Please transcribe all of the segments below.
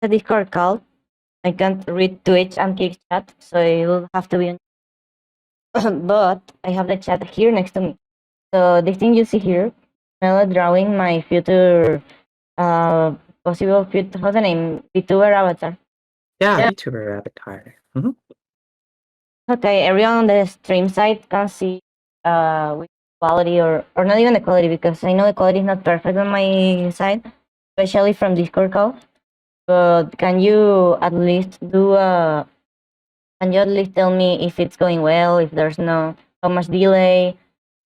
the Discord call. I can't read Twitch and Kick chat, so it will have to be on. But I have the chat here next to me. So this thing you see here, I'm drawing my future, possible future, what's the name? VTuber avatar. Yeah, VTuber avatar. Mhm. Okay, everyone on the stream side can see with quality or not even the quality, because I know the quality is not perfect on my side, especially from Discord call. But can you at least can you at least tell me if it's going well, if there's no how much delay,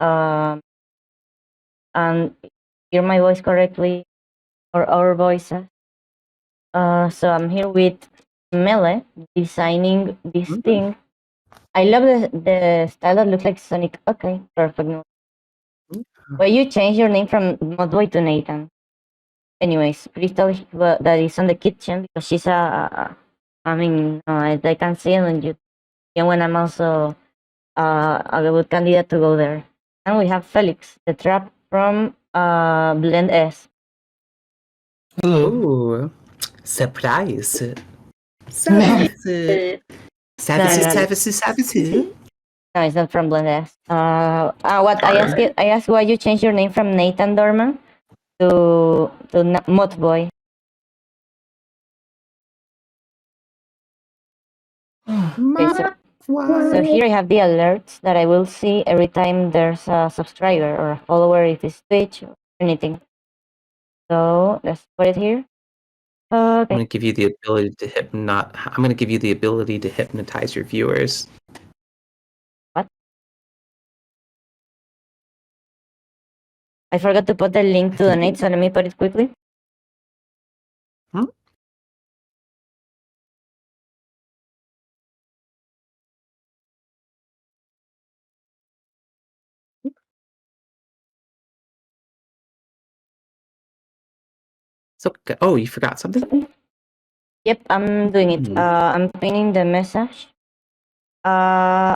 and hear my voice correctly or our voices? So I'm here with Mele designing this thing. I love the style that looks like Sonic. Okay, perfect. Well, you changed your name from Modboy to Nathan. Anyways, Crystal that is on the kitchen because she's I mean, I can see it on YouTube. And when I'm also a good candidate to go there. And we have Felix, the trap from Blend S. Ooh, surprise. Service. No, it's not from Blend S. What I asked why you changed your name from Nathan Dorman to Modboy. Okay, so here I have the alerts that I will see every time there's a subscriber or a follower, if it's Twitch or anything. So let's put it here. I'm gonna give you the ability to hypnotize your viewers. What? I forgot to put the link to donate, so let me put it quickly. Hmm? So, oh, you forgot something? Yep, I'm doing it. I'm pinning the message. I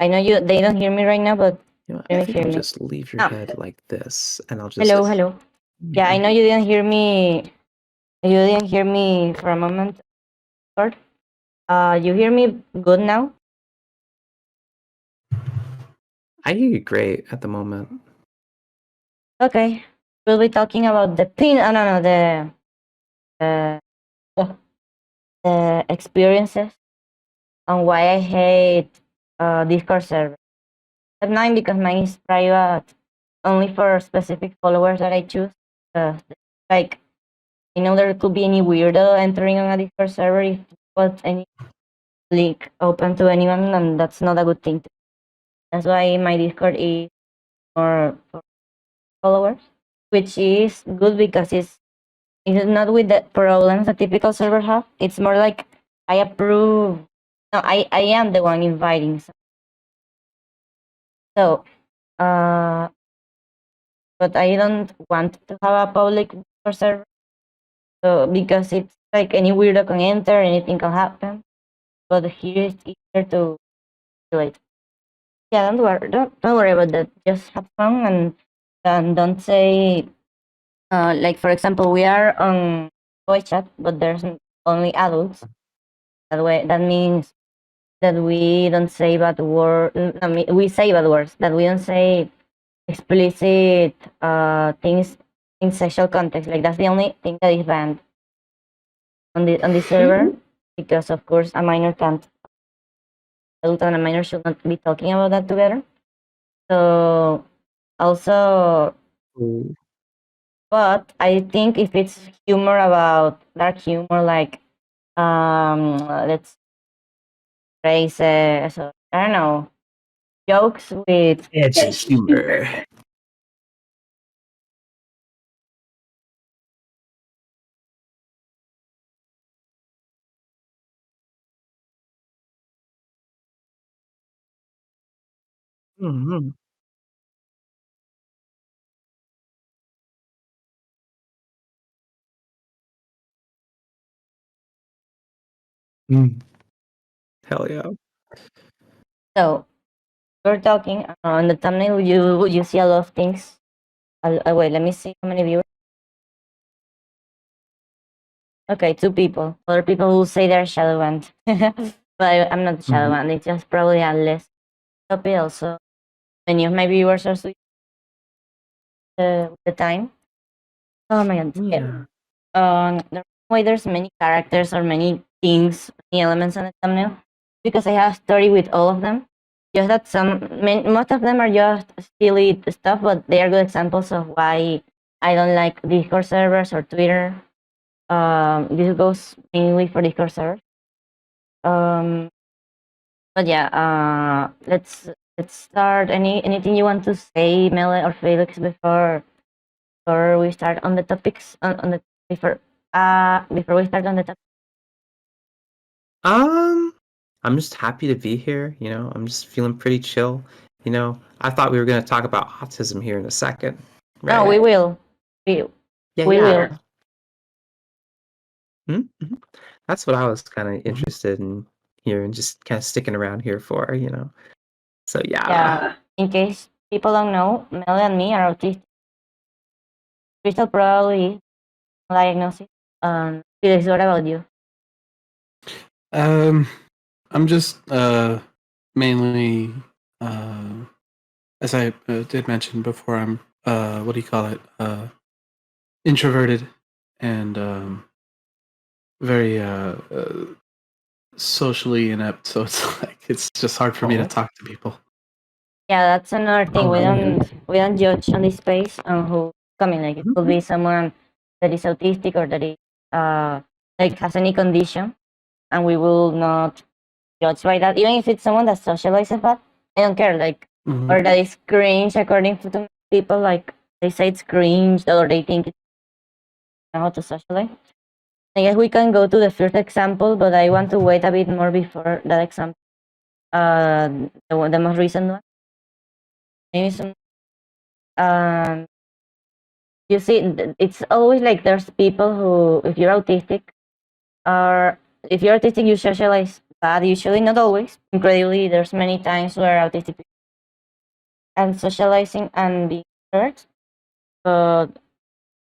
know they don't hear me right now, but I think I'll just leave your head like this, and I'll just. Hello. Yeah, I know you didn't hear me. You didn't hear me for a moment. You hear me good now? I hear you great at the moment. Okay, we'll be talking about the pin. Oh no, the experiences and why I hate Discord server. At mine, because mine is private, only for specific followers that I choose. Like, I know there could be any weirdo entering on a Discord server if was any link open to anyone, and that's not a good thing. That's why my Discord is more for followers, which is good because it's not with the problems a typical server have. It's more like I approve. No, I am the one inviting. So, but I don't want to have a public server. So because it's like any weirdo can enter, anything can happen. But here it's easier to do it. Yeah, don't worry about that. Just have fun and don't say like, for example, we are on voice chat, but there's only adults. That means that we don't say bad words. I mean, we say bad words. That we don't say explicit things in sexual context. Like, that's the only thing that is banned on the server, because of course a minor can't. Adult and a minor should not be talking about that together. So also, but I think if it's humor about dark humor, like let's phrases, or I don't know, jokes with edgy humor. Mm-hmm. Hell yeah. So we're talking on the thumbnail. You see a lot of things. Wait, let me see how many viewers. Okay, two people. Other people will say they're shadow banned. But I'm not shadow banned. It's just probably a less topic. Also, many of my viewers are switching the time. Oh my god. Yeah. The reason why there's many characters or many things, many elements on the thumbnail, because I have a story with all of them. Just that most of them are just silly stuff, but they are good examples of why I don't like Discord servers or Twitter. This goes mainly for Discord servers. Um, but yeah, let's start. Anything you want to say, Mele or Felix, before we start on the topics on the before we start on the topic? I'm just happy to be here. I'm just feeling pretty chill. I thought we were gonna talk about autism here in a second, No, right? we will. We Yeah, we will. Mhm. That's what I was kind of interested in here and just kind of sticking around here for. So yeah. Yeah. In case people don't know, Mel and me are autistic. Crystal probably diagnosis. Felix, what about you? I'm just mainly as I did mention before, I'm what do you call it? Introverted and very socially inept. So it's like it's just hard for me to talk to people. Yeah, that's another thing. Oh, We don't judge on this space on who coming. Like it could be someone that is autistic or that is like has any condition, and we will not judge by that. Even if it's someone that socializes bad, I don't care. Like Mhm. or that is cringe according to the people. Like they say it's cringe or they think it's how to socialize. I guess we can go to the first example, but I want to wait a bit more before that example. The most recent one. Maybe some. Um, you see, it's always like there's people who, if you're autistic, or if you're autistic, you socialize bad. Usually, not always. Incredibly, there's many times where autistic people and socializing and being hurt, but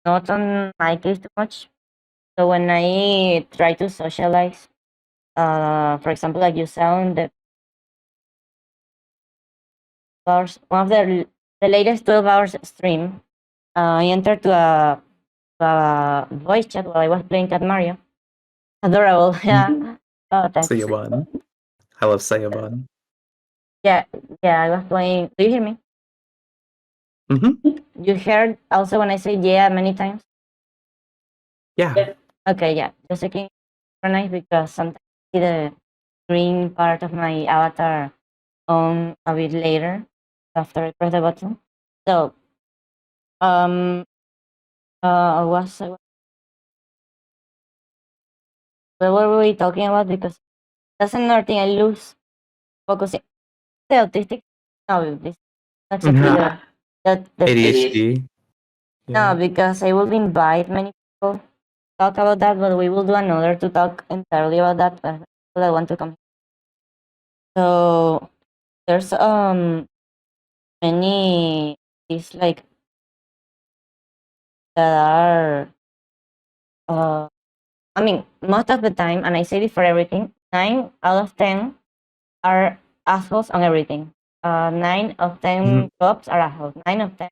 not on my case too much. So when I try to socialize, for example, like you sound the hours, one of the latest 12 hours stream, I entered to a voice chat while I was playing Cat Mario. Adorable, yeah. Oh, thanks. Sayaban. I love Sayaban. Yeah, I was playing. Do you hear me? Mm-hmm. You heard also when I say yeah many times? Yeah. Okay, yeah. Just checking nice because sometimes I see the green part of my avatar on a bit later after I press the button. So, what were we talking about? Because that's another thing I lose focusing. The autistic? No, this not Mhm. the ADHD. No, because I will invite many people to talk about that, but we will do another to talk entirely about that. People that want to come. So there's many these like that are I mean most of the time, and I say this for everything. 9 out of 10 are assholes on everything. 9 of 10 Mhm. cops are assholes. 9 of 10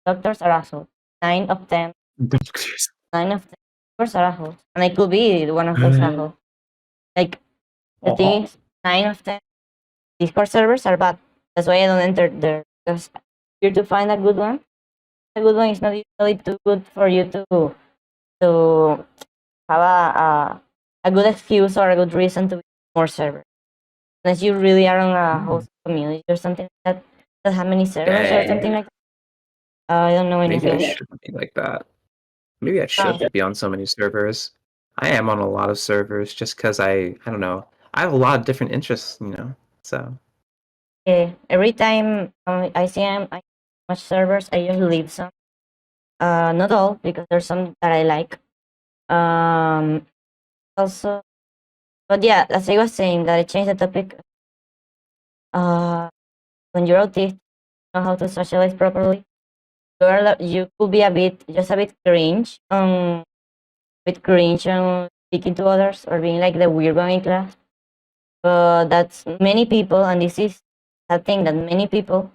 doctors are assholes. 9 of 10 Doctors. 9 of 10 doctors are assholes, and I could be one of those assholes. Like the thing is, 9 of 10 Discord servers are bad. That's why I don't enter there. Because here to find a good one, a good one is not usually too good for you to have a good excuse or a good reason to be more servers. Unless you really are on a host community or something like that have many servers or something like that. I don't know Maybe I anything. shouldn't be like that. Maybe I shouldn't be on so many servers. I am on a lot of servers just because I don't know. I have a lot of different interests. So Every time I see I much servers, I usually leave some. Not all because there's some that I like. Also, but yeah, as I was saying, that I changed the topic. When you're autistic, know how to socialize properly. You could be just a bit cringe with cringe on speaking to others or being like the weird one in class. But that's many people, and this is a thing that many people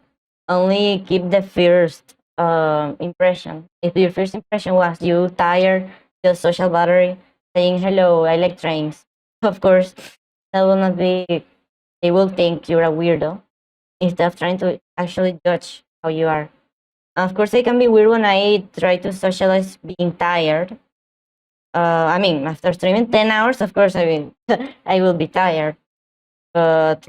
only keep the first impression. If your first impression was you tired, your social battery, saying hello, I like trains, of course, that will not be. They will think you're a weirdo instead of trying to actually judge how you are. Of course, it can be weird when I try to socialize being tired. I mean, after streaming 10 hours, of course, I will I will be tired. But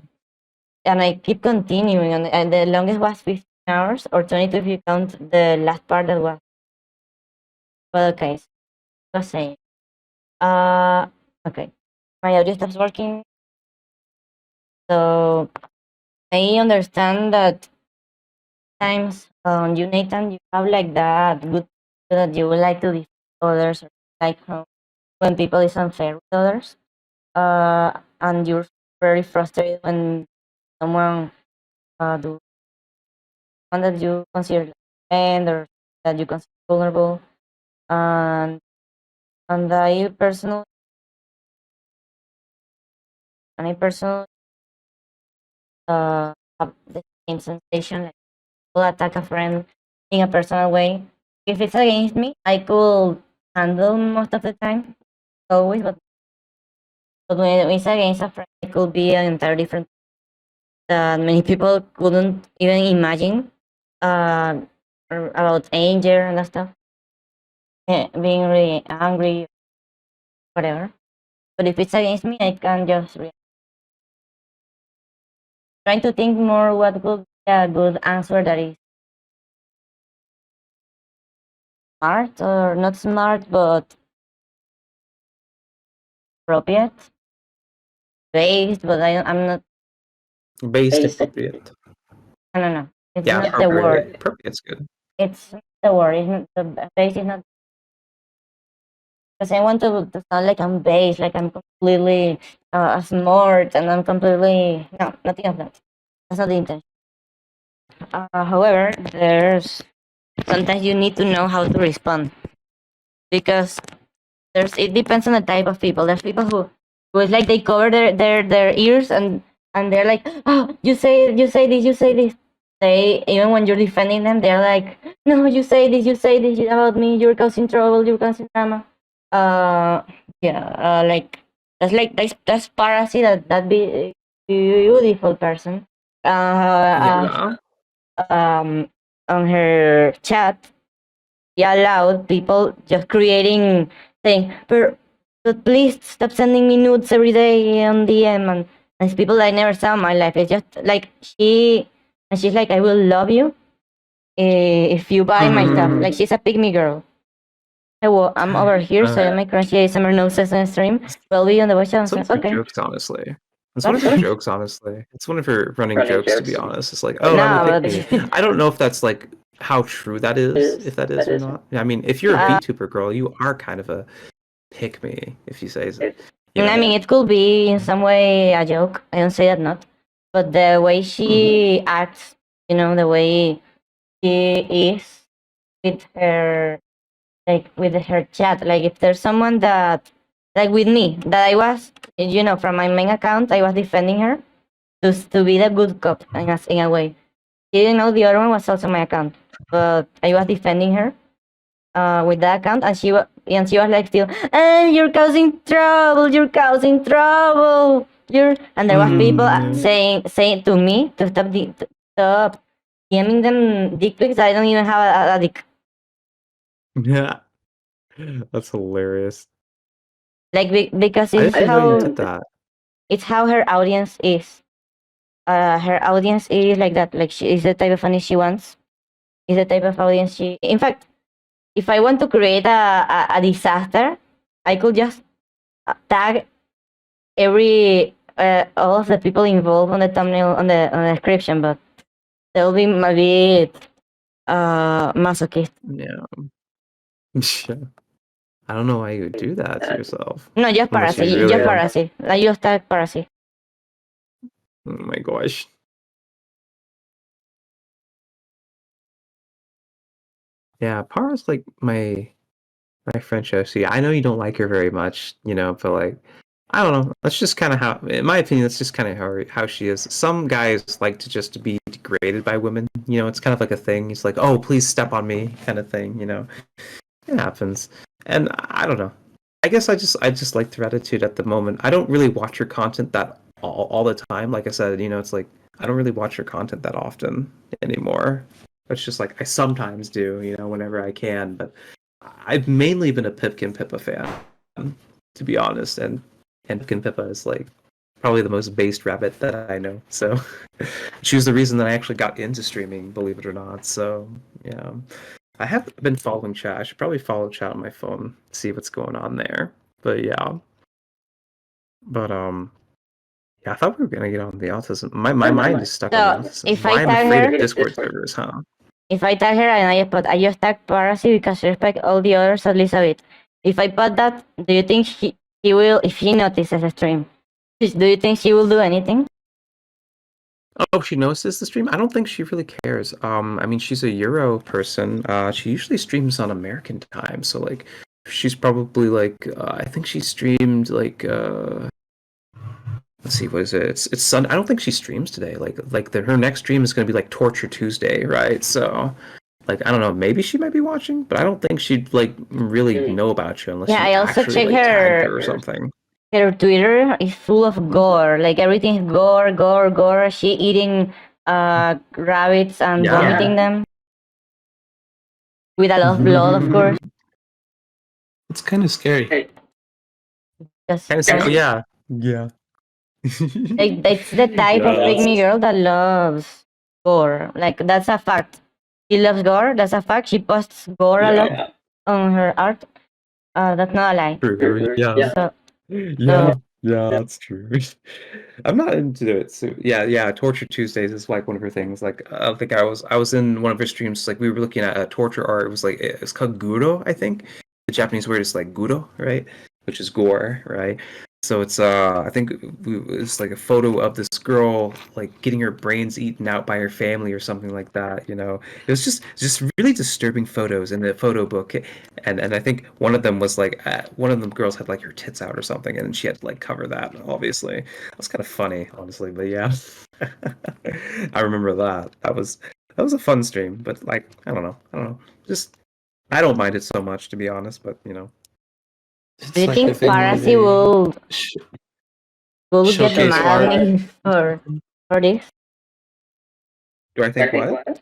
and I keep continuing, and the longest was 15 hours or 22 if you count the last part that was. But okay, so I was saying. Uh, okay, my audio stops working, so I understand that times you Nathan, you have like that good that you would like to defend others, or like when people is unfair with others, and you're very frustrated when someone do one that you consider like friend or that you consider vulnerable, and I personally have the same sensation, like will attack a friend in a personal way. If it's against me, I could handle most of the time, always, but when it's against a friend, it could be an entirely different that many people couldn't even imagine uh, about anger and that stuff, being really angry, whatever. But if it's against me, I can just trying to think more what would be a good answer that is smart or not smart, but appropriate, based. But I'm not. Based appropriate. I don't know. It's Yeah, not the word. appropriate's good. It's not the word. It's not the base. Is not because I want to sound like I'm based, like I'm completely smart, and I'm completely no, nothing of that. That's not the intention. However, there's sometimes you need to know how to respond because it depends on the type of people. There's people who is like they cover their ears and they're like, oh, you say this. They even when you're defending them, they're like, no, you say this about me. You're causing trouble. You're causing drama. Uh, yeah, that's piracy. That be beautiful person. Yeah. On her chat he allowed people just creating saying, but please stop sending me nudes every day on DM and it's people I never saw in my life. It's just like she's like, I will love you if you buy my stuff. Like she's a pygmy girl. Hey, well, I'm over here, so I make crunchy ASMR noses on stream. We'll be on the watch. It's one of her Okay. jokes, honestly. It's one of her jokes, honestly. It's one of her running jokes, to be honest. It's like, oh, I'm a pick me. I don't know if that's like how true that is, if that is or not. I mean, if you're a VTuber girl, you are kind of a pick me, if you say so. You know? I mean, it could be in some way a joke. I don't say that not, but the way she acts, the way she is with her, like with her chat. Like if there's someone that, like with me, that I was, from my main account, I was defending her to be the good cop in a way. The other one was also my account, but I was defending her with that account, and she was like still, you're causing trouble, and there was people saying to me to stop DMing them dick pics. I don't even have a dick. Yeah, that's hilarious. Like because I didn't know you did that. It's how her audience is. Her audience is like that. Like she is the type of funny she wants. Is the type of audience she. In fact, if I want to create a disaster, I could just tag all of the people involved on the thumbnail on the description, but they'll be a bit masochist. Yeah. I don't know why you would do that to yourself. No, just piracy. Just piracy. Like just tag piracy. Oh my gosh. Yeah, Para's like my My friend Josie. I know you don't like her very much, but like, I don't know. That's just kind of how, in my opinion, that's just kind of how she is. Some guys like to just be degraded by women. It's kind of like a thing. He's like, oh, please step on me, kind of thing. It happens, and I don't know. I guess I just like her attitude at the moment. I don't really watch her content that all the time. Like I said, it's like I don't really watch her content that often anymore. It's just like I sometimes do, whenever I can. But I've mainly been a Pipkin Pippa fan, to be honest, and Pipkin Pippa is like probably the most based rabbit that I know. So she was the reason that I actually got into streaming, believe it or not. So yeah. I have been following chat. I should probably follow chat on my phone, see what's going on there. But yeah. But yeah, I thought we were gonna get on the autism. My mind is stuck on the autism. If I'm tag afraid her, of Discord servers, huh? If I tag her and I just tag Parasy because I respect all the others at least a bit. If I put that, do you think he will, if he notices the stream, do you think she will do anything? Oh, she notices the stream? I don't think she really cares. I mean, she's a Euro person. She usually streams on American time, so like, she's probably like, I think she streamed like, let's see, what is it? It's Sunday. I don't think she streams today. Her next stream is gonna be like Torture Tuesday, right? So, like, I don't know. Maybe she might be watching, but I don't think she'd like really know about you unless Yeah, you I also actually check like, tagged her her or something. Her Twitter is full of gore. Like everything is gore, gore, gore. She eating rabbits and vomiting them with a lot of blood, of course. It's kind of scary. Just, Kind of scary. Yeah. Yeah. It's the type of pygmy girl that loves gore. Like that's a fact. She loves gore. That's a fact. She posts gore a lot on her art. That's not a lie. True. Yeah. So, Yeah, that's true. I'm not into it. So yeah. Torture Tuesdays is like one of her things. Like I think I was in one of her streams. Like we were looking at torture art. It was like it's called guro, I think. The Japanese word is like guro, right? Which is gore, right? So it's I think it's like a photo of this girl like getting her brains eaten out by her family or something like that. It was just really disturbing photos in the photo book, and I think one of them was like one of them girls had like her tits out or something, and she had to like cover that. Obviously, that was kind of funny, honestly. But yeah, I remember that. That was a fun stream, but like I don't know. Just I don't mind it so much, to be honest. But do you think Parasy will get mad at me for this? Do I think what?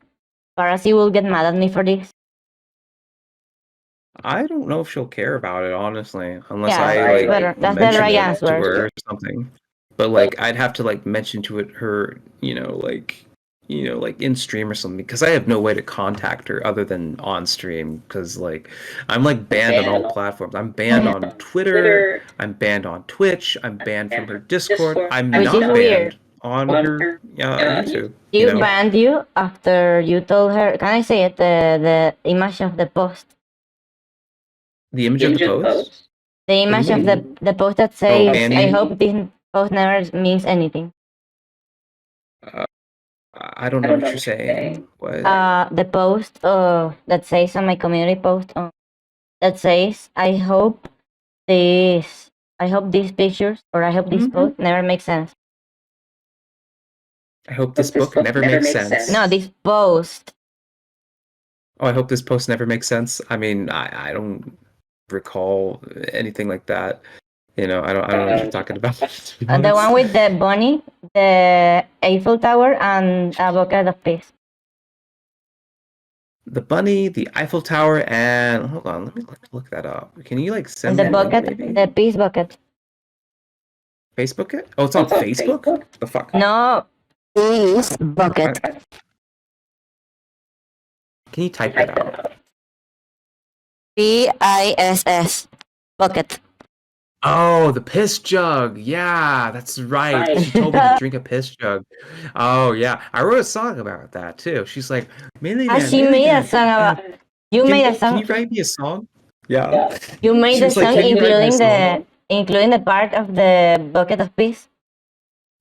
Parasy will get mad at me for this. I don't know if she'll care about it, honestly, unless that's the right answer to her or something. But like, I'd have to like mention to her, like in stream or something, because I have no way to contact her other than on stream. Because like, I'm like banned on all platforms. I'm banned on Twitter. I'm banned on Twitch. I'm banned from her Discord. I'm not banned on her YouTube. She banned you after you told her. Can I say it? The image of the post. The image of the post? The image of the post that says, I hope this post never means anything. I don't know what you're saying. What? The post that says on my community post that says, I hope these pictures or I hope this post never makes sense. I hope this book never makes sense. No, this post. Oh, I hope this post never makes sense. I mean, I don't recall anything like that. I don't know what you're talking about. The one with the bunny, the Eiffel Tower, and a bucket of peas. The bunny, the Eiffel Tower, and hold on, let me look that up. Can you like send the bucket, the peas bucket? Facebook it? Oh, it's on Facebook? What the fuck? No, peas bucket. Can you type that out? PISS bucket. Oh, the piss jug. Yeah, that's right. She told me to drink a piss jug. Oh, yeah. I wrote a song about that, too. She's like, she made a song about... You made a song? Can you write me a song? Yeah. You made a song including the part of the bucket of piss?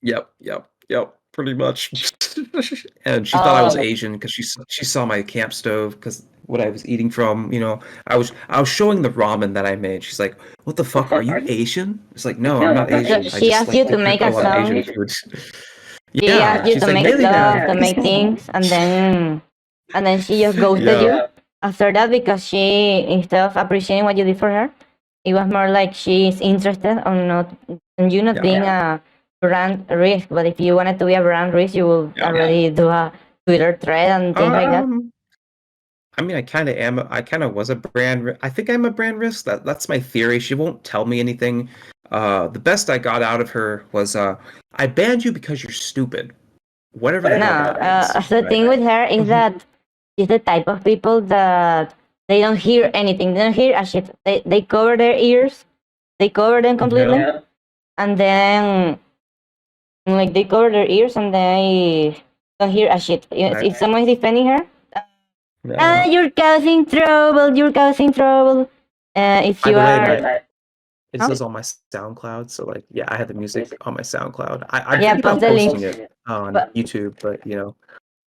Yep. Pretty much. And she thought I was Asian because she saw my camp stove because what I was eating from. I was showing the ramen that I made. She's like, "What the fuck? Are you Asian?" It's like, "No, I'm not Asian. I She just asked you to make a a lot of song. Asian food." She asked you she's to like, make "Really stuff, now?" to make things, and then she just ghosted you after that because she, instead of appreciating what you did for her, it was more like she's interested on you not being a brand risk. But if you wanted to be a brand risk, you will already do a Twitter thread and things like that. I mean, I kind of am. I kind of was a brand. I think I'm a brand risk. That's my theory. She won't tell me anything. The best I got out of her was, "I banned you because you're stupid." Whatever the hell that means. The thing with her is that she's the type of people that they don't hear anything. They don't hear a shit. They cover their ears. They cover them completely, and then like they cover their ears and they don't hear a shit. If someone is defending her, you're causing trouble. You're causing trouble. If you are. It says on my SoundCloud, so like, yeah, I had the music on my SoundCloud. I'm Yeah, thinking about post the link. posting it on YouTube,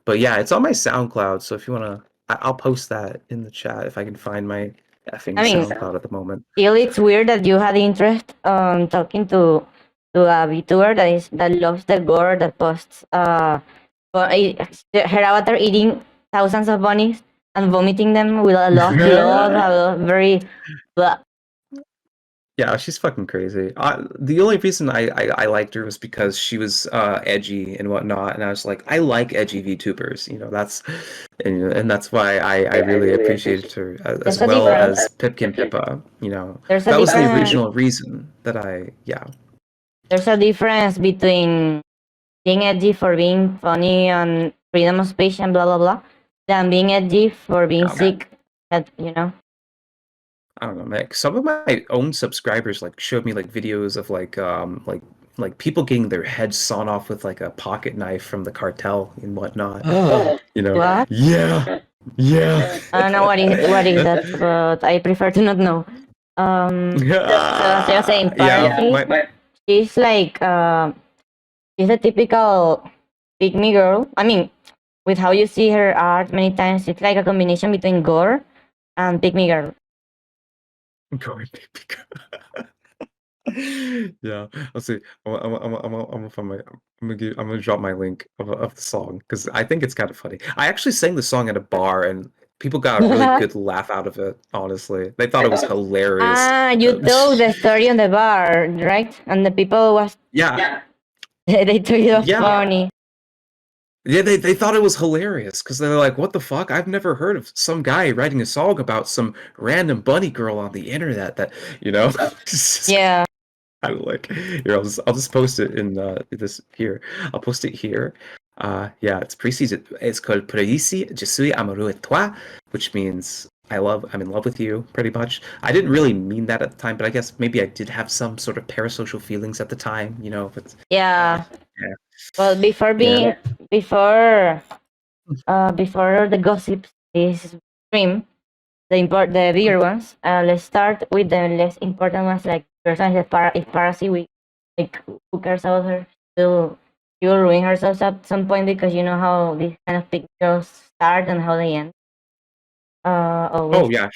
but yeah, it's on my SoundCloud. So if you wanna, I'll post that in the chat if I can find my effing SoundCloud at the moment. Still, it's weird that you had interest on talking to a VTuber that loves the gore, that posts her avatar eating thousands of bunnies and vomiting them with a lot of blood, a very. Blah. Yeah, she's fucking crazy. The only reason I liked her was because she was edgy and whatnot, and I was like, I like edgy VTubers. And that's why I really appreciated her as well as Pipkin Pippa. That was the original reason that There's a difference between being edgy for being funny and freedom of speech and blah blah blah, than being edgy for being sick. I don't know, Mick. Some of my own subscribers showed me videos of like people getting their heads sawn off with a pocket knife from the cartel and whatnot. Oh. What? Yeah. I don't know what is that, but I prefer to not know. So as I was saying, she's like she's a typical pygmy girl. I mean, with how you see her art many times, it's like a combination between gore and pygmy girl. Yeah, let's see. I'm gonna drop my link of the song because I think it's kind of funny. I actually sang the song at a bar and people got a really good laugh out of it. Honestly, they thought it was hilarious. You told the story on the bar, right? And the people was they told it was funny. Yeah, they thought it was hilarious because they're like, "What the fuck? I've never heard of some guy writing a song about some random bunny girl on the internet." That Yeah. I'm like, here, I'll just post it in this here. I'll post it here. Yeah, it's preseason. It's called "Pour ici, je suis amoureux de toi," which means I'm in love with you, pretty much. I didn't really mean that at the time, but I guess maybe I did have some sort of parasocial feelings at the time, But yeah. Well, before the gossips this stream, the bigger ones. Let's start with the less important ones, like person is Parasy Week. Like, who cares about her? She will ruin herself at some point because you know how these kind of big girls start and how they end. Oh yeah,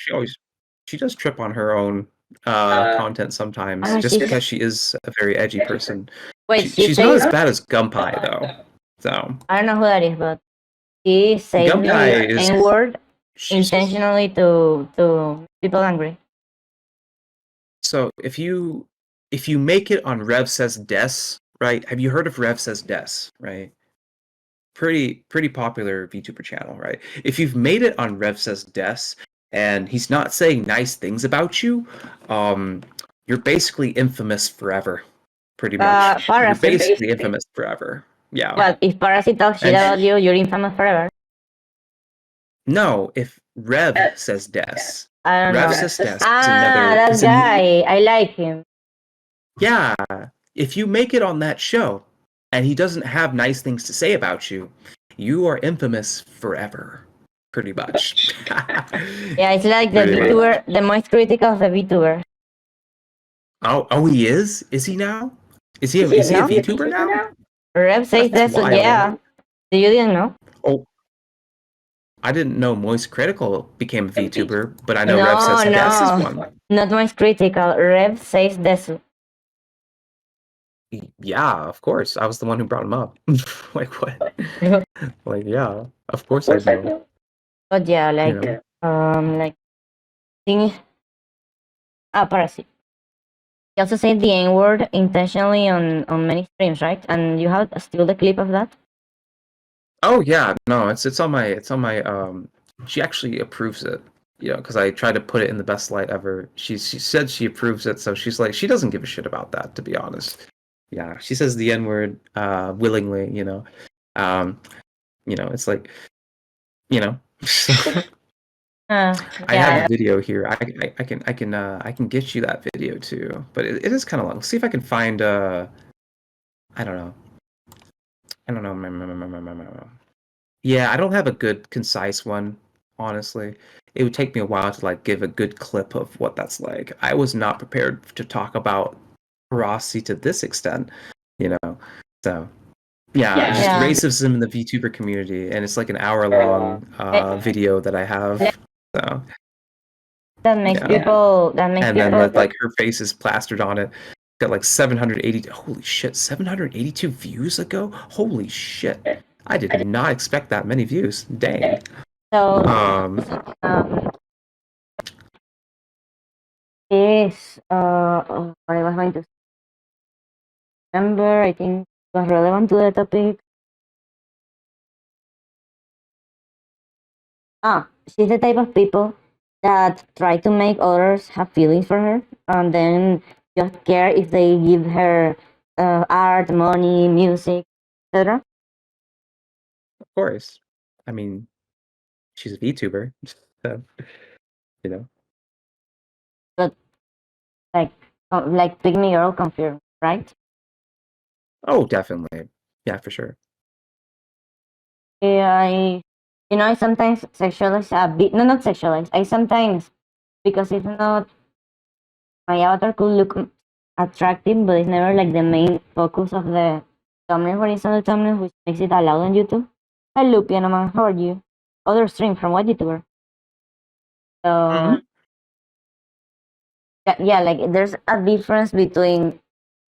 she does trip on her own content sometimes, just because she is a very edgy person. Wait, she's not as bad as Gunpie though. So I don't know who that is, but she says the N-word intentionally to people angry. So if you make it on Rev Says Des, right? Have you heard of Rev Says Des, right? Pretty popular VTuber channel, right? If you've made it on Rev Says Des and he's not saying nice things about you, you're basically infamous forever. Pretty much. You're basically infamous forever. Yeah. Well, if Parasy talks shit about you, you're infamous forever. No, if Rev Says Des. I don't know. Rev Says Des. That guy. I like him. Yeah. If you make it on that show and he doesn't have nice things to say about you, you are infamous forever. Pretty much. Yeah, it's like the VTuber, the most critical of the VTuber. Oh, he is? Is he now? Is he a VTuber now? Rev says that, so yeah. You didn't know? Oh. I didn't know Moist Critical became a VTuber, but I know Rev says Des is one. Not Moist Critical. Rev says Desu. Yeah, of course. I was the one who brought him up. Like what? Like yeah, of course I know. But yeah, like like thing. Parasite. He also said the N word intentionally on many streams, right? And you have still the clip of that. Oh yeah, no, it's on my she actually approves it, you know, because I try to put it in the best light ever. She said she approves it, so she's like she doesn't give a shit about that, to be honest. Yeah, she says the N word willingly, you know. It's like, you know. I have a video here. I can get you that video too, but it is kind of long. See if I can find I don't know. Yeah, I don't have a good concise one, honestly. It would take me a while to like give a good clip of what that's like. I was not prepared to talk about Rossi to this extent, you know. So just racism in the VTuber community, and it's like an hour-long video that I have. So that makes people. And then like her face is plastered on it. Got like 780. Holy shit! 782 views ago. Holy shit! I did not expect that many views. Dang. So is what I was going to remember. I think it was relevant to the topic. She's the type of people that try to make others have feelings for her, and then just care if they give her art, money, music, etc. Of course. I mean, she's a VTuber, so, you know. But like Pick Me Girl confirmed, right? Oh, definitely. Yeah, for sure. Yeah, I sometimes sexualize a bit. No, not sexualize. I sometimes, because it's not, my avatar could look attractive, but it's never like the main focus of the thumbnail, horizontal thumbnail, which makes it allowed on YouTube. Hello, Piano Man, how are you? Other stream from what YouTuber? So, yeah, like there's a difference between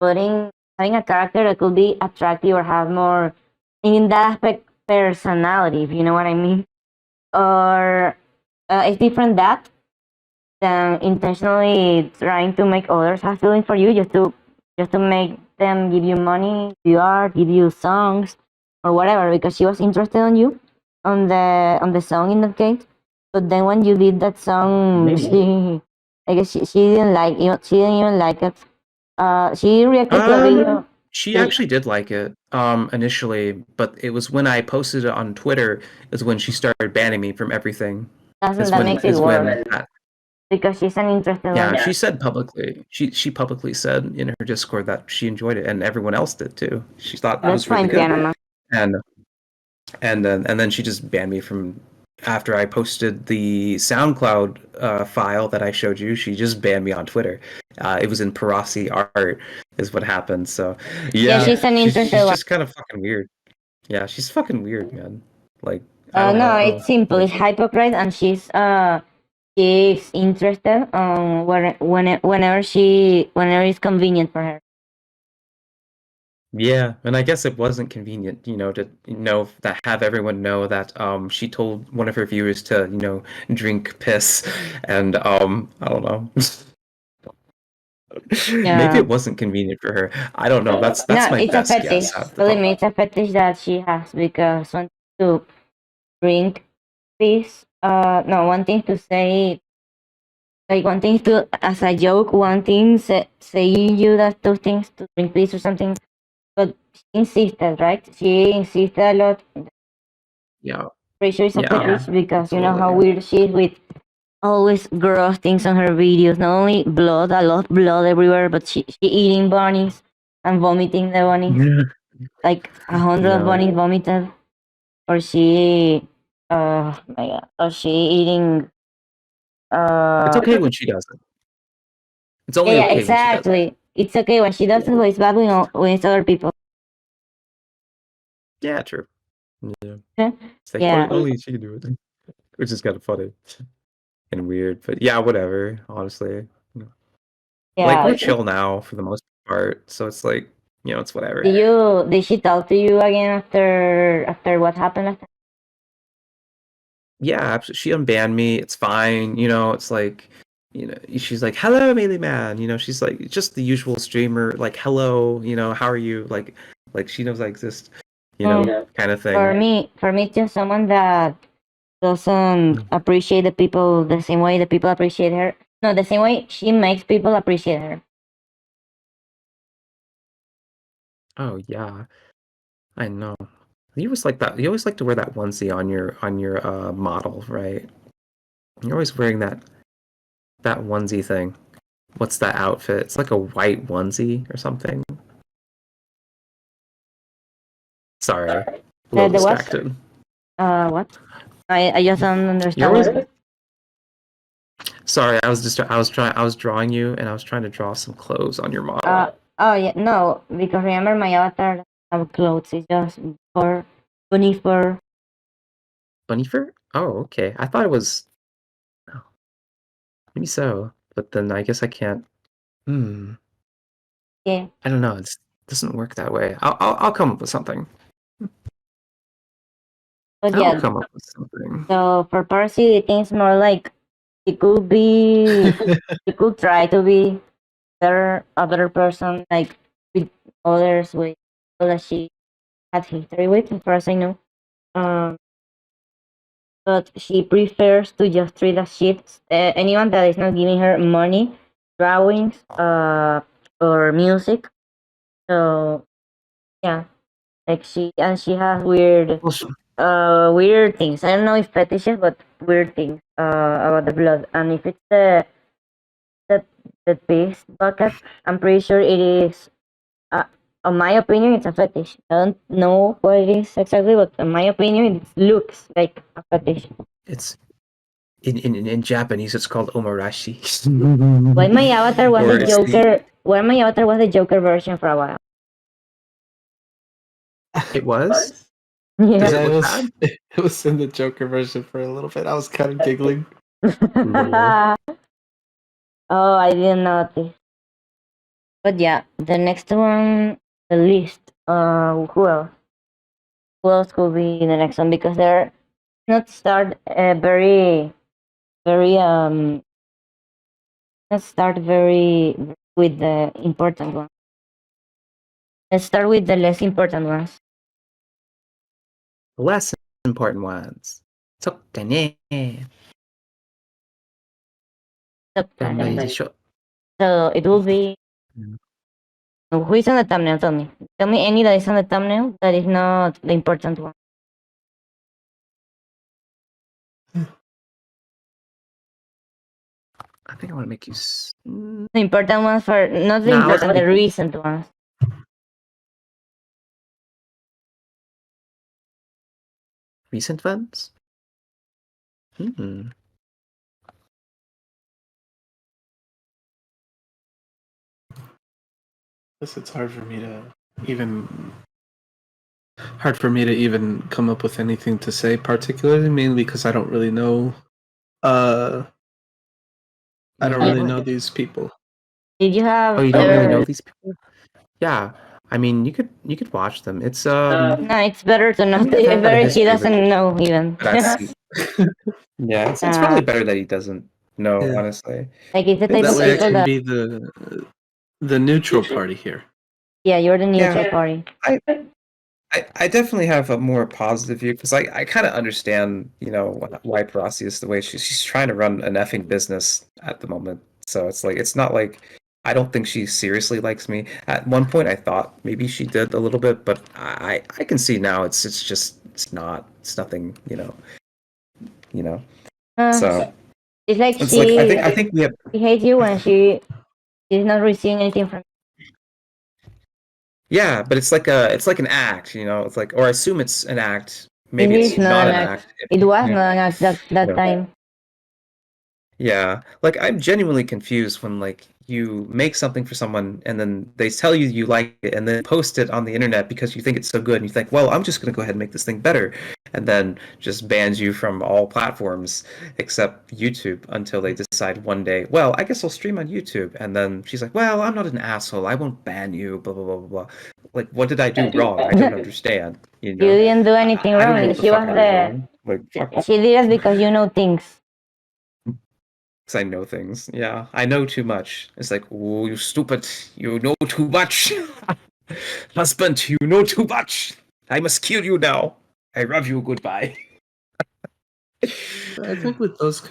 having a character that could be attractive or have more, in that aspect, personality, if you know what I mean. Or it's different that than intentionally trying to make others have feeling for you just to make them give you money, give you art, give you songs or whatever, because she was interested in you on the song in that case. But then when you did that song, I guess she didn't like it. She didn't even like it. She reacted to a video. She actually did like it initially, but it was when I posted it on Twitter is when she started banning me from everything. That makes it worse. Because she's an interested one. She said publicly. She publicly said in her Discord that she enjoyed it, and everyone else did too. She thought it was really good. And then she just banned me from. After I posted the SoundCloud file that I showed you, she just banned me on Twitter. It was in Parasi art, is what happened. So yeah, she's an interested she's just kind of fucking weird. Yeah, she's fucking weird, man. Like no, it's simple. It's hypocrite, and she's interested whenever it's convenient for her. Yeah, and I guess it wasn't convenient, to have everyone know that she told one of her viewers to, drink piss, and I don't know. Maybe it wasn't convenient for her. I don't know. That's my best guess. Believe me, it's a fetish that she has, because wanting to drink piss. No, one thing to say, like one thing to as a joke, one thing saying you that those things to drink piss or something. But she insisted, right? She insisted a lot. Yeah. Pretty sure it's a fetish, because you know how weird she is with always gross things on her videos. Not only blood, a lot of blood everywhere, but she eating bunnies and vomiting the bunnies. Like 100 bunnies vomited. Or she my God. Or she eating It's okay when she does it. It's only okay exactly. When she does it. It's okay when she does it, but it's bad when it's other people. Yeah, true. Yeah. It's like, only she can do it. which is kind of funny and weird. But yeah, whatever. Honestly, like we're chill now for the most part, so it's like it's whatever. Did she talk to you again after what happened? Yeah, she unbanned me. It's fine. It's like she's like, "Hello, Melee Man." She's like just the usual streamer, like, "Hello, how are you?" Like she knows I exist, kind of thing. For me, just someone that doesn't appreciate the people the same way the people appreciate her. No, the same way she makes people appreciate her. Oh yeah, I know. You always like that. You always like to wear that onesie on your model, right? You're always wearing that onesie thing. What's that outfit? It's like a white onesie or something. Sorry, a little distracted. What? I just don't understand. Sorry, I was drawing you, and I was trying to draw some clothes on your model. Oh yeah, no, because remember my avatar doesn't have clothes. It's just fur, bunny fur. Bunny fur? Oh, okay. I thought it was. Oh, maybe so, but then I guess I can't. Yeah. I don't know. It doesn't work that way. I'll come up with something. But I'll come up with something. So for Parsi, it seems more like it could be. You could try to be other person, like with others with people that she had history with, as far as I know. But she prefers to just treat as shit anyone that is not giving her money, drawings, or music. So yeah, like she has weird things. I don't know if fetishes, but weird things about the blood. And if it's the paste bucket, I'm pretty sure it is. In my opinion, it's a fetish. I don't know what it is exactly, but in my opinion, it looks like a fetish. It's in Japanese. It's called omarashi. Why my avatar was the Joker? Why my avatar was the Joker version for a while? It was. Yeah, it was in the Joker version for a little bit. I was kind of giggling. Oh, I didn't notice. But yeah, the next one, the list. Who else? Who else could be the next one? Because they're not start very, very Let's start with the important one. Let's start with the less important ones. Less important ones. So it will be. Who is on the thumbnail? Tell me. Tell me any that is on the thumbnail that is not the important one. I think I want to make you. The important ones not the important, the recent ones. Recent ones? It's hard for me to even come up with anything to say, particularly mainly because I don't really know. I don't really know these people. Did you have? Oh, you don't really know these people? Yeah, I mean, you could watch them. It's No, it's better to not. It's better he doesn't know even. Yeah, it's probably better that he doesn't know, honestly. Like it's the type That of way I people can that be the neutral party here. Yeah, you're the neutral party. I definitely have a more positive view because I kind of understand, why Parasi is the way she's trying to run an effing business at the moment. So it's like it's not like I don't think she seriously likes me. At one point, I thought maybe she did a little bit, but I can see now it's nothing, So it's like I think we have. She hates you when she's not receiving anything from. Yeah, but it's like an act, It's like, or I assume it's an act. Maybe it's not an act. It was not an act that time. Yeah, like I'm genuinely confused when like you make something for someone and then they tell you you like it and then post it on the internet because you think it's so good and you think, well, I'm just going to go ahead and make this thing better, and then just bans you from all platforms except YouTube until they decide one day, well, I guess I'll stream on YouTube. And then she's like, well, I'm not an asshole, I won't ban you, blah blah blah blah blah. Like, what did I do wrong? I don't understand. You know, You didn't do anything I don't know wrong. what the She fuck was I did the. wrong. Like, fuck. She did it because you know things. Because I know things. Yeah, I know too much. It's like, oh, you stupid. You know too much. Husband, you know too much. I must kill you now. I love you. Goodbye. I think with those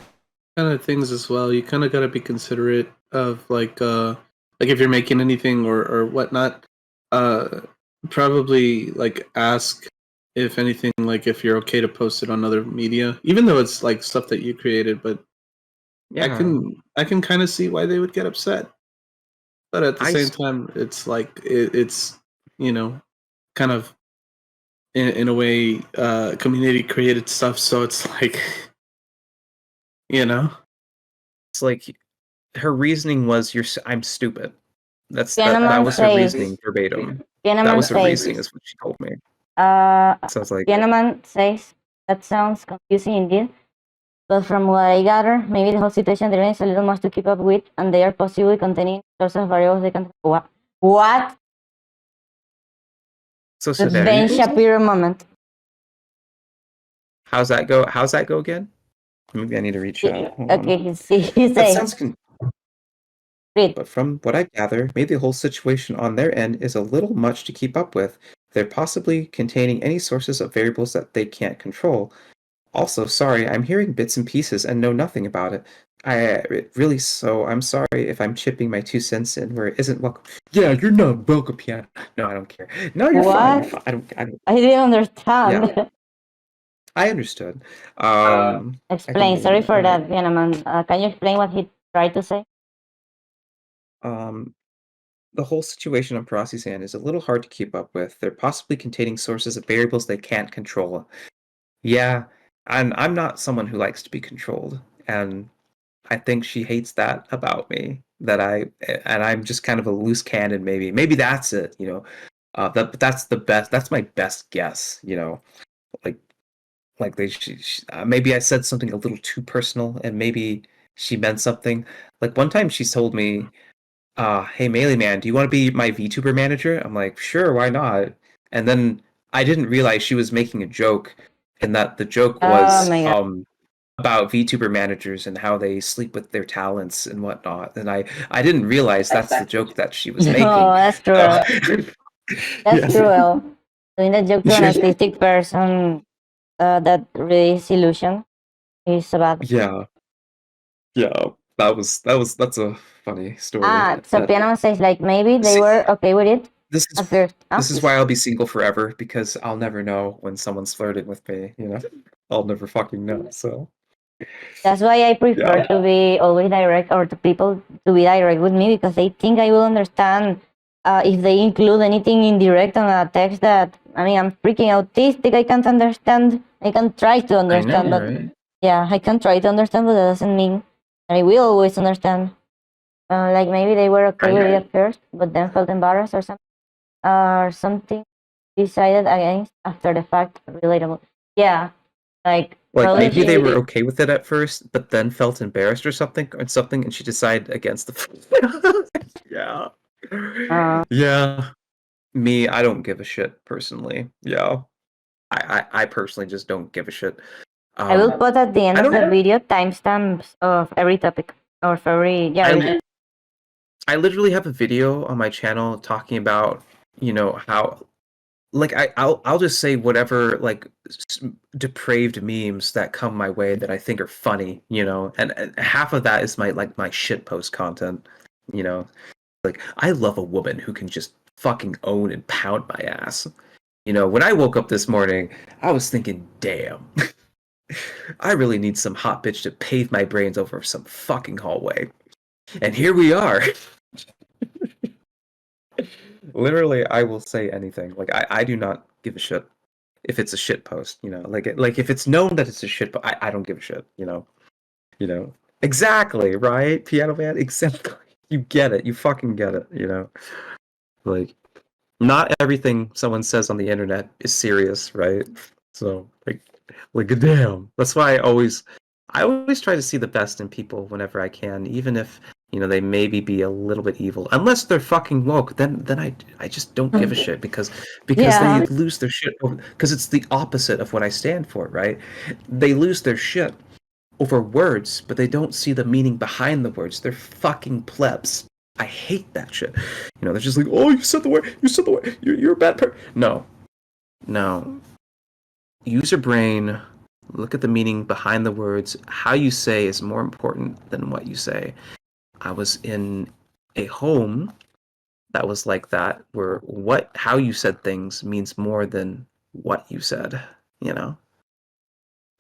kind of things as well, you kind of got to be considerate of like if you're making anything or whatnot, probably like ask if anything, like if you're okay to post it on other media, even though it's like stuff that you created. But Yeah. I can kind of see why they would get upset, but at the same time, it's like it's kind of in a way community created stuff, so it's like it's like her reasoning was I'm stupid. That was her reasoning verbatim. That was her reasoning, is what she told me. So it's like, Pianoman says that sounds confusing indeed. But from what I gather, maybe the whole situation there is a little much to keep up with, and they are possibly containing sources of variables they can. What? So The Ben Shapiro moment. How's that go? How's that go again? Maybe I need to reach out. Okay, he says. That sounds but from what I gather, maybe the whole situation on their end is a little much to keep up with. They're possibly containing any sources of variables that they can't control. Also, sorry, I'm hearing bits and pieces and know nothing about it. I'm sorry if I'm chipping my 2 cents in where it isn't welcome. Yeah, you're not welcome, Piano. No, I don't care. No, you're fine. You're fine. I didn't understand. Yeah. I understood. Explain. Sorry for that, Pianoman. Can you explain what he tried to say? The whole situation on Parasi's hand is a little hard to keep up with. They're possibly containing sources of variables they can't control. Yeah, I'm not someone who likes to be controlled, and I think she hates that about me. I'm just kind of a loose cannon. Maybe that's it. That's the best. That's my best guess. Maybe I said something a little too personal, and maybe she meant something. Like one time, she told me, "Hey, Melee Man, do you want to be my VTuber manager?" I'm like, "Sure, why not?" And then I didn't realize she was making a joke, and that the joke was about VTuber managers and how they sleep with their talents and whatnot. And I didn't realize that's the joke that she was making. Oh, that's true. That's cruel. Doing that joke to an artistic person that really is illusion is bad. Yeah. That's a funny story. So Piano says like maybe they were okay with it. This is why I'll be single forever, because I'll never know when someone's flirting with me. I'll never fucking know. So that's why I prefer to be always direct, or to people to be direct with me, because they think I will understand if they include anything indirect on a text that, I mean, I'm freaking autistic, I can't understand. I can try to understand, but yeah, I can try to understand, but that doesn't mean that I will always understand. Like maybe they were okay with it at first, but then felt embarrassed or something decided against after the fact. Relatable. Yeah, like maybe they were okay with it at first, but then felt embarrassed or something, and she decided against the. Yeah. Yeah. Me, I don't give a shit personally. Yeah. I personally just don't give a shit. I will put at the end of the video timestamps of every topic or for every I literally have a video on my channel talking about, how, like, I'll just say whatever, like, depraved memes that come my way that I think are funny, and half of that is my shitpost content, like, I love a woman who can just fucking own and pound my ass. When I woke up this morning, I was thinking, damn, I really need some hot bitch to pave my brains over some fucking hallway. And here we are. Literally, I will say anything. Like, I do not give a shit if it's a shit post, like if it's known that it's a shit, I don't give a shit, Exactly, right? Piano Man, exactly. You get it. You fucking get it. You know, like not everything someone says on the internet is serious, right? So like damn. That's why I always try to see the best in people whenever I can, even if they maybe be a little bit evil. Unless they're fucking woke, then I just don't give a shit because Yeah. they lose their shit because it's the opposite of what I stand for, right? They lose their shit over words, but they don't see the meaning behind the words. They're fucking plebs. I hate that shit. They're just like, oh, you said the word, you're a bad person. No. Use your brain, look at the meaning behind the words. How you say is more important than what you say. I was in a home that was like that, where how you said things means more than what you said,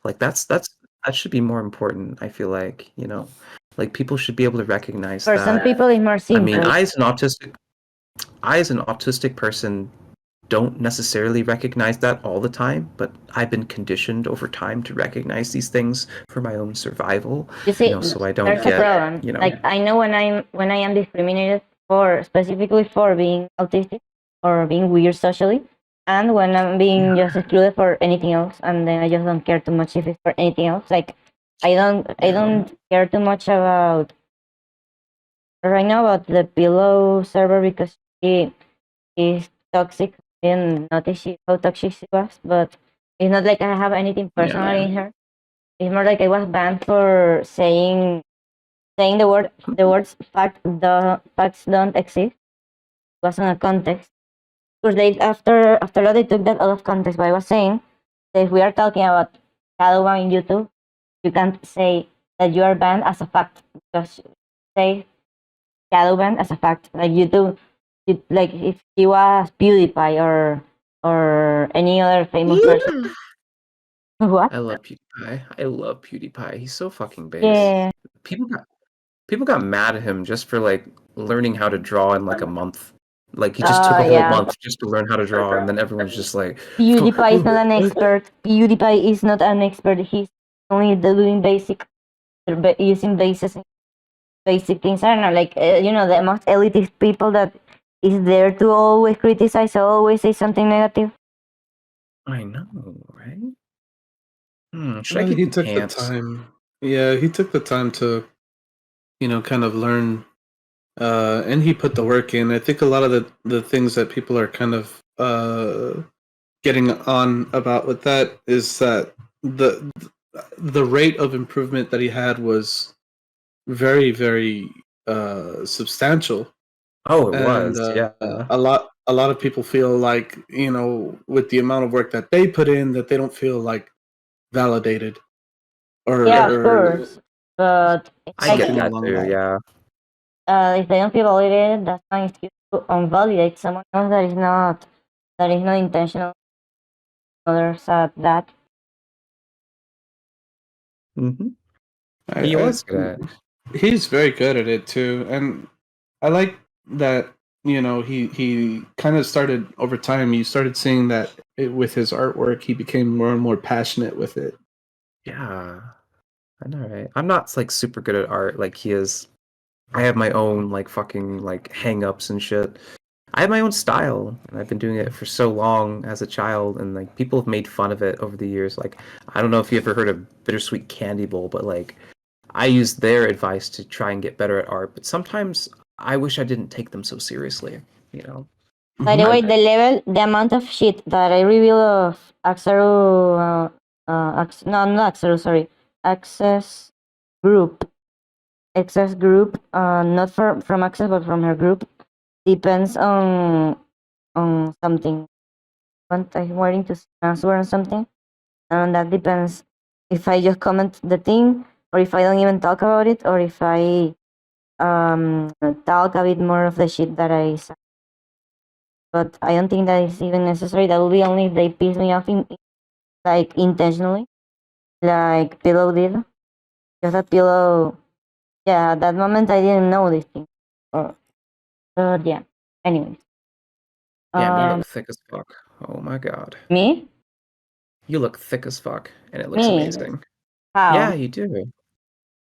Like that should be more important, I feel like, Like people should be able to recognize For that. some people, it's more simple. I mean, I as an autistic person don't necessarily recognize that all the time, but I've been conditioned over time to recognize these things for my own survival. You see, So I don't there's get, a problem. Like I know when I am discriminated specifically for being autistic or being weird socially, and when I'm being just excluded for anything else, and then I just don't care too much if it's for anything else. Like I don't care too much about right now about the Pillow server because she is toxic. I didn't notice how toxic she was, but it's not like I have anything personally in her. It's more like I was banned for saying the words facts don't exist. It wasn't a context. Because after that they took that out of context. But I was saying that if we are talking about Shadowban in YouTube, you can't say that you are banned as a fact because say Shadowban as a fact. Like YouTube, like if he was PewDiePie or any other famous person. What? I love PewDiePie. He's so fucking base. Yeah. People got mad at him just for like learning how to draw in like a month. Like he just took a whole month just to learn how to draw, and then everyone's just like, PewDiePie is not an expert. PewDiePie is not an expert. He's only doing using basic things. I don't know, like the most elitist people that is there to always criticize, always say something negative. I know, right? Should Well, I keep he the took pants? the time. Yeah, he took the time to, kind of learn, and he put the work in. I think a lot of the things that people are kind of getting on about with that is that the rate of improvement that he had was very, very substantial. Oh, it And was, yeah. a lot of people feel like, with the amount of work that they put in, that they don't feel like validated. Yeah, of course, but I get that too. Yeah. If they don't feel validated, that's not an excuse to invalidate someone else that is not intentional. Others at that. He was good at it. He's very good at it too, and I like that. He kind of started over time. You started seeing that with his artwork, he became more and more passionate with it. Yeah, I know, right? I'm not like super good at art like he is. I have my own like fucking like hang-ups and shit. I have my own style, and I've been doing it for so long as a child, and like people have made fun of it over the years. Like I don't know if you ever heard of Bittersweet Candy Bowl, but like I use their advice to try and get better at art. But sometimes I wish I didn't take them so seriously. By the way, the amount of shit that I reveal of Axaru, no, not Axaru, sorry, Access Group, not from Access, but from her group, depends on something. I'm waiting to answer on something, and that depends if I just comment the thing, or if I don't even talk about it, or if I talk a bit more of the shit that I said. But I don't think that is even necessary. That will be only if they piss me off like intentionally, like Pillow did. Just that Pillow, yeah, at that moment I didn't know this thing. But yeah. Anyways. Yeah, you look thick as fuck. Oh my god. Me? You look thick as fuck, and it looks amazing. How? Yeah, you do.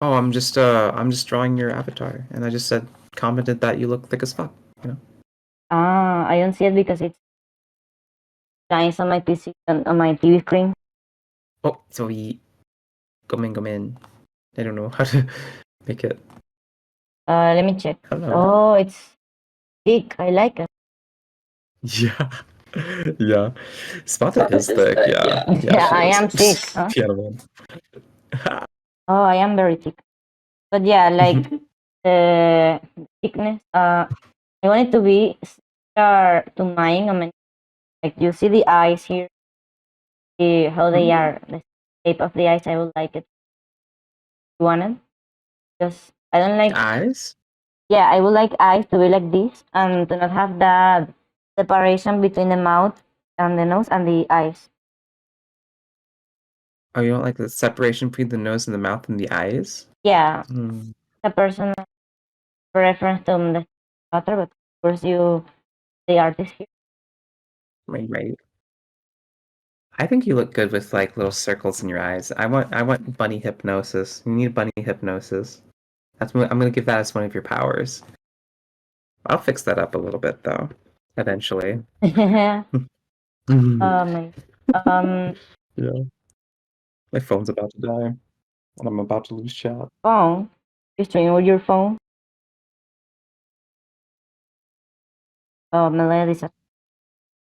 Oh, I'm just drawing your avatar, and I just commented that you look thick as fuck. You know. I don't see it because it's nice on my PC on my TV screen. Oh, so come in. I don't know how to make it. Let me check. Hello. Oh, it's thick. I like it. Yeah. Yeah. Sparta is thick, yeah. Yeah, I am thick. Huh? Piano Man. Oh, I am very thick. But yeah, like the thickness. I want it to be similar to mine. I mean, like you see the eyes here, how they are, the shape of the eyes. I would like it. You want it? Because I don't like eyes. Yeah, I would like eyes to be like this and to not have that separation between the mouth and the nose and the eyes. Oh, you don't like the separation between the nose and the mouth and the eyes? Yeah, the personal preference to the author, but of course the artist here. Right. I think you look good with like little circles in your eyes. I want bunny hypnosis. You need bunny hypnosis. I'm gonna give that as one of your powers. I'll fix that up a little bit though, eventually. Yeah. Yeah. My phone's about to die, and I'm about to lose chat. Phone. You stream with your phone. Oh, Melissa.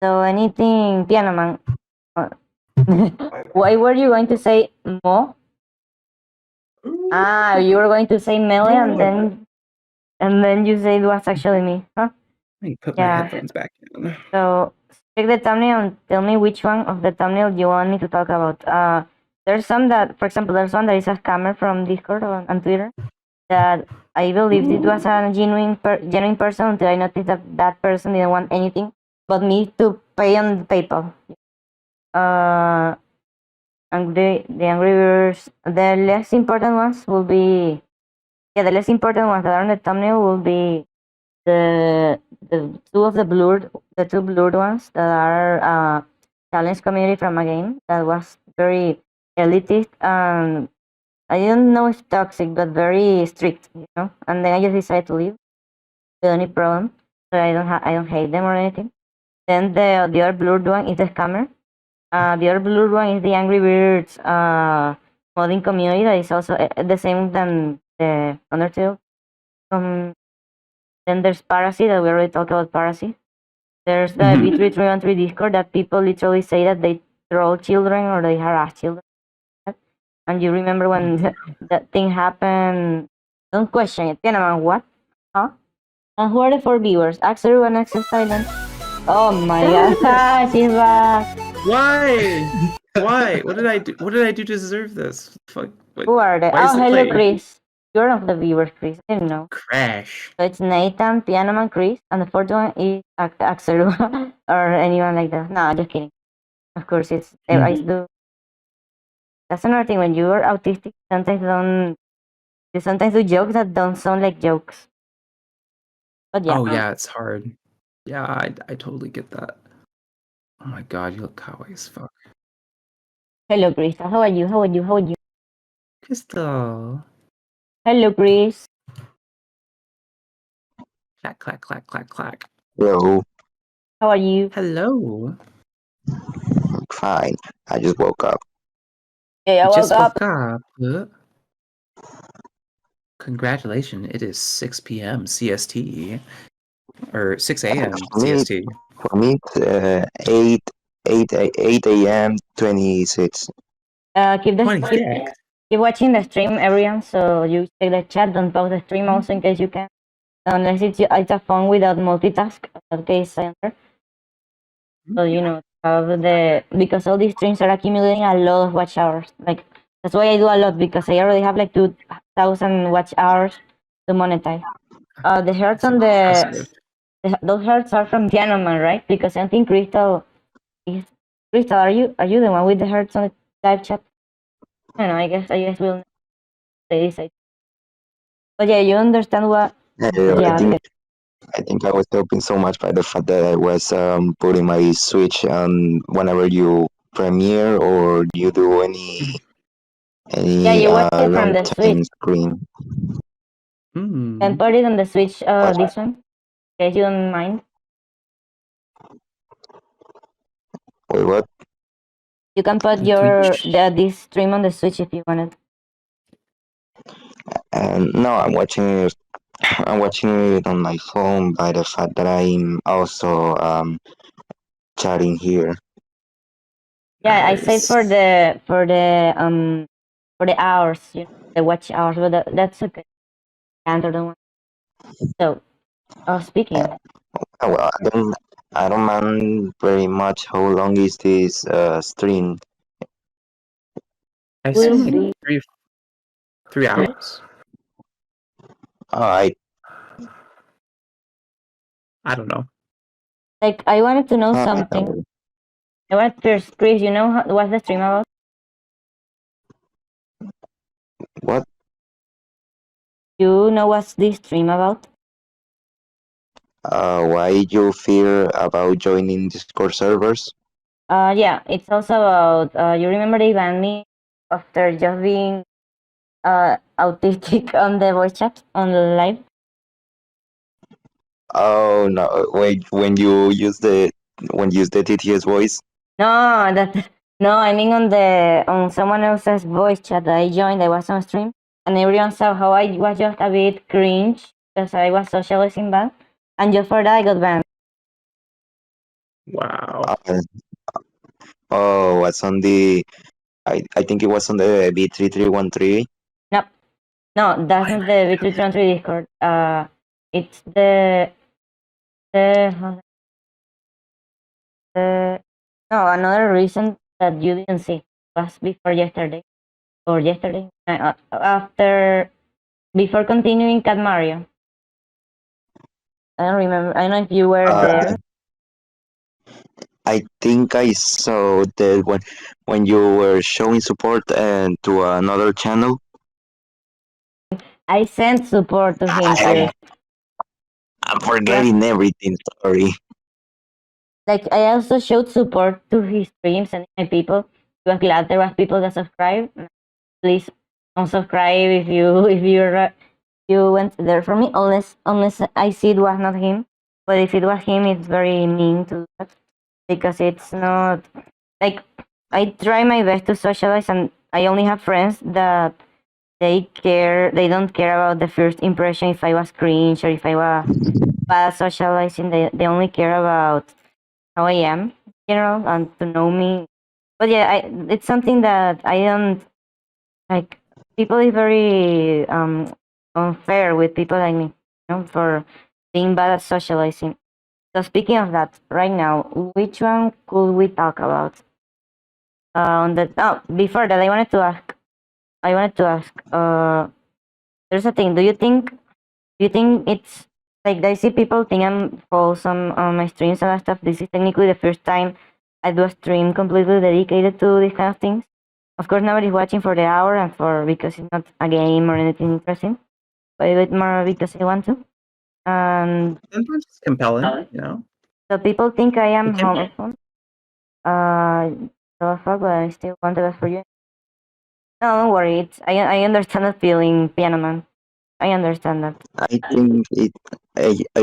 So anything, Piano Man. Why were you going to say Mo? You were going to say Mele and then you say it was actually me, huh? Let me put my headphones back in. So check the thumbnail and tell me which one of the thumbnail you want me to talk about. There's some that, for example, there's one that is a scammer from Discord and Twitter that I believed it was a genuine person until I noticed that that person didn't want anything but me to pay on PayPal. And the Angry Birds, the less important ones will be, the less important ones that are on the thumbnail will be the two blurred ones that are challenge community from a game that was very elitist and I don't know if toxic but very strict, and then I just decided to leave without any problem. So I don't hate them or anything. Then the other blurred one is the scammer. The other blurred one is the Angry Birds modding community that is also the same than the Undertale. Then there's Parasite, that we already talked about Parasite. There's the B3313 Discord that people literally say that they troll children or they harass children. And you remember when that thing happened? Don't question it. What? Huh? And who are the 4 viewers? Axel and Access Silent. Oh my god, she's back. Why? Why? What did I do? What did I do to deserve this? Fuck. Who are they? Oh, hello, Chris. You're one of the viewers, Chris. I didn't know. Crash. So it's Nathan, Piano Man, Chris, and the fourth one is Axel or anyone like that. No, just kidding. Of course, it's I do. That's another thing. When you are autistic, you sometimes do jokes that don't sound like jokes. But yeah. Oh yeah, it's hard. Yeah, I totally get that. Oh my god, you look kawaii as fuck. Hello, Chris. How are you? Crystal. Hello, Chris. Clack, clack, clack, clack, clack. Hello. How are you? Hello. I'm fine. I just woke up. Yeah, I woke up. Congratulations, it is 6 p.m. CST. Or 6 a.m. CST. For me, it's 8 a.m. 26. Keep watching the stream, everyone, so you check the chat. Don't pause the stream also in case you can. Unless it's a phone without multitask. In that case, center. So, because all these streams are accumulating a lot of watch hours. Like, that's why I do a lot, because I already have like 2,000 watch hours to monetize. The hearts on those hearts are from Piano Man, right? Because I think Crystal, are you the one with the hearts on the live chat? I don't know. I guess we'll say this. But yeah, you understand what? I think I was helping so much by the fact that I was putting my Switch on whenever you premiere or you do Yeah, any you watch it from long the time Switch. screen. Can put it on the Switch, this one, in case you don't mind. Wait, what? You can put this stream on the Switch if you wanted. No, I'm watching it. I'm watching it on my phone by the fact that I'm also chatting here. Yeah, I said for the hours, the watch hours, but that's okay. Answer the one. So, speaking. Oh, well, I don't mind very much how long is this stream. I assume like 3 hours. I I don't know. Like, I wanted to know something. I wanted first, Chris, you know what's the stream about? What? You know what's this stream about? Why you fear about joining Discord servers? Yeah, it's also about, you remember they banned me after just being autistic on the voice chat on the live? Oh no! Wait, when you use the TTS voice? No, I mean on someone else's voice chat that I joined. I was on stream, and everyone saw how I was just a bit cringe because I was socializing bad, and just for that I got banned. Wow. Oh, what's on the? I think it was on the B3313. No, that's not the V313 Discord. It's the another reason that you didn't see was before yesterday or yesterday after before continuing Cat Mario. I don't remember. I don't know if you were there. I think I saw that when you were showing support and to another channel. I sent support to him, Chris. I'm forgetting everything. Sorry. Like I also showed support to his streams and my people. He was glad there was people that subscribe. Please unsubscribe if you went there for me. Unless I see it was not him. But if it was him, it's very mean to do that because it's not like I try my best to socialize, and I only have friends that they don't care about the first impression if I was cringe or if I was bad socializing. They only care about how I am in general and to know me. But yeah, it's something that I don't like. People is very unfair with people like me, for being bad at socializing. So speaking of that, right now, which one could we talk about? Before that, I wanted to ask. There's a thing. Do you think it's like I see people think I'm false on my streams and that stuff? This is technically the first time I do a stream completely dedicated to these kind of things. Of course, nobody's watching for the hour and because it's not a game or anything interesting, but I do it more because I want to. And sometimes it's compelling. So people think I am harmful. So fuck, but I still want the best for you. No, don't worry. I understand that feeling, Piano Man. I understand that. I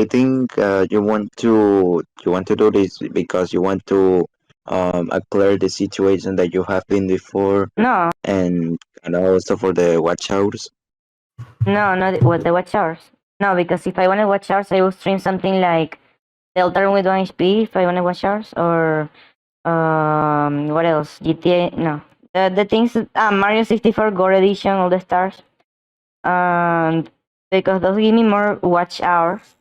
think you want to do this because you want to clear the situation that you have been before. No. And also for the watch hours. No, not what the watch hours. No, because if I want to watch hours, I will stream something like Deltarune with 1 HP if I want to watch hours, or what else? GTA. No, the things. Mario 64 Gore Edition, all the stars. And because those give me more watch hours.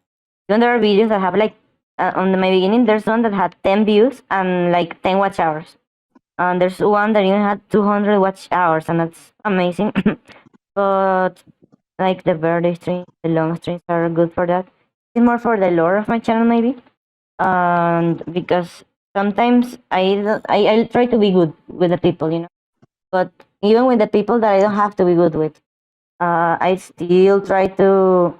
Even there are videos that have like on my beginning, there's one that had 10 views and like 10 watch hours. And there's one that even had 200 watch hours, and that's amazing. But like the birthday stream, the long streams are good for that. It's more for the lore of my channel, maybe. And because sometimes I try to be good with the people, But even with the people that I don't have to be good with, I still try to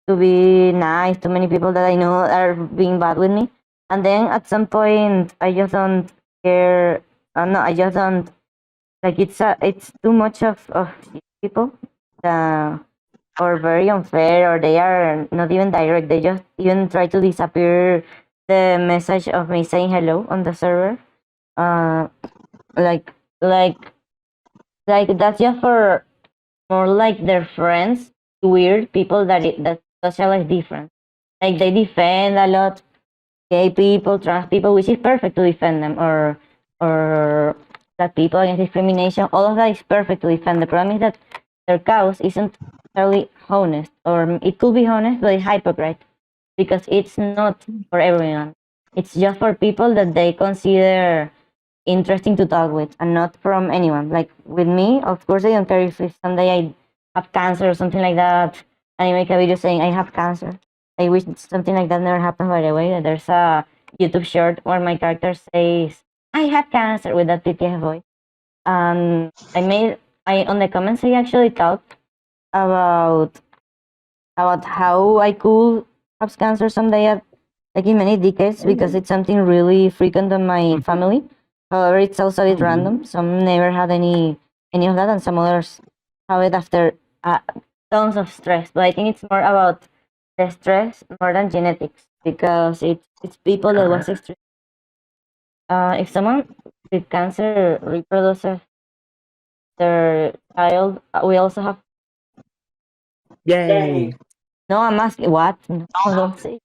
be nice to many people that I know are being bad with me. And then at some point, I just don't care. No, I just don't like it's too much of people or very unfair, or they are not even direct. They just even try to disappear the message of me saying hello on the server. Uh, like like like that's just for more like their friends, weird people that socialize different. Like they defend a lot gay people, trans people, which is perfect to defend them, or black people against discrimination. All of that is perfect to defend. The problem is that their cause isn't necessarily honest, or it could be honest, but it's hypocrite because it's not for everyone. It's just for people that they consider interesting to talk with, and not from anyone. Like with me, of course, I don't care if someday I have cancer or something like that, and I make a video saying I have cancer. I wish something like that never happened. By the way, that there's a YouTube short where my character says I have cancer with that PTF voice. I on the comments I actually talked about how I could have cancer someday at like in many decades because it's something really frequent in my family. However, it's also a bit random. Some never had any of that, and some others have it after tons of stress. But I think it's more about the stress more than genetics because it's people that was extreme. If someone with cancer reproduces their child, we also have. Yay! No, I'm asking what? No, don't say.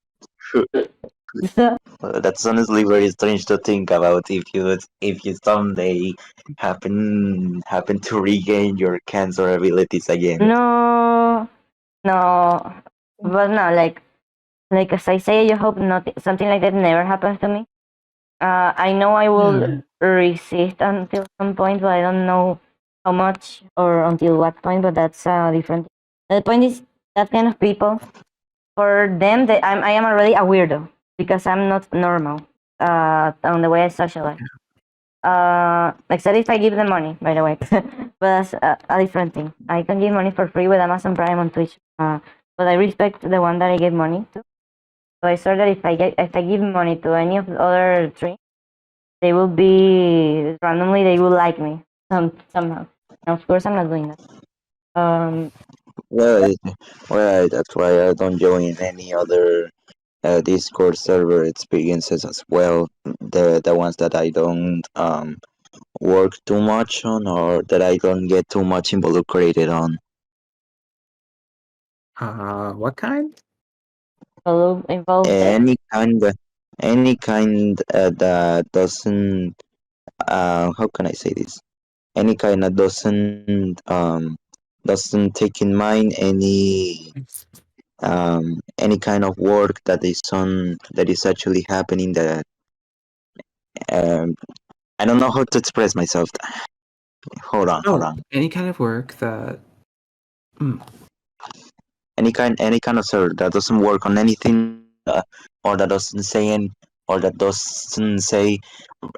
That's honestly very strange to think about if you someday happen to regain your cancer abilities again. No, no, but no, like as I say, I hope not something like that never happens to me. I know I will resist until some point, but I don't know how much or until what point. But that's different. The point is that kind of people, for them, I am already a weirdo because I'm not normal. On the way I socialize. Except if I give them money, by the way. But that's a different thing. I can give money for free with Amazon Prime on Twitch. But I respect the one that I gave money to. So I saw that if I give money to any of the other three, they will be randomly they will like me somehow. And of course, I'm not doing that. Well, that's why I don't join any other Discord server experiences as well. The ones that I don't work too much on or that I don't get too much involucrated on. What kind? Involved. Any kind that doesn't how can I say this? Any kind that doesn't take in mind any kind of work that is actually happening that um I don't know how to express myself. Hold on. Any kind of work that. Any kind of server that doesn't work on anything or that doesn't say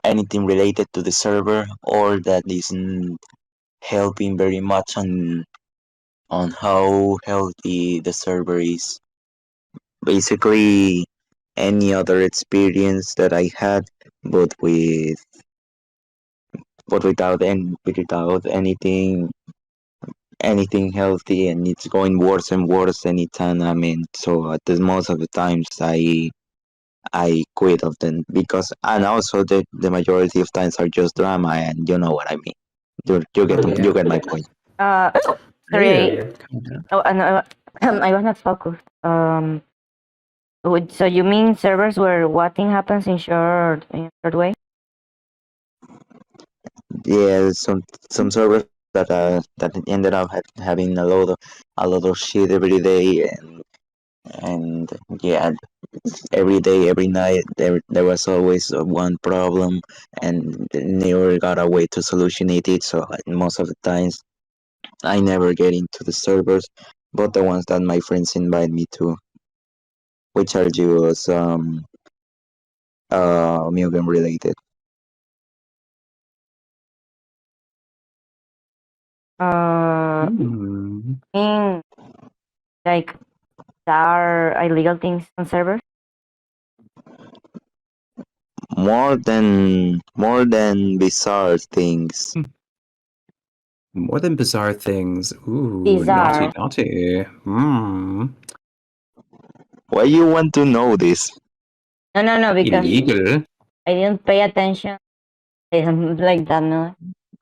anything related to the server or that isn't helping very much on how healthy the server is. Basically, any other experience that I had, but without anything healthy, and it's going worse and worse anytime I'm in. So at the most of the times I quit of them because and also the majority of times are just drama, and you know what I mean. You get my point. Sorry. Yeah. Oh, no, I was not focused. So you mean servers where what thing happens in short way? Yeah, some servers that ended up having a lot of shit every day, and yeah, every day, every night there was always one problem, and they never got a way to solutionate it. So most of the times, I never get into the servers, but the ones that my friends invite me to, which are just Mugen related. Mean like there are illegal things on servers? More than bizarre things. More than bizarre things. Ooh, Bizarre. naughty. Why you want to know this? No, because Illegal. I didn't pay attention. I didn't like that, no.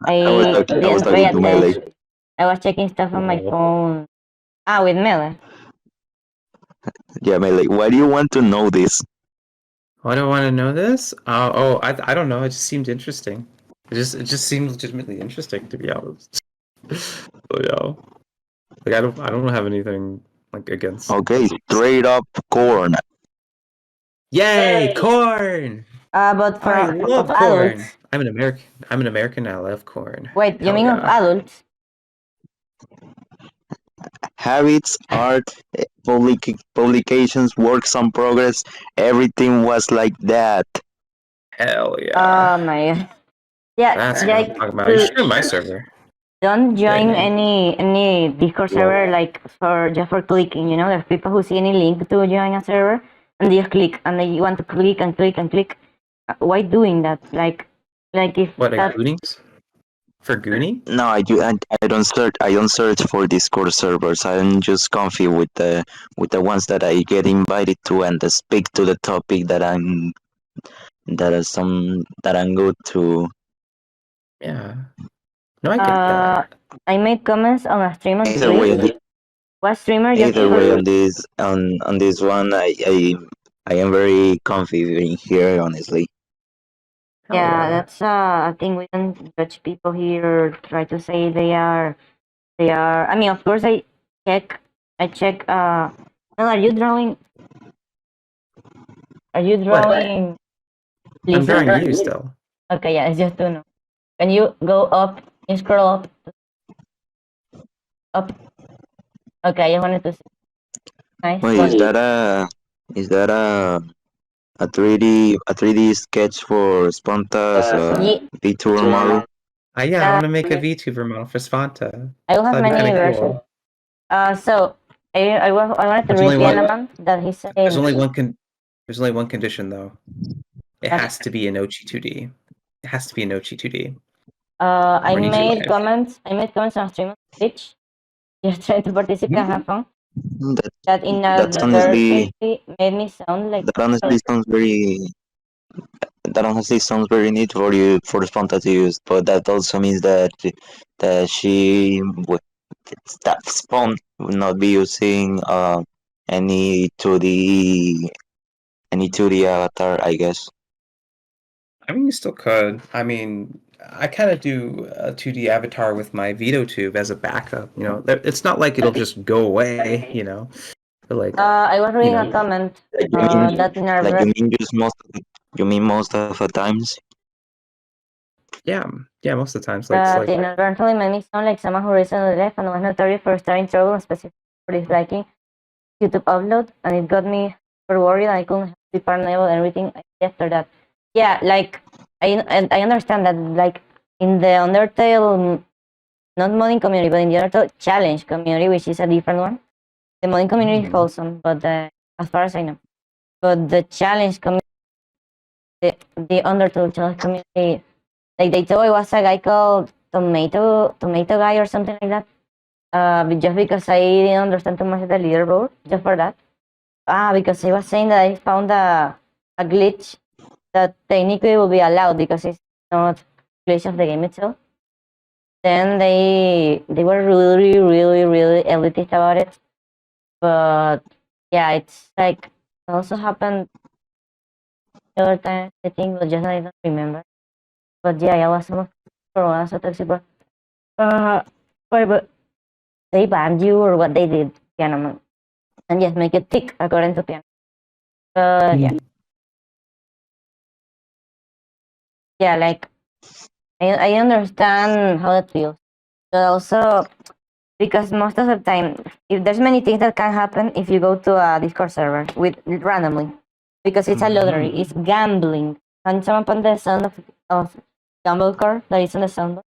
I was didn't pay talking to Melee. attention. I was checking stuff on my phone. With Melee. Yeah, Melee. Why do you want to know this? Why do I want to know this? I don't know. It just seemed interesting. It just seemed legitimately interesting, to be honest. So yeah, like I don't have anything like against. Okay, straight up corn. Yay, corn! But for I love of corn. adults. I'm an American. I'm an American. I love corn. Wait, you Hell mean of yeah. adults? Habits, art, publications, works on progress. Everything was like that. Hell yeah. Oh my god. Yeah, That's what I'm like talking about. You should join my server. don't join Yeah. any Discord server like just for clicking, you know, there's people who see any link to join a server and they just click and they want to click and click and click. Why doing that? Like if What, that, like Goonies? For Goonie? No, I don't search. I don't search for Discord servers. I'm just comfy with the ones that I get invited to and speak to the topic that I'm good to. Yeah. No, I get that. I made comments on a stream on Either way, Twitch. What streamer just either way on this one, I am very comfy being here. Honestly, Hell Yeah, that's I think we don't judge people here. Try to say they are. I mean, of course, I check. Well, are you drawing? Are you drawing? I'm Lisa? drawing you still. Okay, yeah, it's just to know. Can you go up and scroll up? Up. Okay, I just wanted to see. Nice. wait, is that a 3D sketch for Sponta's Ye- VTuber model? Yeah, I want to make a VTuber model for Spanta. I will have That'd be many kinda versions. cool. So I wanted to There's read only the one- element that he said. There's only one condition though. It has to be an Ochi 2D. It has to be an Ochi 2D. I When you do made live. comments. I made comments on stream on Twitch. Just trying to participate and have fun. That That's honestly made me sound like. that honestly sounds very neat for you for Sponta to use, but that also means that that Spawn will not be using any 2D avatar, I guess. I mean, you still could. I mean, I kind of do a 2D avatar with my VitoTube as a backup. You know, it's not like it'll just go away. You know, but like. I was reading a know. comment Like that in our you mean most of the times? Yeah, most of the times, that inadvertently made me sound like someone who recently left and was notorious for starting trouble, specifically for disliking YouTube upload, and it got me super worried. I couldn't be paranoid and everything after that. Yeah, like I understand that, like in the Undertale, not modding community, but in the Undertale challenge community, which is a different one. The modding community is wholesome, but as far as I know, but the challenge community, the Undertale challenge community, like they told it was a guy called Tomato Guy or something like that. Just because I didn't understand too much of the leaderboard, just for that. Because he was saying that I found a glitch that technically will be allowed because it's not glitch of the game itself. Then they were really, really, really elitist about it. But yeah, it's like it also happened other times, I think, but just I don't remember. But yeah, I was some for one so toxic, but they banned you or what they did, Piano Man, and just make it tick according to Piano. Yeah. Yeah, like I understand how it feels, but also because most of the time, if there's many things that can happen if you go to a Discord server with randomly, because it's a lottery, it's gambling, and someone put the sound of Gamblecore that is on the soundboard,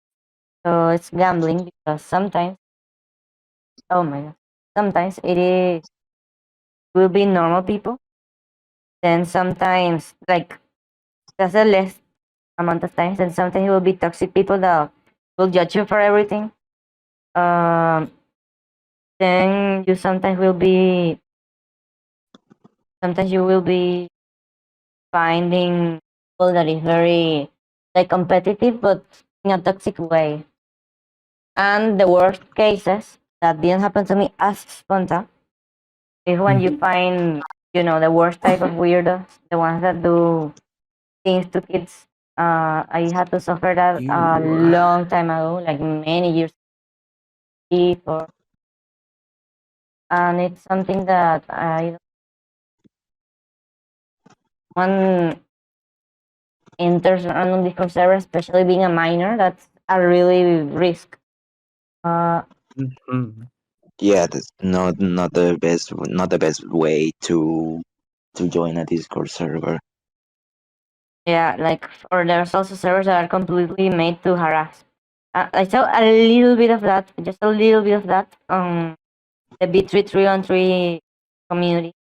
so it's gambling because sometimes, oh my god, sometimes it will be normal people, then sometimes like that's the less amount of times, and sometimes it will be toxic people that will judge you for everything. then you sometimes will be finding people that is very like competitive but in a toxic way. And the worst cases that didn't happen to me as sponta is when you find, the worst type of weirdos, the ones that do things to kids. I had to suffer that a long time ago, like many years before. And it's something that I one enters random Discord server, especially being a minor, that's a really risk. Mhm. Yeah, that's not the best way to join a Discord server. Yeah, or there's also servers that are completely made to harass. I saw a little bit of that, just a little bit of that, the B3313 community,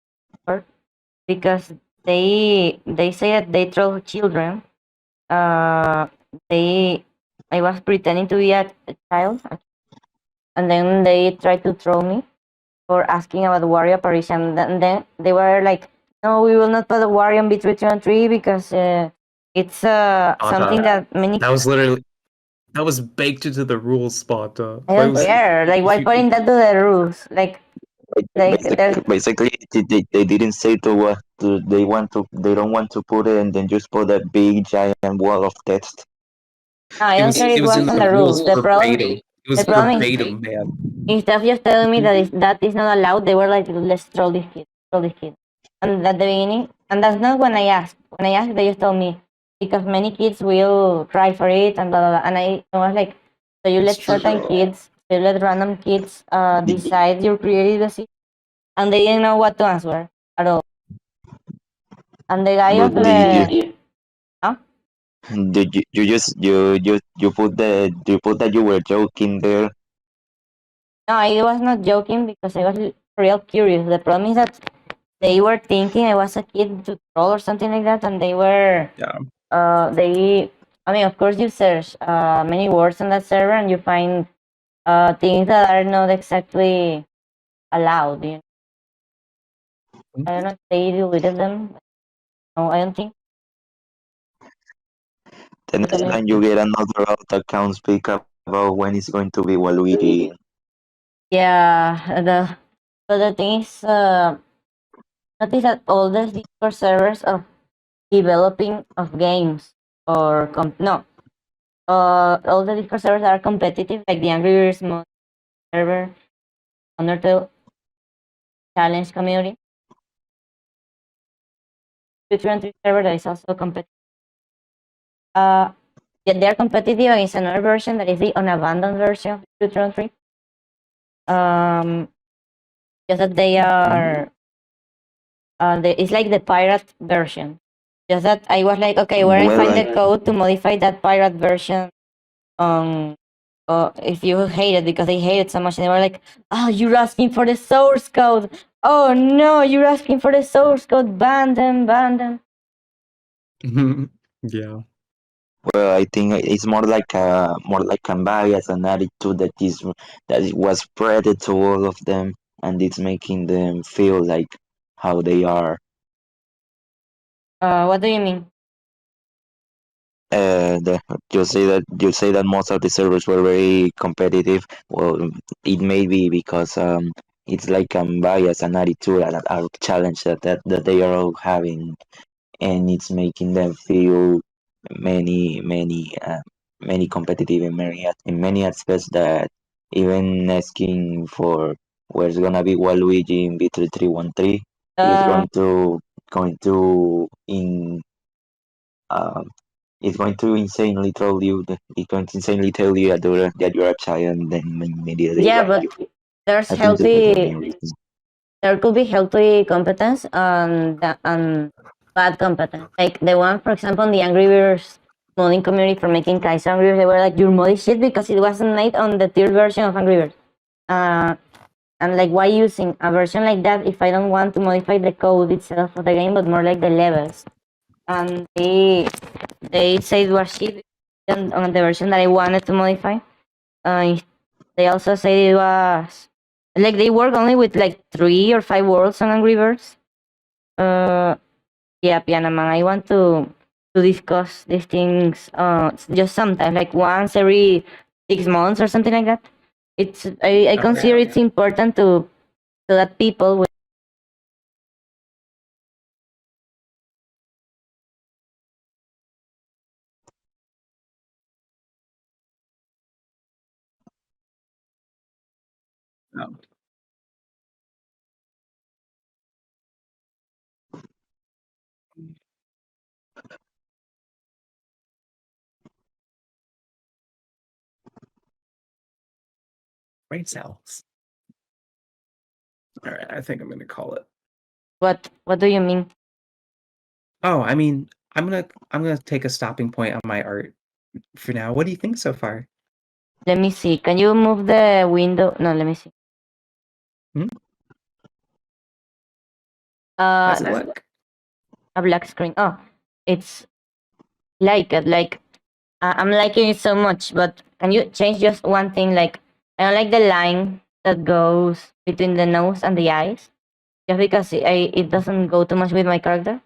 because they say that they troll children. They I was pretending to be a child, and then they tried to troll me for asking about warrior apparition. And then they were like, "No, we will not put a warrior on B3313 because it's something that many." That was baked into the rules, spot. I don't care. Like, why putting that to the rules? Like Basically, they didn't say to what they don't want to put it, and then just put a big giant wall of text. No, I don't care. It was on the rules. The problem verbatim, man. Instead of just telling me that is not allowed, they were like, "Let's troll this kid, troll this kid." And at the beginning, and that's not when I asked. When I asked, they just told me because many kids will cry for it and blah blah blah. And I was like, "So you let you let random kids decide your creativity," and they didn't know what to answer at all. And the guy of the Did you just you put that you were joking there? No, I was not joking because I was real curious. The problem is that they were thinking I was a kid to troll or something like that, and they were. Yeah. I mean, of course, you search many words on that server, and you find things that are not exactly allowed. I don't know if they deleted them. No, I don't think. The next time you get another alt account, speak up about when it's going to be Waluigi. Yeah, but the thing is, notice that all the Discord servers of developing of games or all the Discord servers are competitive, like the Angry Birds mod server, Undertale challenge community. Future and server that is also competitive. Yeah, they're competitive against another version that is the unabandoned version of Future and 3. Just that they are it's like the pirate version. Just that I was like, okay, where I find the code to modify that pirate version. If you hate it, because they hate it so much, and they were like, "Oh, you're asking for the source code. Oh no, you're asking for the source code. Ban them, ban them." Yeah. Well, I think it's more like a bias and attitude that it was spread to all of them, and it's making them feel like how they are. What do you mean? You say that most of the servers were very competitive. Well, it may be because it's like a bias and attitude and a challenge that they are all having, and it's making them feel many competitive in many aspects, that even asking for where's gonna be Waluigi in B3313 is going to in it's going to insanely tell you that you're a child, and then immediately Yeah, but there's there could be healthy competence and bad competence. Like the one, for example, in the Angry Birds modding community for making Kaizo Angry Birds, they were like, "Your mod is shit because it wasn't made on the third version of Angry Birds." And like, why using a version like that if I don't want to modify the code itself of the game, but more like the levels? And they say it was shit on the version that I wanted to modify. they also say it was like they work only with like 3 or 5 worlds on Angry Birds. Yeah, Pianamang, I want to discuss these things just sometimes, like once every 6 months or something like that. I consider it's important to so that people will No. Brain cells. All right, I think I'm gonna call it. what do you mean? Oh, I mean, I'm gonna take a stopping point on my art for now. What do you think so far? Let me see. Can you move the window? No, let me see. Hmm? How's it look? A black screen. Oh, it's like it. Like I'm liking it so much. But can you change just one thing? Like I don't like the line that goes between the nose and the eyes, just because it doesn't go too much with my character.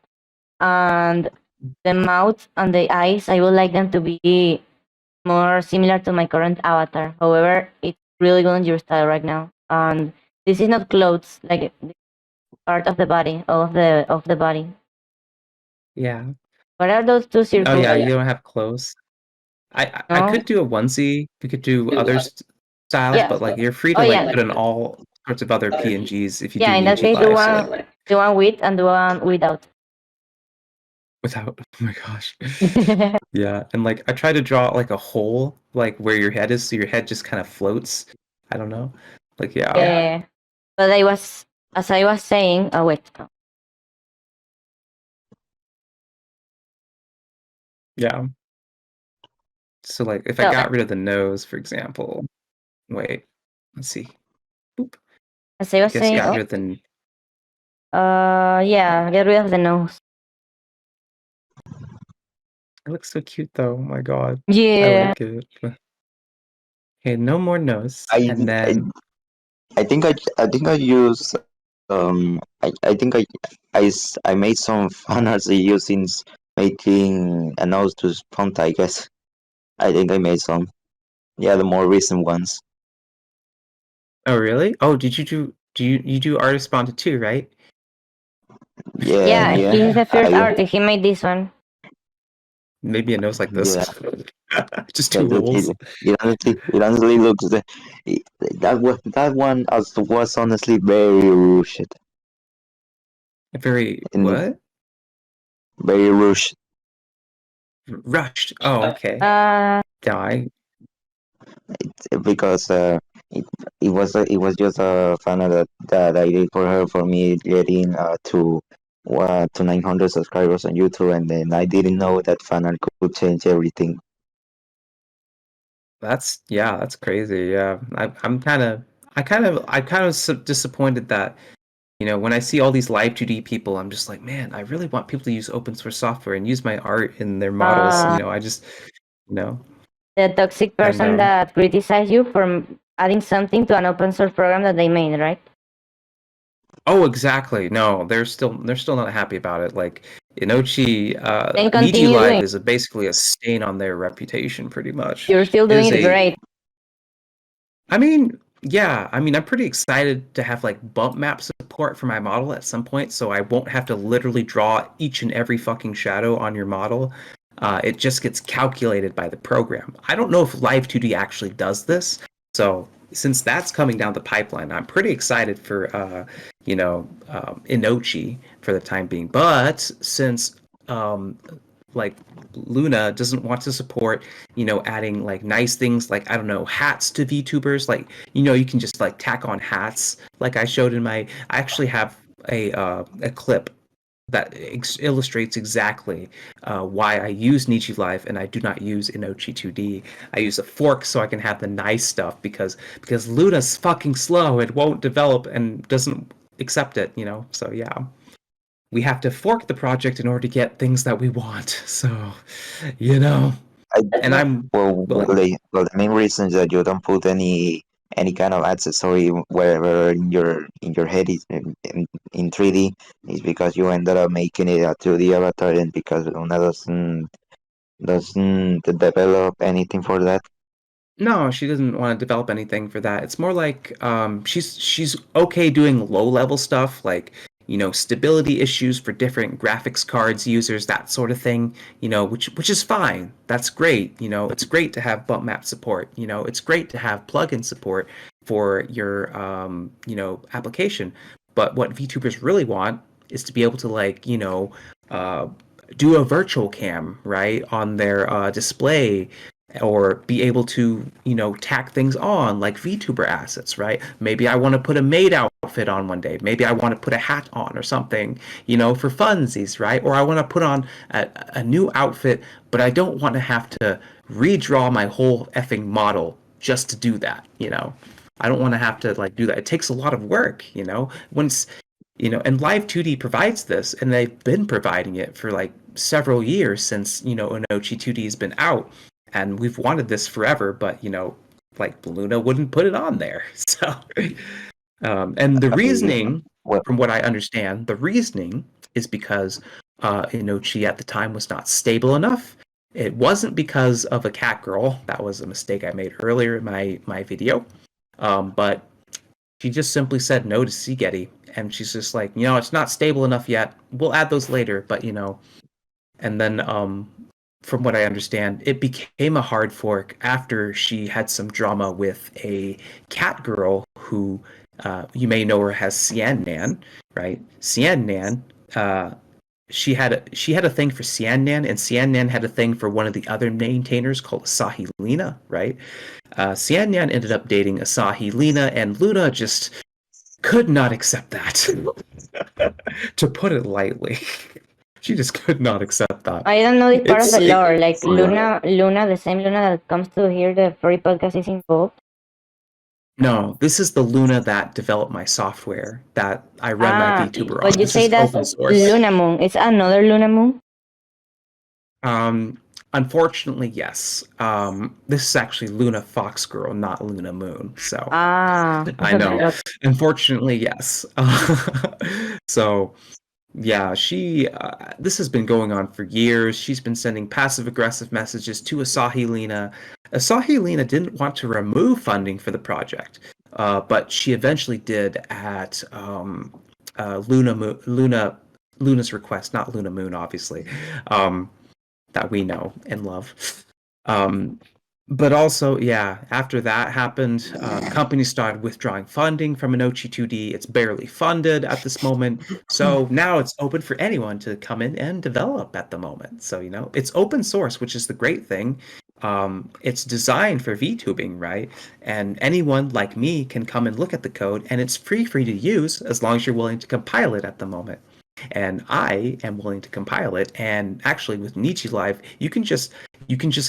And the mouth and the eyes, I would like them to be more similar to my current avatar. However, it's really good on your style right now. And this is not clothes, like part of the body, of the body. Yeah. What are those 2 circles? Oh yeah, you don't have clothes. I No? could do a onesie. We could do other styles, Yeah. but like you're free to Oh, like yeah. put in all sorts of other PNGs if you Yeah, do in that Niji case, Live. the one with and the one without. Without, oh my gosh. Yeah, and like I try to draw like a hole like where your head is, so your head just kind of floats. I don't know. Like yeah. But as I was saying, oh wait. Yeah. So like if I So, got rid of the nose, for example. Wait, let's see. Boop. as I was Guess saying, got rid of the yeah, get rid of the nose. It looks so cute though. Oh my god. I Yeah. like it. Okay, no more nose. I And then I think I use I made some fan arts using making a nose to font. I guess I think I made some. Yeah, the more recent ones. oh really? Oh, did you do Artist Bonded too, right? Yeah, He's the first I artist. He made this one. Maybe a nose like this. yeah. Just two holes. It honestly looks that one was honestly very rushed. Very And what? very rushed. Rushed. Oh, okay. Die. Because it was just a fan that I did for her for me getting to 900 subscribers on YouTube, and then I didn't know that fan art could change everything. That's crazy. Yeah. I'm kind of disappointed that when I see all these live 2D people, I'm just like, man, I really want people to use open source software and use my art in their models. I just, the toxic person that criticized you for adding something to an open source program that they made, right? Oh, exactly. No, they're still not happy about it. Like Inochi, Then Niji continue Live doing. is basically a stain on their reputation, pretty much. You're still doing it great. I mean, yeah. I mean, I'm pretty excited to have like bump map support for my model at some point, so I won't have to literally draw each and every fucking shadow on your model. It just gets calculated by the program. I don't know if Live 2D actually does this, so since that's coming down the pipeline, I'm pretty excited for Inochi for the time being. But since like Luna doesn't want to support, adding like nice things like, I don't know, hats to VTubers, like, you can just like tack on hats. Like I showed I actually have a clip that illustrates exactly why I use Niji Live and I do not use Inochi 2D. I use a fork so I can have the nice stuff because Luna's fucking slow. It won't develop and doesn't accept it, So yeah. We have to fork the project in order to get things that we want. So, The main reason is that you don't put any any kind of accessory wherever in your head is in 3D is because you ended up making it a 2D avatar, and because Luna doesn't develop anything for that. No, she doesn't want to develop anything for that. It's more like she's okay doing low level stuff like, stability issues for different graphics cards users, that sort of thing, which is fine. That's great. It's great to have bump map support. It's great to have plugin support for your application. But what VTubers really want is to be able to do a virtual cam, right, on their display, or be able to, tack things on like VTuber assets, right? Maybe I want to put a maid outfit on one day. Maybe I want to put a hat on or something, for funsies, right? Or I want to put on a new outfit, but I don't want to have to redraw my whole effing model just to do that, I don't want to have to do that. It takes a lot of work, once, and Live 2D provides this, and they've been providing it for several years since, Onochi 2D has been out. And we've wanted this forever, but Luna wouldn't put it on there. So, and the reasoning, from what I understand, the reasoning is because Inochi at the time was not stable enough. It wasn't because of a cat girl. That was a mistake I made earlier in my video. But she just simply said no to Seageti, and she's just like, it's not stable enough yet. We'll add those later, but and then from what I understand, it became a hard fork after she had some drama with a cat girl who you may know her as Cian Nan, right? Cian Nan, she had a thing for Cian Nan, and Cian Nan had a thing for one of the other maintainers called Asahi Lina, right? Cian Nan ended up dating Asahi Lina, and Luna just could not accept that, to put it lightly. She just could not accept that. I don't know this part of the lore. Like Luna, the same Luna that comes to hear the Furry podcast is involved. No, this is the Luna that developed my software that I run my VTuber on. But you say that's Lunamoon. It's another Lunamoon? Unfortunately, yes. This is actually Luna Fox Girl, not Luna Moon. So I know. Unfortunately, yes. So. Yeah, this has been going on for years. She's been sending passive-aggressive messages to Asahi Lina. Asahi Lina didn't want to remove funding for the project, but she eventually did at Luna's request, not Luna Moon, obviously, that we know and love. But also, yeah, after that happened, companies started withdrawing funding from Onochi 2D. It's barely funded at this moment. So now it's open for anyone to come in and develop at the moment. So, it's open source, which is the great thing. It's designed for VTubing, right? And anyone like me can come and look at the code, and it's free to use as long as you're willing to compile it at the moment. And I am willing to compile it. And actually, with Nichi Live, you can just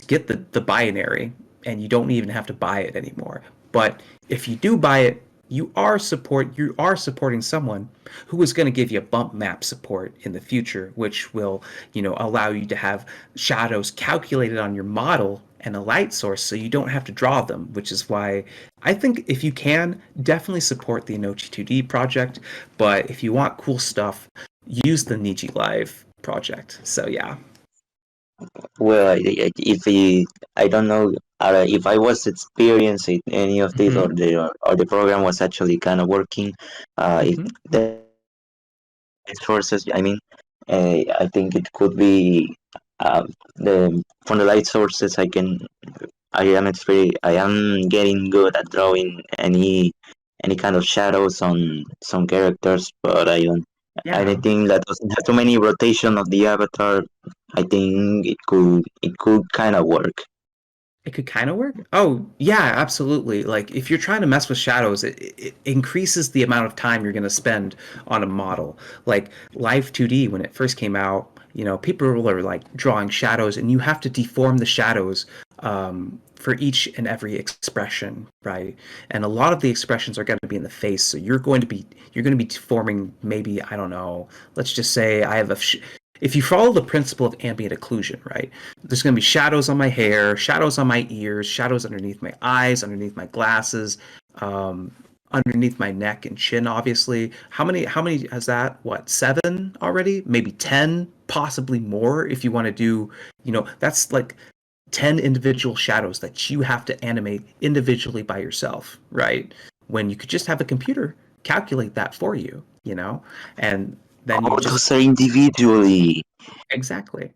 get the binary, and you don't even have to buy it anymore. But if you do buy it, you are supporting someone who is going to give you bump map support in the future, which will allow you to have shadows calculated on your model and a light source, so you don't have to draw them. Which is why I think if you can, definitely support the Onochi 2D project. But if you want cool stuff, use the Nichi Live project. So yeah. Well, I don't know if I was experiencing any of this, or the program was actually kind of working. If the sources, I think it could be from the light sources. I am getting good at drawing any kind of shadows on some characters, but I think that doesn't have too many rotation of the avatar. I think it could kind of work. It could kind of work? Oh, yeah, absolutely. Like, if you're trying to mess with shadows, it increases the amount of time you're going to spend on a model. Like, Live 2D, when it first came out, people were, drawing shadows, and you have to deform the shadows for each and every expression, right? And a lot of the expressions are going to be in the face, so you're going to be deforming, maybe, I don't know, let's just say I have if you follow the principle of ambient occlusion, right, there's going to be shadows on my hair, shadows on my ears, shadows underneath my eyes, underneath my glasses, underneath my neck and chin, obviously. How many has that? What, 7 already? Maybe 10, possibly more if you want to do, that's like 10 individual shadows that you have to animate individually by yourself, right? When you could just have a computer calculate that for you, and then you just those are individually. exactly,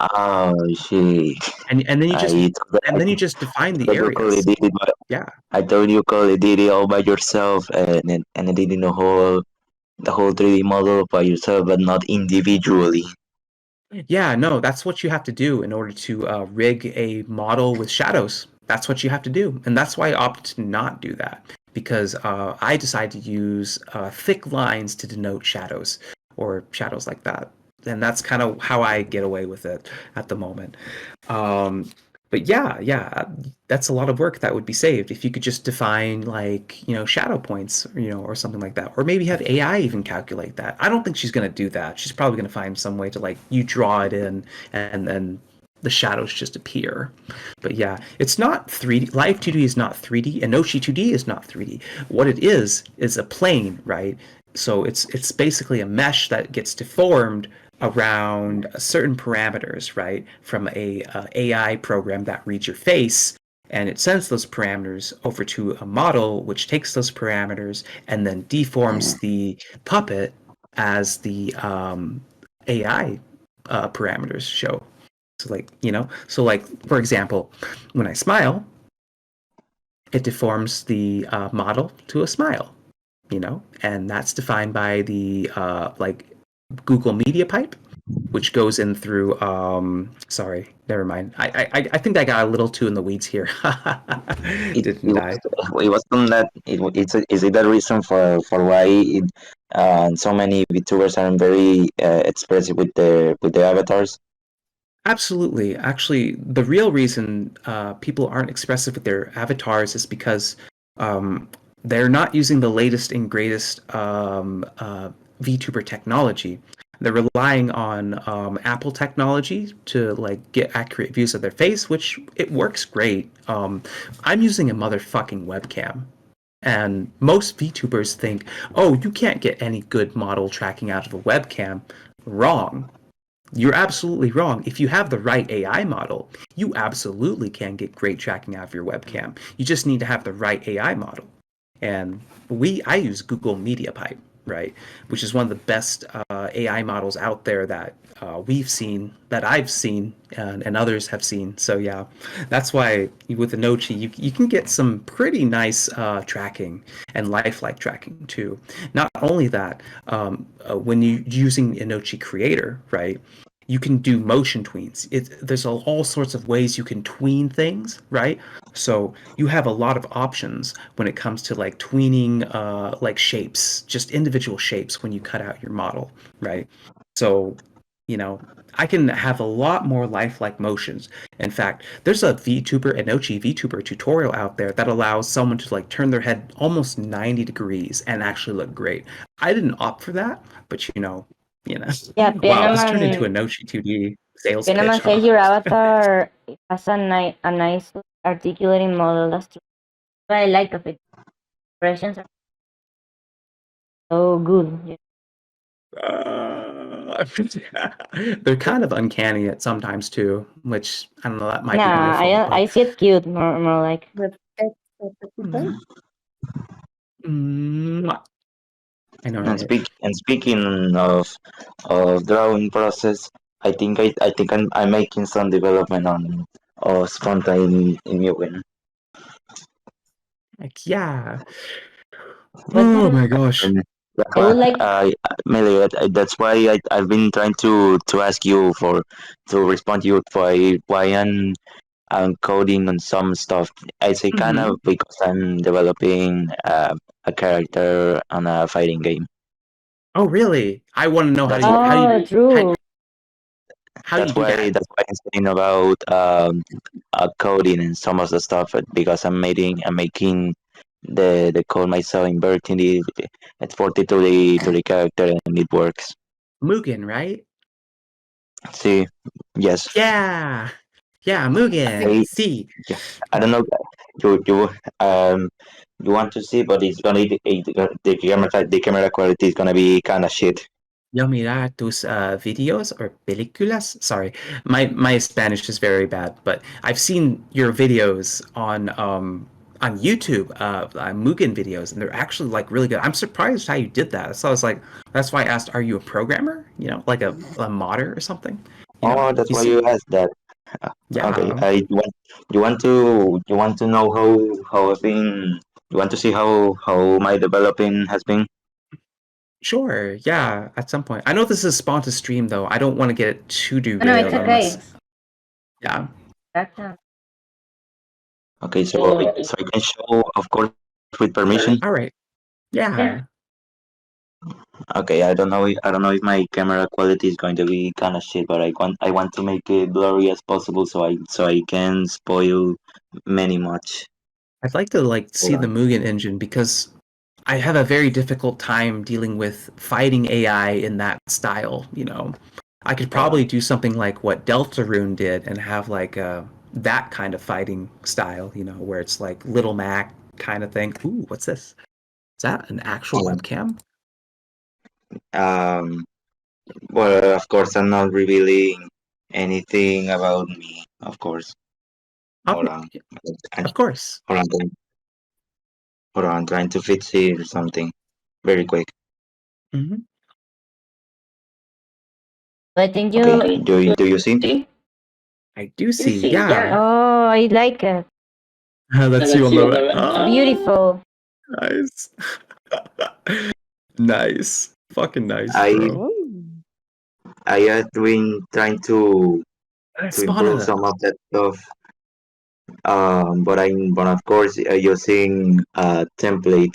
Oh shit! and then you just define the areas. Yeah. I thought you did it all by yourself, and editing the whole 3D model by yourself, but not individually. Yeah, no, that's what you have to do in order to rig a model with shadows. That's what you have to do. And that's why I opted to not do that, because I decided to use thick lines to denote shadows or shadows like that. And that's kind of how I get away with it at the moment. But yeah, that's a lot of work that would be saved if you could just define shadow points, or something like that. Or maybe have AI even calculate that. I don't think she's going to do that. She's probably going to find some way to you draw it in and then the shadows just appear. But yeah, it's not 3D. Live 2D is not 3D. Enochi 2D is not 3D. What it is a plane, right? So it's basically a mesh that gets deformed around certain parameters, right, from a AI program that reads your face, and it sends those parameters over to a model which takes those parameters and then deforms the puppet as the AI parameters show. So for example, when I smile, it deforms the model to a smile, and that's defined by the Google Media Pipe, which goes in through sorry, never mind. I think I got a little too in the weeds here. It was from that. Is it the reason for why so many VTubers are very expressive with their avatars? Absolutely. Actually, the real reason people aren't expressive with their avatars is because they're not using the latest and greatest VTuber technology. They're relying on Apple technology to get accurate views of their face, which it works great. I'm using a motherfucking webcam. And most VTubers think, oh, you can't get any good model tracking out of a webcam. Wrong. You're absolutely wrong. If you have the right AI model, you absolutely can get great tracking out of your webcam. You just need to have the right AI model. And I use Google Media Pipe, right, which is one of the best AI models out there that I've seen, and others have seen. So yeah, that's why with Enochi you can get some pretty nice tracking and lifelike tracking too. Not only that, when you're using Enochi Creator, right, you can do motion tweens. There's all sorts of ways you can tween things, right? So you have a lot of options when it comes to tweening shapes, just individual shapes when you cut out your model, right? So, I can have a lot more lifelike motions. In fact, there's a Enochi VTuber tutorial out there that allows someone to turn their head almost 90 degrees and actually look great. I didn't opt for that, but Yeah, wow, this turned into a Enochi 2D sales pitch. Benaman says your avatar has a nice articulating model. That's true. What I like of it. Expressions are so good. They're kind of uncanny at sometimes too, which I don't know. That might be Nah, my fault. I see it cute, more like. I know, And right? speaking of drawing process, I think I'm making some development on Sponta in Mugen. Yeah. Oh my gosh. That's why, Melee, that's why I've been trying to ask you to respond to you why I'm coding on some stuff. I say kind of because I'm developing a character on a fighting game. Oh really? I want to know how you true. That's why I'm saying about coding and some of the stuff, because I'm making the code myself, inverting it at 40 to the character, and it works. Mugen, right? See, yes. Yeah, Mugen. See. Yeah, I don't know. you want to see, but it's gonna the camera quality is gonna be kind of shit. Yo mirar tus videos or películas. Sorry, my Spanish is very bad, but I've seen your videos on YouTube, Mugen videos, and they're actually like really good. I'm surprised how you did that. So I was like, that's why I asked, are you a programmer? You know, like a modder or something? You know, Oh, that's you why see, you asked that. Okay, yeah, you want to know how I've been. You want to see how my developing has been. sure, yeah, at some point. I know this is spawn to stream though. I don't want to get it too No, derailed it's okay. unless, yeah. That's not. Okay, so I can show, of course, with permission. All right, yeah. Okay, I don't know. I don't know if my camera quality is going to be kind of shit, but I want to make it blurry as possible, so I can spoil many much. I'd like to like see Hold the on. Mugen engine because I have a very difficult time dealing with fighting AI in that style. You know, I could probably do something like what Deltarune did and have like that kind of fighting style. You know, where it's like Little Mac kind of thing. Ooh, what's this? Is that an actual webcam? Well, of course, I'm not revealing anything about me. Of course. Hold on. Of course. Hold on. Hold on. I'm trying to fix here something very quick. Mm-hmm. I think you. Okay. Do you see? I do see. Yeah. Oh, I like it. Let's see on the It's beautiful. Nice. Nice. Fucking nice, I bro. have been trying to improve some of that stuff. But of course using a template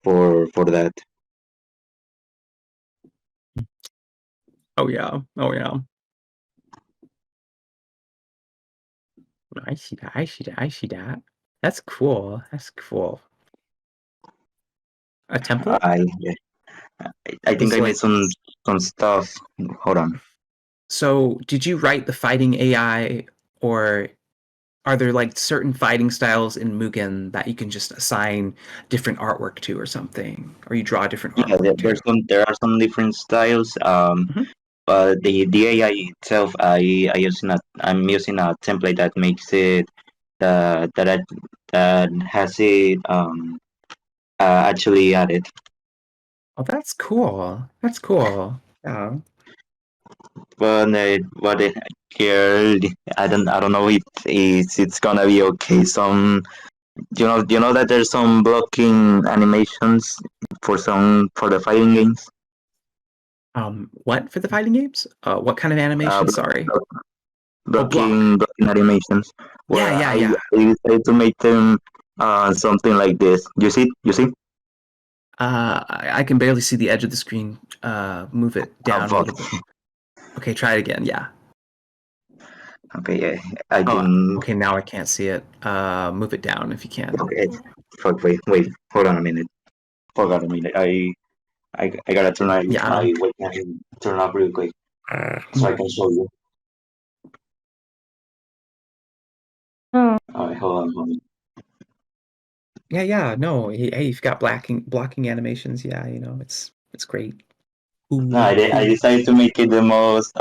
for that. Oh yeah. Oh yeah. I see that. I see that. I see that. That's cool. That's cool. A template? I think It's I like- made some stuff. Hold on. So, did you write the fighting AI, or are there like certain fighting styles in Mugen that you can just assign different artwork to, or something, or you draw different Yeah, artwork to? there are some different styles. Mhm. But the AI itself, I'm using a template that makes it that has it actually added. Oh, that's cool. That's cool. Yeah. But here I don't know if it's gonna be okay. Some you know that there's some blocking animations for the fighting games. What for the fighting games? What kind of animation? Sorry. Blocking animations. Well, Yeah. I decided to make them something like this. You see? I can barely see the edge of the screen. Move it down a fuck. little bit. Okay, try it again. Yeah. Okay, yeah. I can. Okay, now I can't see it. Move it down if you can. Okay. Fuck. Wait. Hold on a minute. I gotta turn my webcam turn up real quick so I can show you. Oh. Alright, hold on. Yeah. No, hey, you've got blocking animations. Yeah, you know, it's great. Ooh, No, I decided to make it the most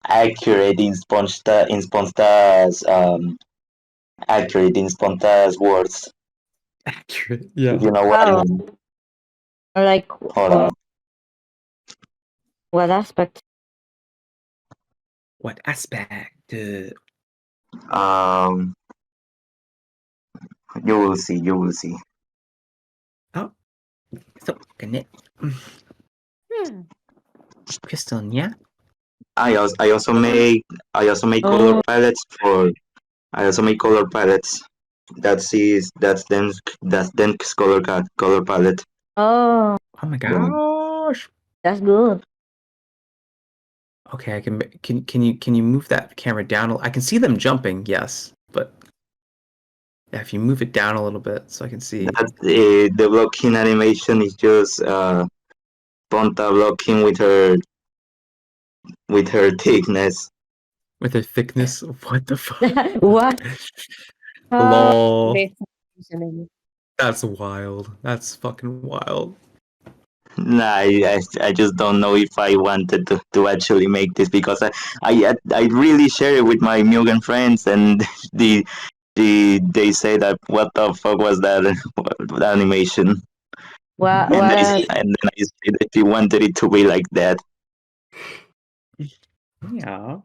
accurate in Sponta's accurate in Sponta's words. Accurate. Yeah. If you know what I mean. Like Hold on. what aspect? What aspect? You will see. Oh, so connect. Crystal, yeah. I also make color palettes for. I also make color palettes. That's Denk's color palette. Oh my gosh. That's good. Okay, can you move that camera down? I can see them jumping, yes, but yeah, if you move it down a little bit so I can see. The blocking animation is just Ponta blocking with her thickness. With her thickness? What the fuck? What? Lol. That's wild. That's fucking wild. Nah, I just don't know if I wanted to actually make this because I really share it with my Mugen friends and they say that what the fuck was that animation? What? And What? and then I said if you wanted it to be like that. Yeah.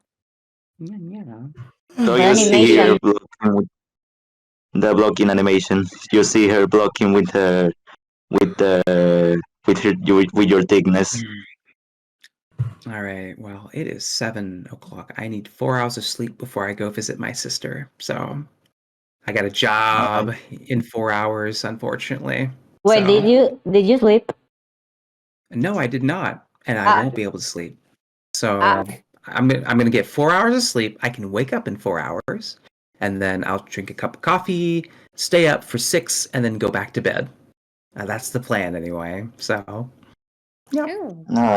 Yeah. So The you see her animation. blocking with the blocking animation. You see her blocking with her with the with your thickness. All right. Well, it is 7 o'clock. I need 4 hours of sleep before I go visit my sister. So I got a job in 4 hours, unfortunately. Wait, So, did you sleep? no, I did not, and I Ah. won't be able to sleep. So Ah. I'm gonna get 4 hours of sleep. I can wake up in 4 hours, and then I'll drink a cup of coffee, stay up for 6, and then go back to bed. That's the plan, anyway. So, yeah. No,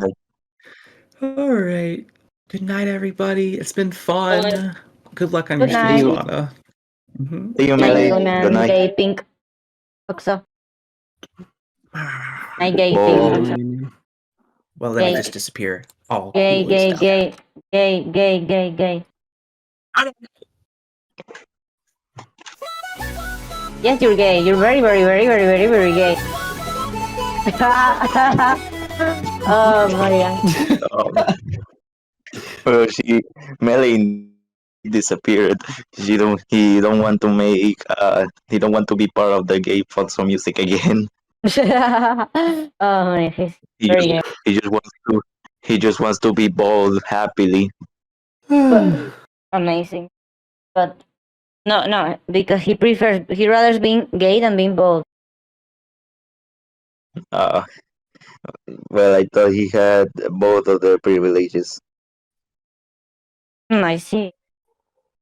All right. Good night, everybody. It's been fun. Good luck on your Good streams, night. Lana. Mm-hmm. see you, Night, Melee. Suleiman. Good night. Gay pink. Oxo. Night, gay Bye. pink. Oxo. Well, let me Gay. just disappear. All Gay, cool and gay, stuff. gay, gay, gay, gay, gay. Yes, you're gay. You're very, very, very, very, very, very gay. Oh my god. Well, Melee disappeared. He don't want to make he don't want to be part of the gay Foxo music again. Oh my, he's He very just, gay. he just wants to be bald happily. But, amazing. But no, because he rather being gay than being bald. Uh, well, I thought he had both of the privileges. I see.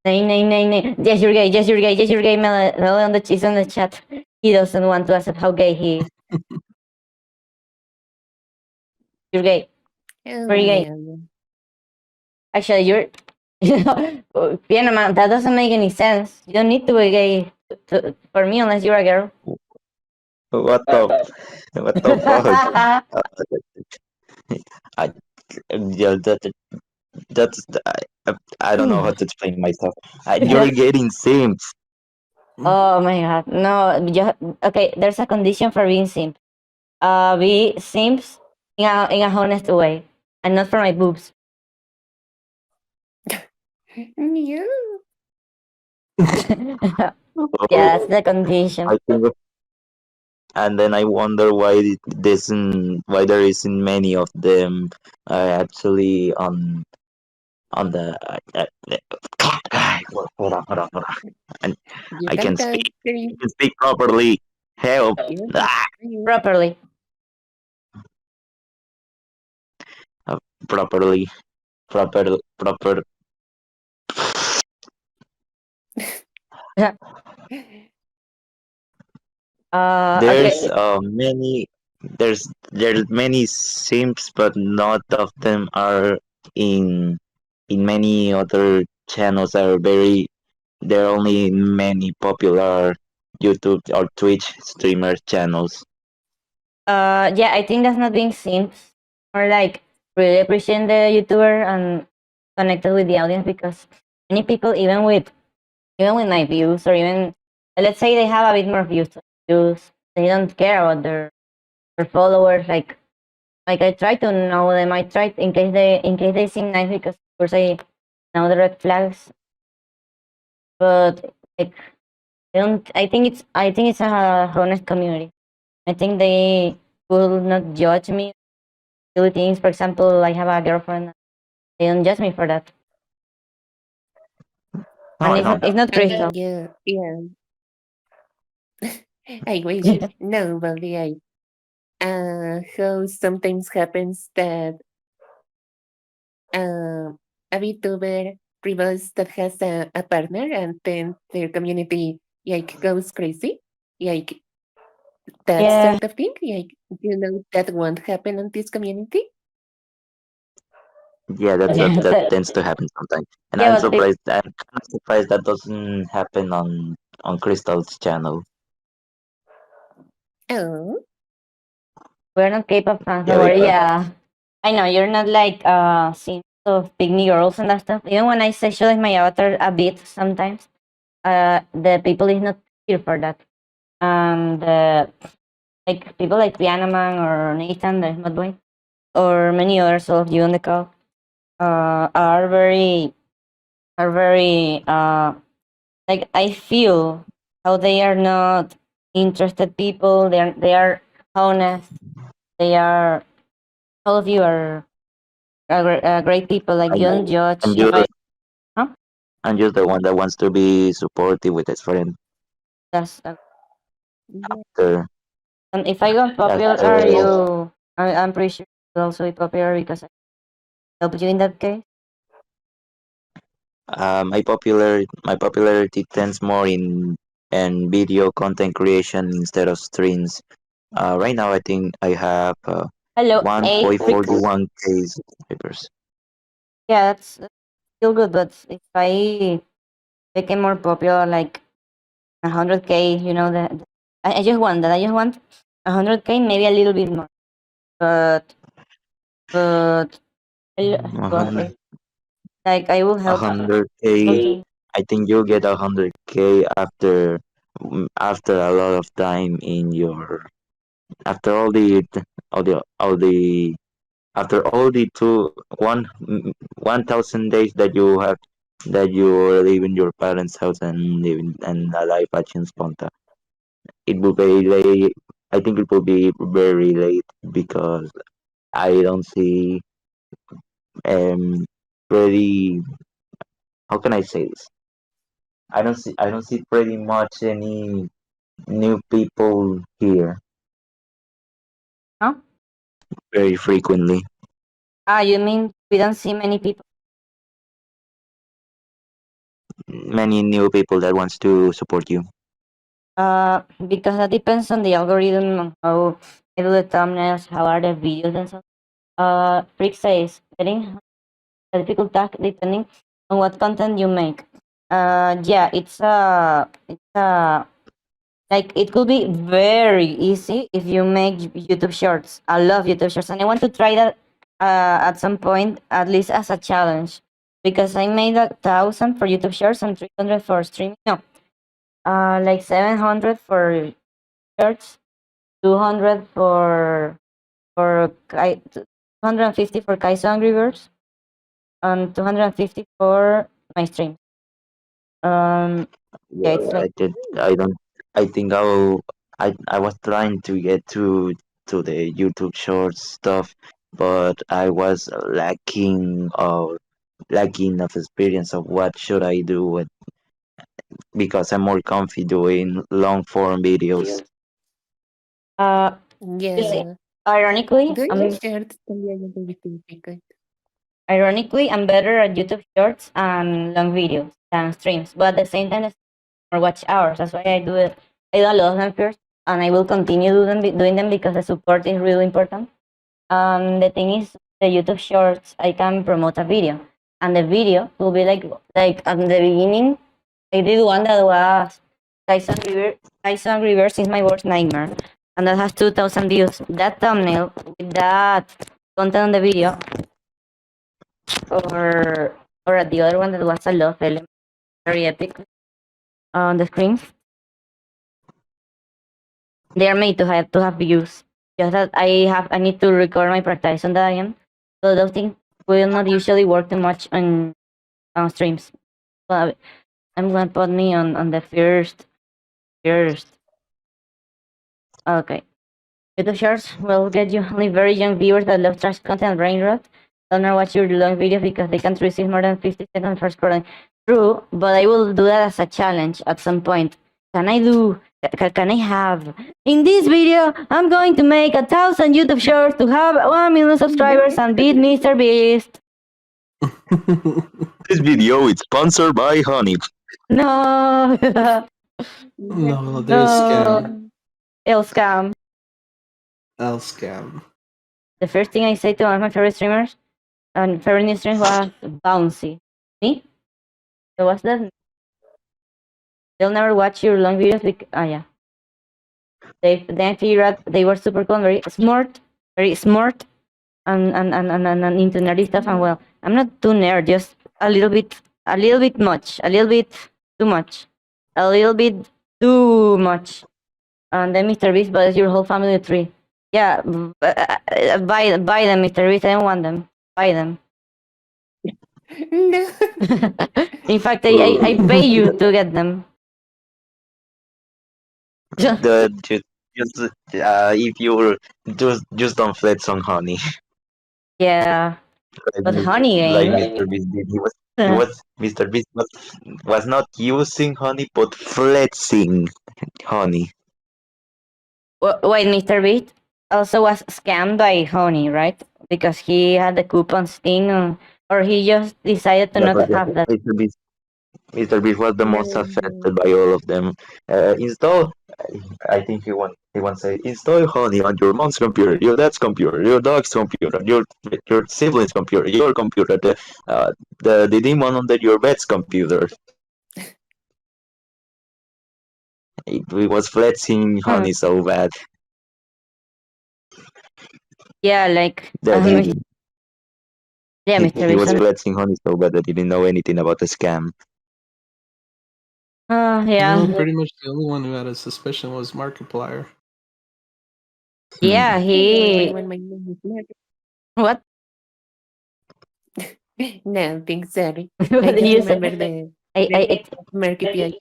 Nay. Yes, you're gay. Yes, you're gay. Yes, you're gay. Mel on the chat. He doesn't want to accept how gay he is. You're gay. Very gay. Actually, you're. Piano man, that doesn't make any sense. You don't need to be gay for me unless you're a girl. What the fuck? Yeah, I don't know how to explain myself. You're getting simps. Oh my god, no! Okay, there's a condition for being simp. Be simps in a honest way, and not for my boobs. Yeah, that's the condition. I think, and then I wonder why there isn't many of them actually on the. Hold on. And I can speak properly. Help! Properly. Properly. There's Okay. there's many simps, but not of them are in many other channels that are very. There are only many popular YouTube or Twitch streamer channels. Yeah, I think that's not being simps. Or like really appreciating the YouTuber and connected with the audience, because many people, even with my views, or even let's say they have a bit more views, they don't care about their followers. Like I try to know them. I try in case they seem nice, because of course I know the red flags. But like I think it's a honest community. I think they will not judge me do things. For example, I have a girlfriend. They don't judge me for that. And it's not Crystal. Yeah. I wish no, but yeah. How sometimes happens that a VTuber reveals that has a partner, and then their community like goes crazy, like that Yeah. sort of thing. Like that won't happen in this community. Yeah, that tends to happen sometimes, and Yeah, I'm but surprised. I'm kind of surprised that doesn't happen on Crystal's channel. Oh, We're not K-pop fans, Yeah, don't worry. because Yeah, I know you're not like scenes of pygmy girls and that stuff. Even when I sexualize my avatar a bit sometimes, the people is not here for that. And like people like Piano Man or Nathan, the Smart Boy, or many others of you on the call, are very like I feel how they are not interested people. They are honest. They are all of you are great people. Like you don't judge and if you're I. Huh? and you're the one that wants to be supportive with his friend. That's yeah. After and if I go popular, after are you? I'm pretty sure you'll also be popular because I helped you in that case. my popularity tends more in video content creation instead of streams. Right now, I think I have Hello, eight freaks. 1.41k subscribers. Yeah, that's still good. But if I became more popular, like 100K, I just want that. I just want 100K, maybe a little bit more. But but well, 100, like I will help 100k. people. I think you'll get 100k after a lot of time in your after all the after all the 1,000 days that you have that you live in your parents' house and living and alive at Sponta. It will be late. I think it will be very late because I don't see pretty. How can I say this? I don't see pretty much any new people here Huh? very frequently. You mean we don't see many people? Many new people that wants to support you. Because that depends on the algorithm, on how I do the thumbnails, how are the videos and so. Freak says getting a difficult task depending on what content you make. Yeah, it's like it could be very easy if you make YouTube Shorts. I love YouTube Shorts, and I want to try that at some point, at least as a challenge, because I made 1,000 for YouTube Shorts and 300 for streaming. No, like 700 for Shorts, 200 for 250 for Kaizo Angry Birds, and 250 for my stream. Yeah, Yeah, it's like I don't. I think I was trying to get to the YouTube Shorts stuff, but I was lacking of experience of what should I do with because I'm more comfy doing long form videos. uh, you see, Yeah. ironically, Doing the shorts también es muy difficult. I'm better at YouTube Shorts and long videos than streams, but at the same time, it's more watch hours. That's why I do it. I do a lot of them first, and I will continue doing them because the support is really important. The thing is, the YouTube Shorts, I can promote a video, and the video will be like at the beginning. I did one that was Tyson Reverse is my worst nightmare, and that has 2,000 views. That thumbnail with that content on the video, or at the other one that was a love element, very epic on the screen. They are made to have views. Just that I need to record my practice on that again. So those things will not usually work too much on streams. But I'm gonna put me on the first. Okay. YouTube Shorts will get you only very young viewers that love trash content and brain rot. Don't know watch your long videos because they can't receive more than 50 seconds for scrolling. True, but I will do that as a challenge at some point. Can I have in this video? I'm going to make 1,000 YouTube Shorts to have 1 million subscribers and beat Mr. Beast. This video is sponsored by Honey. No, No, there's scam. it'll scam. I'll scam. The first thing I say to one of my favorite streamers and favorite new streamers was bouncy. Me? So what's that? They'll never watch your long videos. Yeah. Then I figured out they were super cool, and very smart, and into nerdy stuff. And well, I'm not too nerd, just a little bit much, a little bit too much, a little bit too much. And then Mr. Beast buys your whole family tree. Yeah, buy them, Mr. Beast. I don't want them. Buy them. No. In fact, I pay you to get them. If you just don't flex on honey. Yeah, but honey Like ain't. Mr. Beast did. Mr. Beast was not using honey but flexing honey. Wait, Mr. Beast also was scammed by Honey, right? Because he had the coupons thing, or he just decided to Yeah, not but have that. Mr. Beast was the most affected by all of them. Install. I think he wants to say install honey on your mom's computer, your dad's computer, your dog's computer, your sibling's computer, your computer, the demon under your bed's computer. It was flexing honey so bad. Yeah, like That yeah, Mr. he was Beast. flexing honey so bad that he didn't know anything about the scam. Yeah. No, pretty much the only one who had a suspicion was Markiplier. Yeah, he. When my name is Mark. What? No, think sorry. What I did just you say? remember the I Markiplier.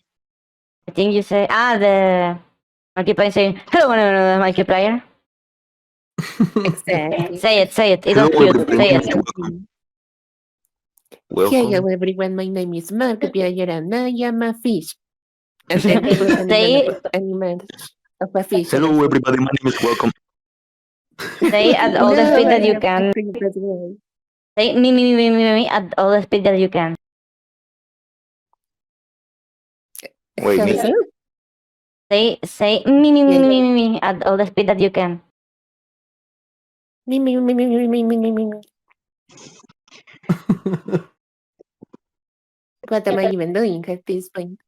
think you say the Markiplier saying hello, Markiplier. Exactly. Say it. It Hello, was cute. everybody. Say it. Welcome. Hello everyone, my name is Markiplier and I am a fish. And then he put an animal of a fish. Hello, everybody. My name is Welcome. Say at all the speed that you can. Say me at all the speed that you can. Wait, me? Say me at all the speed that you can. Me. What am I even doing at this point?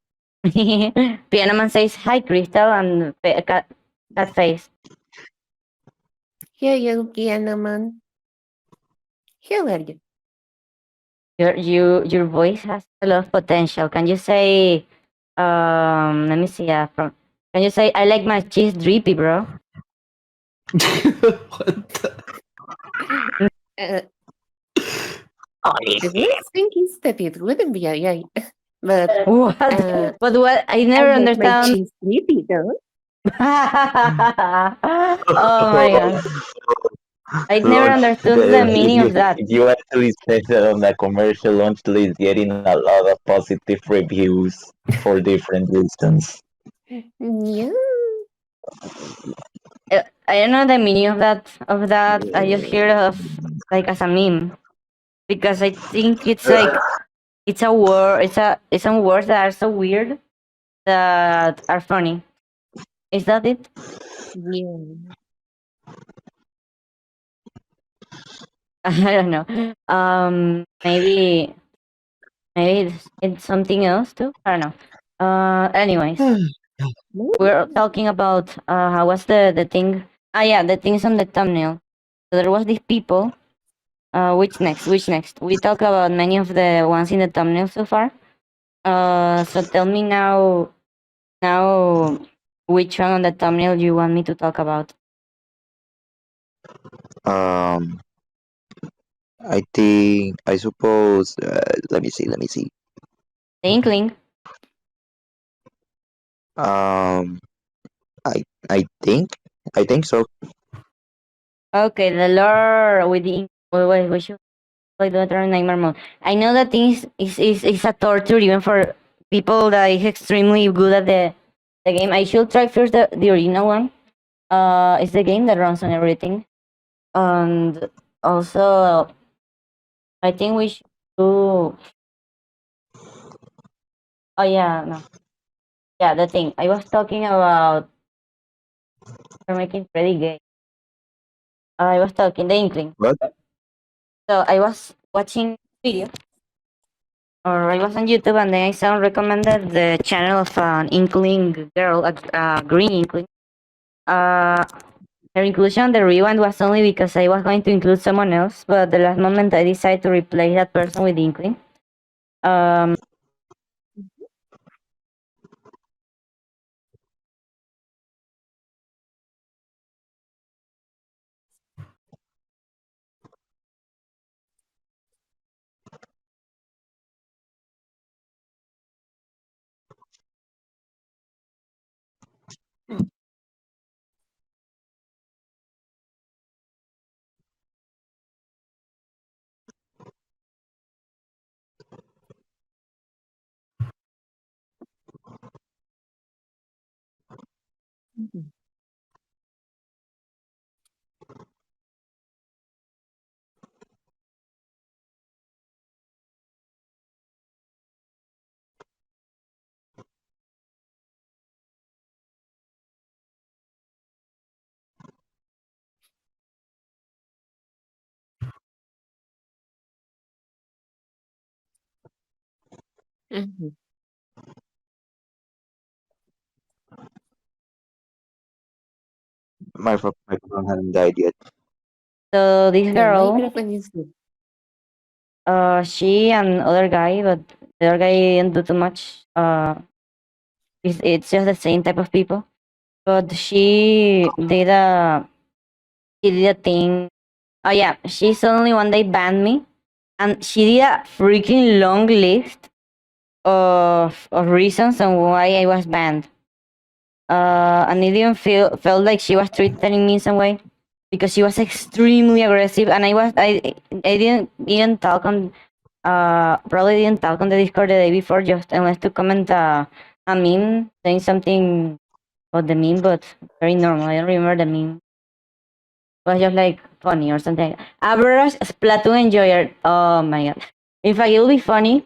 Piano Man says hi, Crystal, and cat face. Hello, Piano Man. How are you? Your voice has a lot of potential. Can you say let me see can you say I like my cheese drippy, bro? What the? The next thing is that it wouldn't be AI. But What? But what? I never I like my understand. cheese drippy though. Oh my god. I never understood the meaning of that. If you actually said that on the commercial launch list, getting a lot of positive reviews for different reasons. Yeah. I don't know the meaning of that. I just hear of like as a meme, because I think it's like it's a word. It's some words that are so weird that are funny. Is that it? Yeah. I don't know. Maybe it's something else too. I don't know. Anyways, we're talking about how was the thing. Yeah, the things on the thumbnail. So there was these people. Which next? We talk about many of the ones in the thumbnail so far. So tell me now, which one on the thumbnail you want me to talk about? I suppose. Let me see. The Inkling. I think so. Okay, the lore with the wait, we should play the other Nightmare mode. I know that things is a torture even for people that is extremely good at the game. I should try first the original one. It's the game that runs on everything, and also I think we should do. Oh yeah, no, yeah, the thing I was talking about. We're making pretty gay. I was talking the Inkling. What? So I was watching video, or I was on YouTube, and then I saw recommended the channel of an Inkling girl, a green Inkling, her inclusion on the rewind was only because I was going to include someone else, but at the last moment I decided to replace that person with Inkling. Mhm. Mhm. My microphone hasn't died yet. So this The girl, microphone is good. she and other guy, but the other guy didn't do too much. It's just the same type of people. But she did a thing. Oh yeah, she suddenly one day banned me, and she did a freaking long list of reasons on why I was banned. And it didn't felt like she was threatening me in some way because she was extremely aggressive, and I didn't even talk on probably didn't talk on the Discord the day before just unless to comment a meme saying something about the meme, but very normal. I don't remember the meme. It was just like funny or something. Average Splatoon enjoyer. Oh my god! In fact, it will be funny.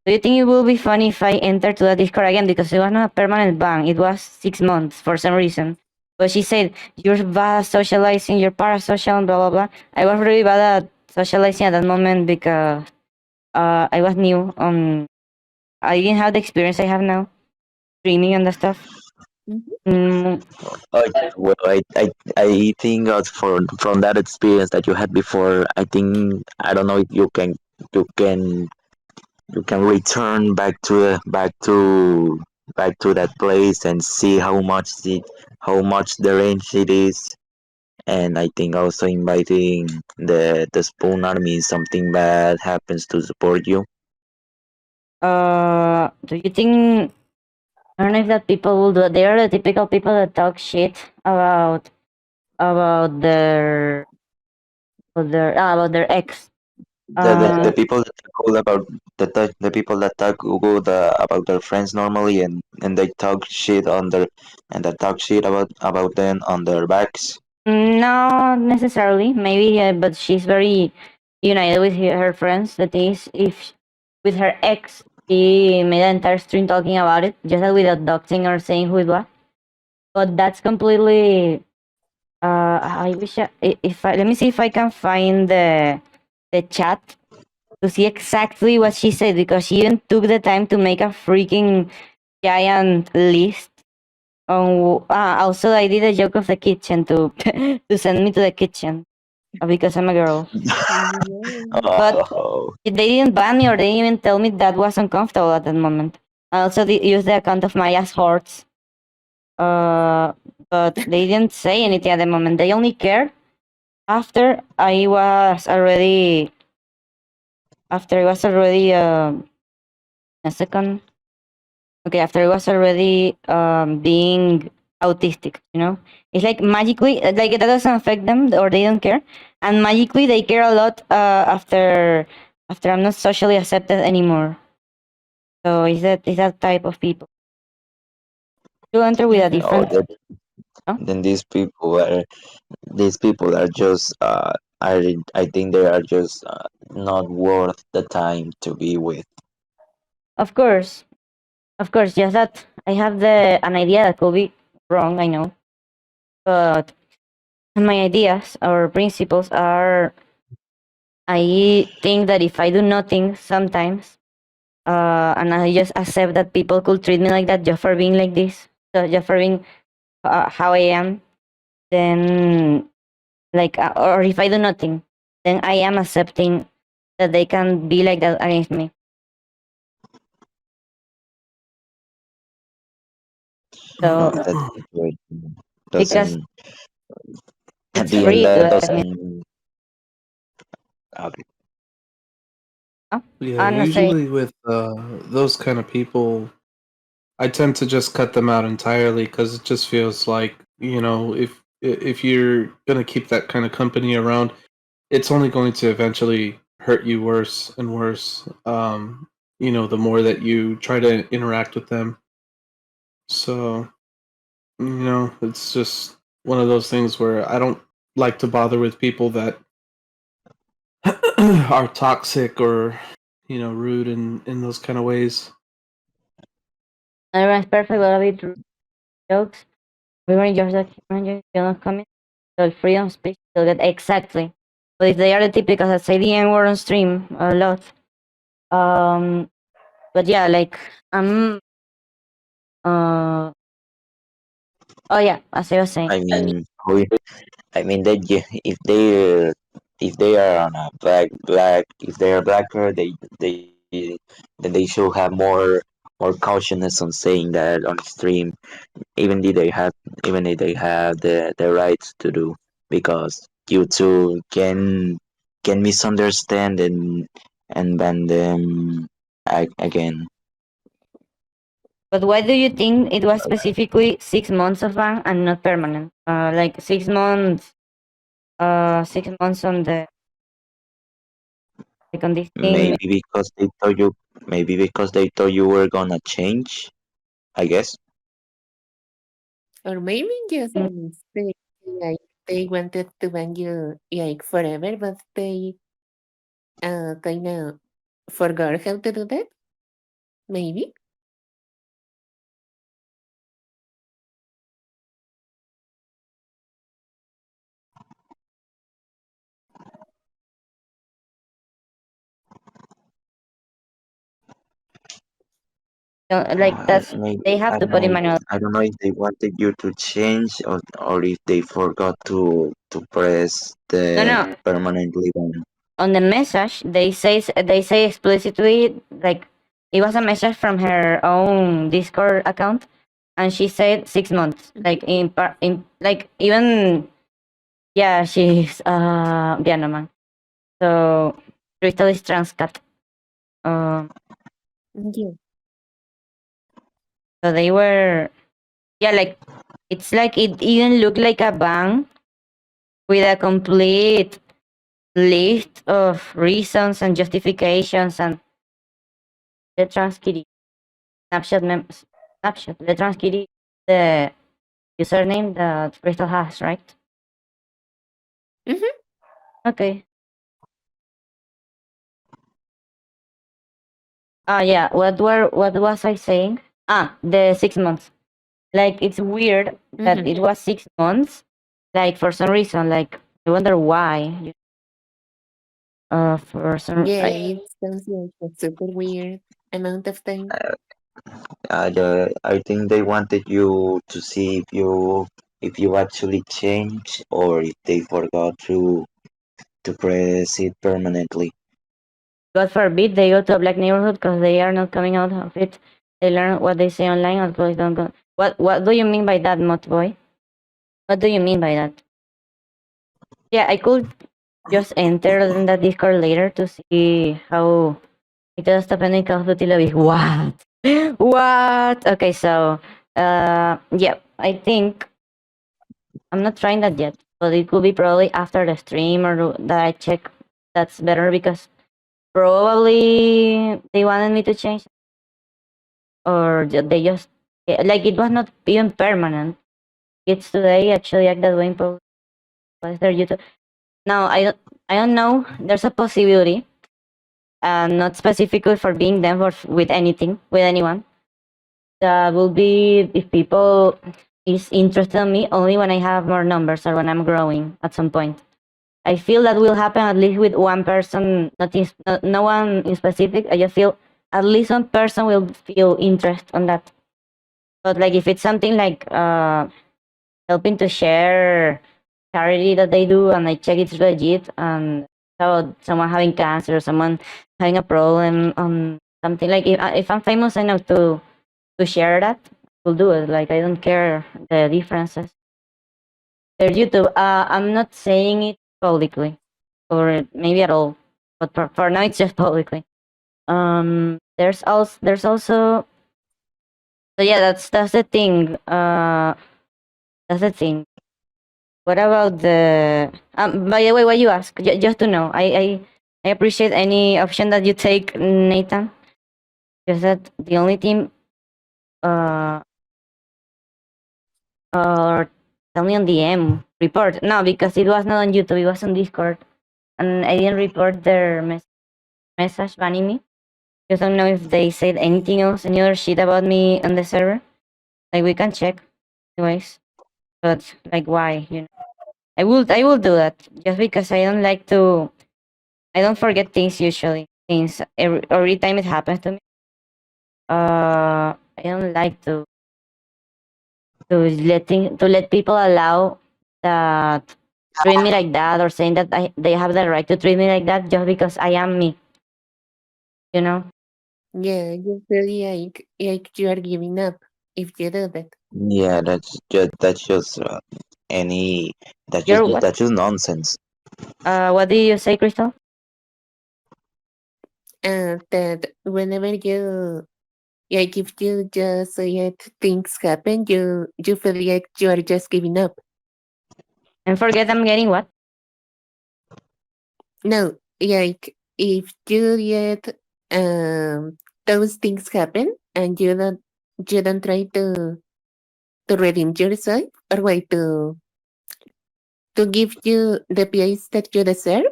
Do you think it will be funny if I enter to the Discord again? Because it was not a permanent ban. It was 6 months for some reason. But she said, you're bad at socializing, you're parasocial, and blah, blah, blah. I was really bad at socializing at that moment because I was new. I didn't have the experience I have now, streaming and the stuff. Mhm. Mm, Well, I think from that experience that you had before, I think I don't know if you can you can return back to that place and see how much the range it is. And I think also inviting the Spoon Army if something bad happens to support you. do you think, I don't know if that people will do it. They are the typical people that talk shit about about their ex. The people that talk good about the people that talk good about their friends normally and they talk shit on their and they talk shit about them on their backs. Not necessarily, maybe, but she's very united with her friends. The thing is, if with her ex, she made an entire stream talking about it, just without doxing or saying who it was. But that's completely. I wish if I let me see if I can find the chat to see exactly what she said because she even took the time to make a freaking giant list. Also, I did a joke of the kitchen to to send me to the kitchen because I'm a girl. But Oh, they didn't ban me or they didn't even tell me that was uncomfortable at that moment. I also used the account of my ass horts. Uh, but they didn't say anything at the moment. They only cared after I was already a second. Okay, after I was already being autistic, it's like magically, like that doesn't affect them or they don't care, and magically they care a lot after I'm not socially accepted anymore. So is that type of people? You enter with a oh, different. Huh? then these people are just I think they are just not worth the time to be with. Of course, just that I have an idea that could be wrong. I know, but my ideas or principles are. I think that if I do nothing sometimes, and I just accept that people could treat me like that just for being like this, so just for being how I am, then like or if I do nothing, then I am accepting that they can be like that against me. No, So that's great. because Doesn't at it's the end free to that accept me. doesn't. Okay. Yeah, I'm not saying usually with those kind of people, I tend to just cut them out entirely because it just feels like, if you're gonna keep that kind of company around, it's only going to eventually hurt you worse and worse. The more that you try to interact with them. So, it's just one of those things where I don't like to bother with people that are toxic or, rude in those kind of ways. everyone's perfect, but a bit rude jokes. We were just like human, you're not coming. So freedom of speech, you'll get exactly. But if they are the typical that say the N word on stream a lot, but yeah, like uh, oh yeah, as I was saying, I mean, that if they are on a if they are blacker, then they should have more cautiousness on saying that on stream, even if they have the rights to do, because YouTube can misunderstand and ban them again. but why do you think it was specifically 6 months of ban and not permanent? Like 6 months, 6 months on the like on this thing. Maybe because they thought you were gonna change, I guess. Or maybe just a mistake. Like they wanted to ban you like forever, but they kind of forgot how to do that. Maybe. Like that's Maybe, they have to put in manual. I don't know if they wanted you to change or if they forgot to press No, the no. permanently ban. On the message, they say explicitly like it was a message from her own Discord account, and she said 6 months. Like in like even yeah, she's Vietnam. So Crystal is trans cat. Yeah. So they were yeah, like it's like it even looked like a ban with a complete list of reasons and justifications and the trans kitty snapshot. The trans kitty the username that Crystal has, right? Mhm. Okay. Yeah. What was I saying? The 6 months. Like it's weird that it was 6 months. Like for some reason, like I wonder why. For some Yeah, it sounds like a super weird amount of time. I think they wanted you to see if you actually change or if they forgot to press it permanently. God forbid they go to a black neighborhood because they are not coming out of it. They learn what they say online or boys don't go. What do you mean by that, Mot boy? What do you mean by that? Yeah, I could just enter in that Discord later to see how it does happen in Call of Duty lobby. What? What? Okay, so yeah, I think I'm not trying that yet, but it could be probably after the stream or that I check. That's better because probably they wanted me to change, or they just like it was not even permanent. It's today actually act that way in post their YouTube. Now I don't know. There's a possibility, not specifically for being them or with anyone. That will be if people is interested in me only when I have more numbers or when I'm growing at some point. I feel that will happen at least with one person, no one in specific. I just feel at least one person will feel interest on that. But like if it's something like helping to share charity that they do, and I check it's legit. And about someone having cancer, someone having a problem, something like if I'm famous enough to share that, I'll do it. Like I don't care the differences. There's YouTube. I'm not saying it publicly, or maybe at all, but for now it's just publicly. There's also. So yeah, that's the thing. That's the thing. What about the? By the way, what you ask? Just to know, I appreciate any option that you take, Nathan. Because that the only thing. Or tell me on DM report. No, because it was not on YouTube. It was on Discord, and I didn't report their message banning me. Just don't know if they said anything else, any other shit about me on the server. Like we can check, anyways. But like, why? I will do that just because I don't like to. I don't forget things usually. Things every time it happens to me. I don't like to let people allow that treat me like that, or saying that they have the right to treat me like that just because I am me. You know? Yeah, you feel like you are giving up if you do that. Yeah, that's just any You're what? that's just nonsense. What did you say, Crystal? That whenever you like if you just let things happen, you feel like you are just giving up. And forget I'm getting what? No, like if you let those things happen and you don't try to redeem yourself or wait to give you the place that you deserve,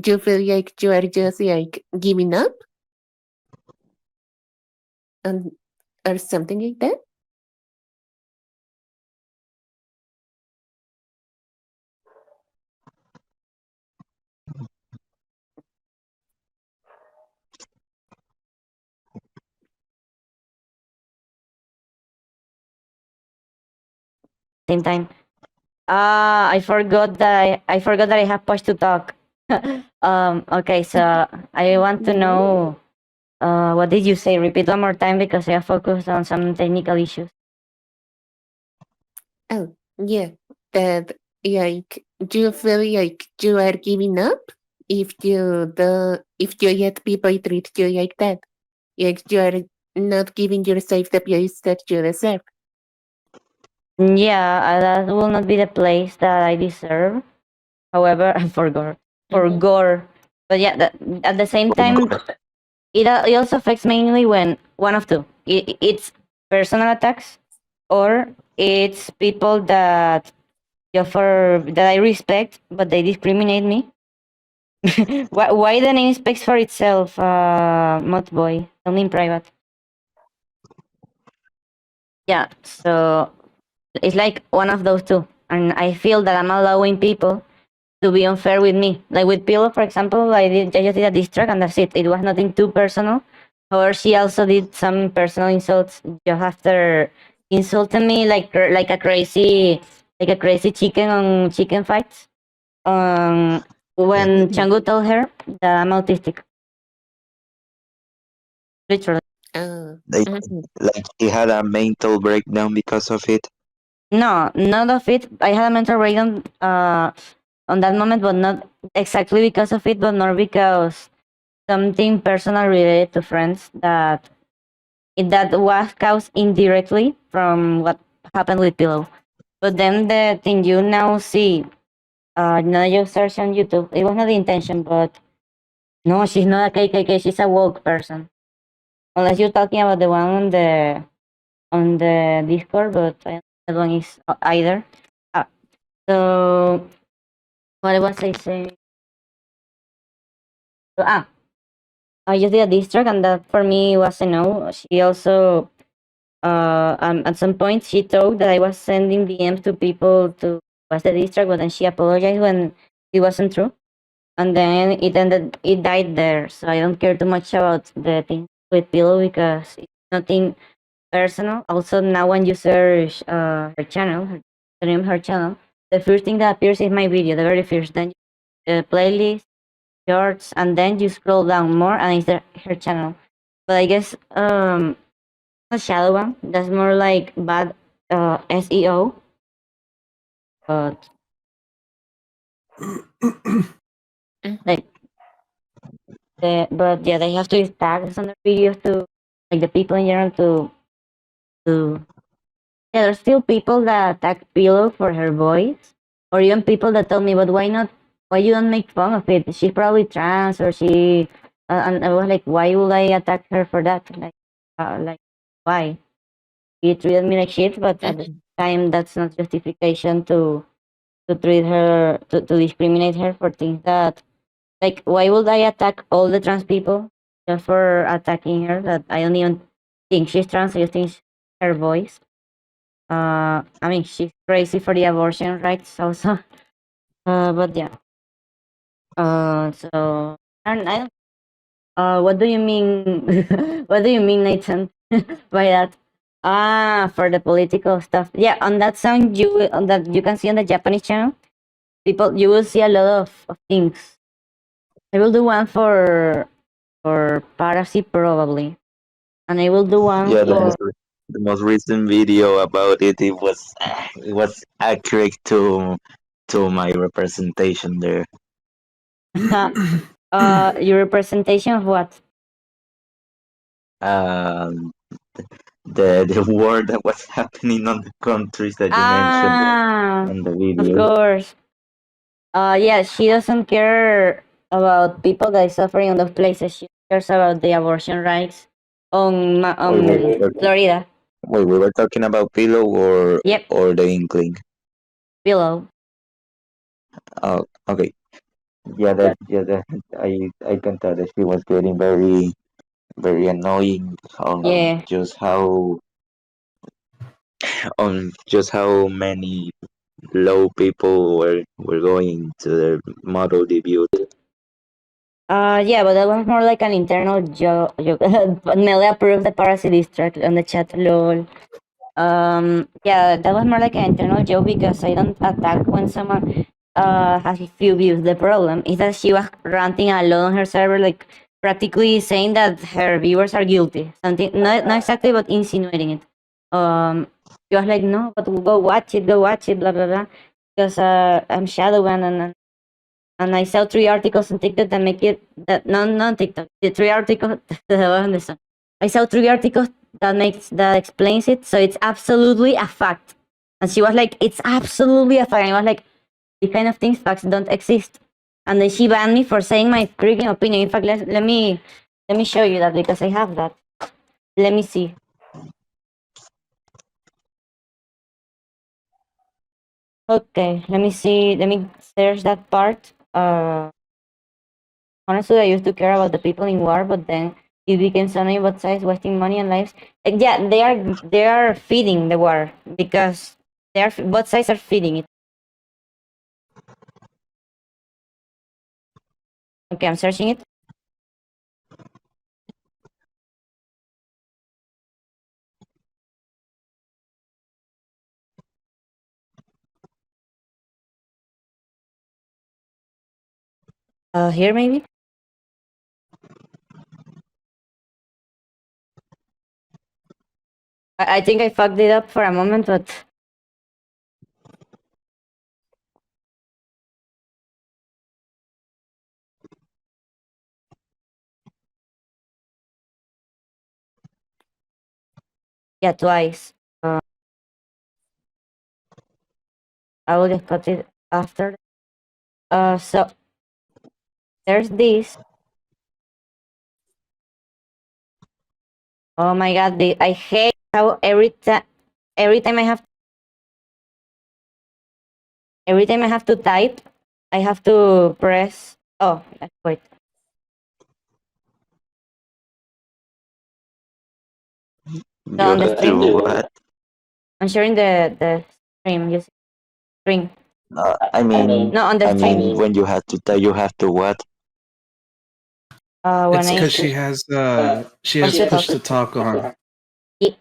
you feel like you are just like giving up and or something like that. Same time. I forgot that I have push to talk. Okay, so I want to know what did you say? Repeat one more time because I focused on some technical issues. Oh, yeah. That like you feel like you are giving up if you let people treat you like that. Like you are not giving yourself the place that you deserve. Yeah, that will not be the place that I deserve. However, I forgot. Forgot. But yeah, at the same time, it also affects mainly when one of two. It's personal attacks, or it's people that that I respect, but they discriminate me. Why the name speaks for itself, Mudboy? Tell me in private. Yeah, so it's like one of those two, and I feel that I'm allowing people to be unfair with me. Like with Pillow, for example, I just did a diss track and that's it. It was nothing too personal. However, she also did some personal insults just after insulting me like a crazy chicken on chicken fights. When Changu told her that I'm autistic. Literally. Like he had a mental breakdown because of it. No, none of it. I had a mental breakdown on that moment, but not exactly because of it, but more because something personal related to friends that was caused indirectly from what happened with Pillow. But then the thing you now see, now you search on YouTube. It was not the intention, but no, she's not a KKK. She's a woke person. Unless you're talking about the one on the Discord, but I don't think that one is either. So what was I saying? So, I just did a diss track, and that for me was a no. She also, at some point, she thought that I was sending DMs to people to watch the diss track, but then she apologized when it wasn't true, and then it died there. So I don't care too much about the thing with Pillow because it's nothing personal. Also, now when you search her channel, the name of her channel, the first thing that appears is my video, the very first. Then playlist, shorts, and then you scroll down more, and it's her channel. But I guess a shallow one. That's more like bad SEO. But like, but yeah, they have to use tags on their videos to, like, the people in general to. Yeah, there's still people that attack Pillow for her voice, or even people that tell me, but why not? Why you don't make fun of it? She's probably trans, or she. And I was like, why would I attack her for that? Like why? He treated me like shit, but at the time, that's not justification to treat her to discriminate her for things that, like, why would I attack all the trans people just for attacking her? That I don't even think she's trans. I just think her voice. I mean, she's crazy for the abortion rights also. But yeah. So and I don't. What do you mean? What do you mean, Nathan, by that? Ah, for the political stuff. Yeah, on that song, on that you can see on the Japanese channel, people, you will see a lot of things. I will do one for Parasite probably, and I will do one Yeah, for. the most recent video about it, it was accurate to my representation there. Your representation of what? Um, the war that was happening on the countries that you mentioned on the Of video. course. Yeah, she doesn't care about people that are suffering on those places. She cares about the abortion rights on Florida. Wait, we were talking about Pillow or Yep, or the Inkling? below. Oh, okay. That I can tell that she was getting very annoying on Yeah. just how many low people were going to their model debut. Yeah, but that was more like an internal joke. But Mele approved the Parasite distract on the chat. Lol. Yeah, that was more like an internal joke because I don't attack when someone has a few views. The problem is that she was ranting a lot on her server, like practically saying that her viewers are guilty. Something, not exactly, but insinuating it. She was like, no, but go watch it, blah blah blah. Because I'm Shadow and I saw 3 articles on TikTok that make it that non TikTok. The 3 articles I saw 3 articles that explains it, so it's absolutely a fact. And she was like, it's absolutely a fact. And I was like, these kind of things, facts don't exist. And then she banned me for saying my freaking opinion. In fact, let me show you that because I have that. Let me see. Okay, let me see. Let me search that part. Honestly, I used to care about the people in war, but then it became so many both sides wasting money and lives. And yeah, they are feeding the war because both sides are feeding it. Okay, I'm searching it. Here maybe. I think I fucked it up for a moment, but yeah, twice. I will just cut it after. So there's this. Oh my god, I hate how every time I have to type, I have to press. Oh, wait. No, on the stream. What? I'm sharing the stream. Just stream. I mean, No, on the stream. when you have to you have to what? When It's I because she has Push to push talk. to talk on. Yeah.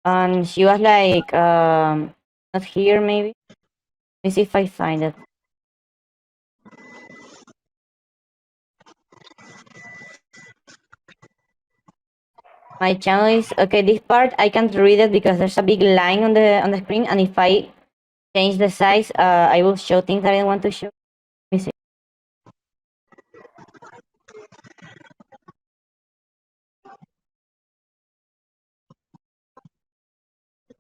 And she was like, not here maybe. Let me see if I find it. My channel is okay. This part I can't read it because there's a big line on the screen, and if I change the size, I will show things that I don't want to show. Let me see.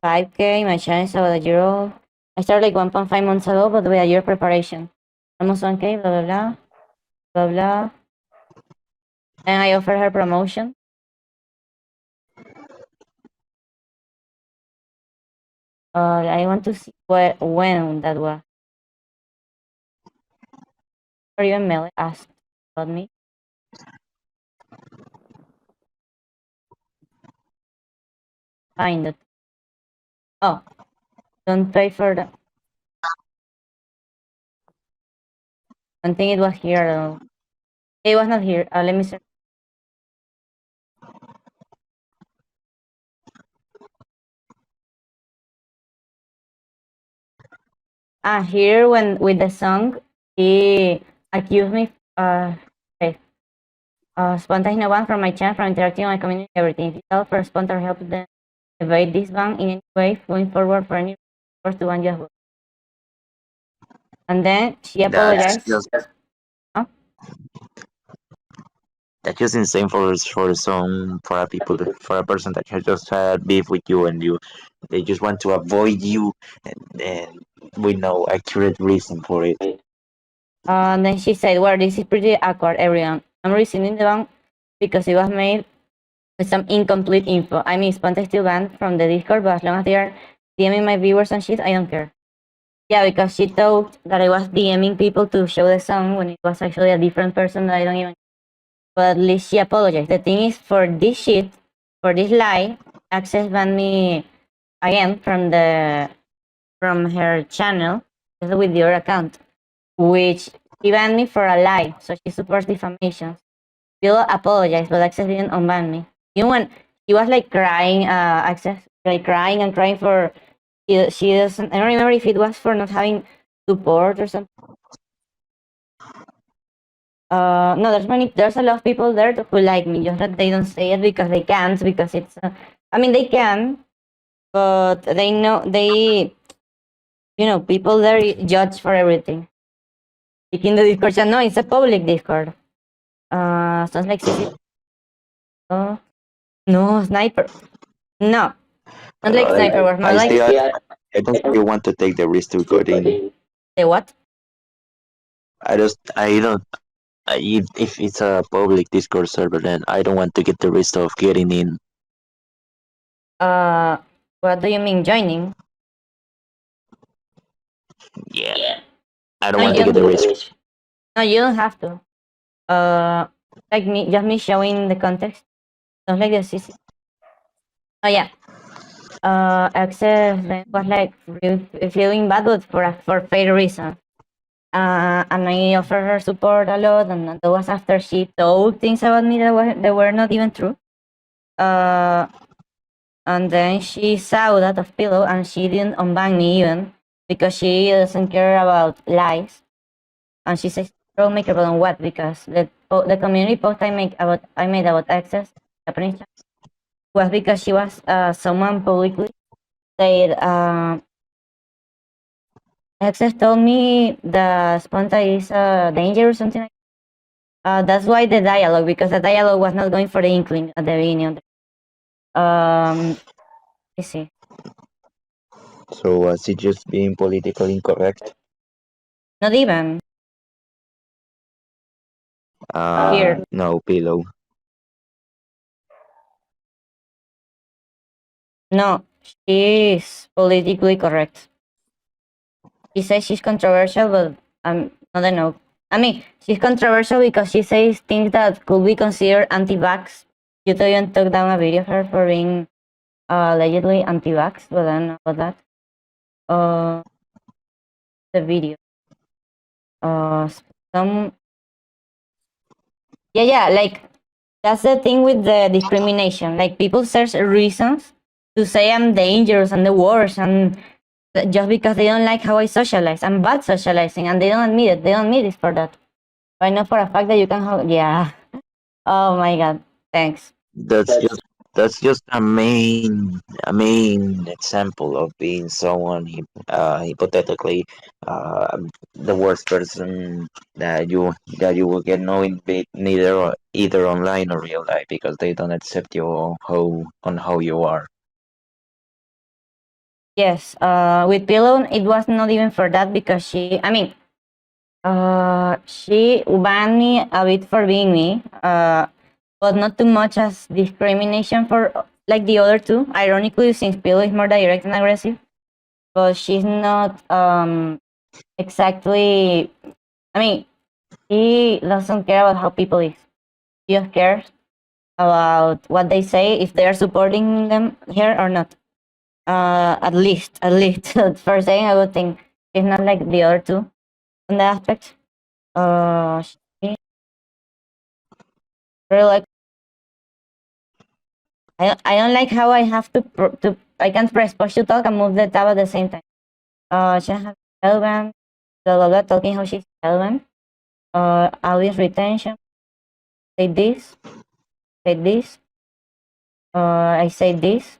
5K. My channel is about a year old. I started like 1.5 months ago, but with a year preparation. Almost 1K. Blah blah blah. Blah blah. And I offered her promotion. I want to see when that was. Or even Mel asked about me. Find it. Oh, don't pay for that. I think it was here though. It was not here. Let me see. Here when with the song, he accused me. Okay. Sponta is no one from my channel from interacting on my community. Everything. If you tell for Sponta help them evade this ban in any way going forward for any force to ban just. And then she apologized. That's just insane for some for a people for a person that has just had beef with you and they just want to avoid you and with no accurate reason for it. And then she said, "Well, this is pretty awkward, everyone. I'm rescinding the ban because it was made with some incomplete info. I mean, Sponta is still banned from the Discord, but as long as they are DMing my viewers and shit, I don't care." Yeah, because she thought that I was DMing people to show the song when it was actually a different person that I don't even. But at least she apologized. The thing is, for this shit, for this lie, Access banned me again from her channel with your account, which she banned me for a lie. So she supports defamation. Bill apologized, but Access didn't unban me. You know when she was like crying, Access like crying and crying for she doesn't. I don't remember if it was for not having support or something. No, there's a lot of people there who like me, just that they don't say it because they can't, because it's, I mean, they can, but they know, people there judge for everything. Like in the Discord channel, no, it's a public Discord. Sounds like CC. Oh, no, Sniper. No, not like Sniper, was more like. I don't still want to take the risk to go in. The what? I don't. If it's a public Discord server, then I don't want to get the risk of getting in. What do you mean joining? Yeah. I don't want to get the risk. No, you don't have to. Like me showing the context. Sounds like the CC. Oh yeah. Access then was like feeling bad, but for fair reason. And I offered her support a lot, and that was after she told things about me that were not even true. And then she saw that of Pillow, and she didn't unban me even because she doesn't care about lies. And she says troublemaker, but on what? Because the community post I made about Access Japanese was because she was someone publicly said Access told me the Sponta is a danger or something like that. That's why the dialogue, because the dialogue was not going for the inkling at the beginning. Let's see. So was it just being politically incorrect? Not even. Here. No, Pillow. No, she is politically correct. She says she's controversial, but I don't know. I mean, she's controversial because she says things that could be considered anti-vax. You even took down a video of her for being allegedly anti-vax, but I don't know about that. The video. Yeah, like that's the thing with the discrimination. Like people search reasons to say I'm dangerous and the worst, and just because they don't like how I socialize. I'm bad socializing, and they don't admit it. They don't admit it for that. I know for a fact that you can. Yeah. Oh my god. Thanks. That's just a main example of being someone hypothetically the worst person that you will get knowing neither either online or real life because they don't accept you on how you are. Yes. With Pillow, it was not even for that because she. I mean, she banned me a bit for being me. But not too much as discrimination for like the other two. Ironically, since Pillow is more direct and aggressive, but she's not exactly. I mean, she doesn't care about how people is. She just cares about what they say, if they are supporting them here or not. At least for saying, I would think she's not like the other two on that aspect. She really like. I don't like how I have to I can't press push to talk and move the tab at the same time. She has Elvan, blah blah blah, talking how she's Elvan. Audience retention. Say this. Say this. I say this.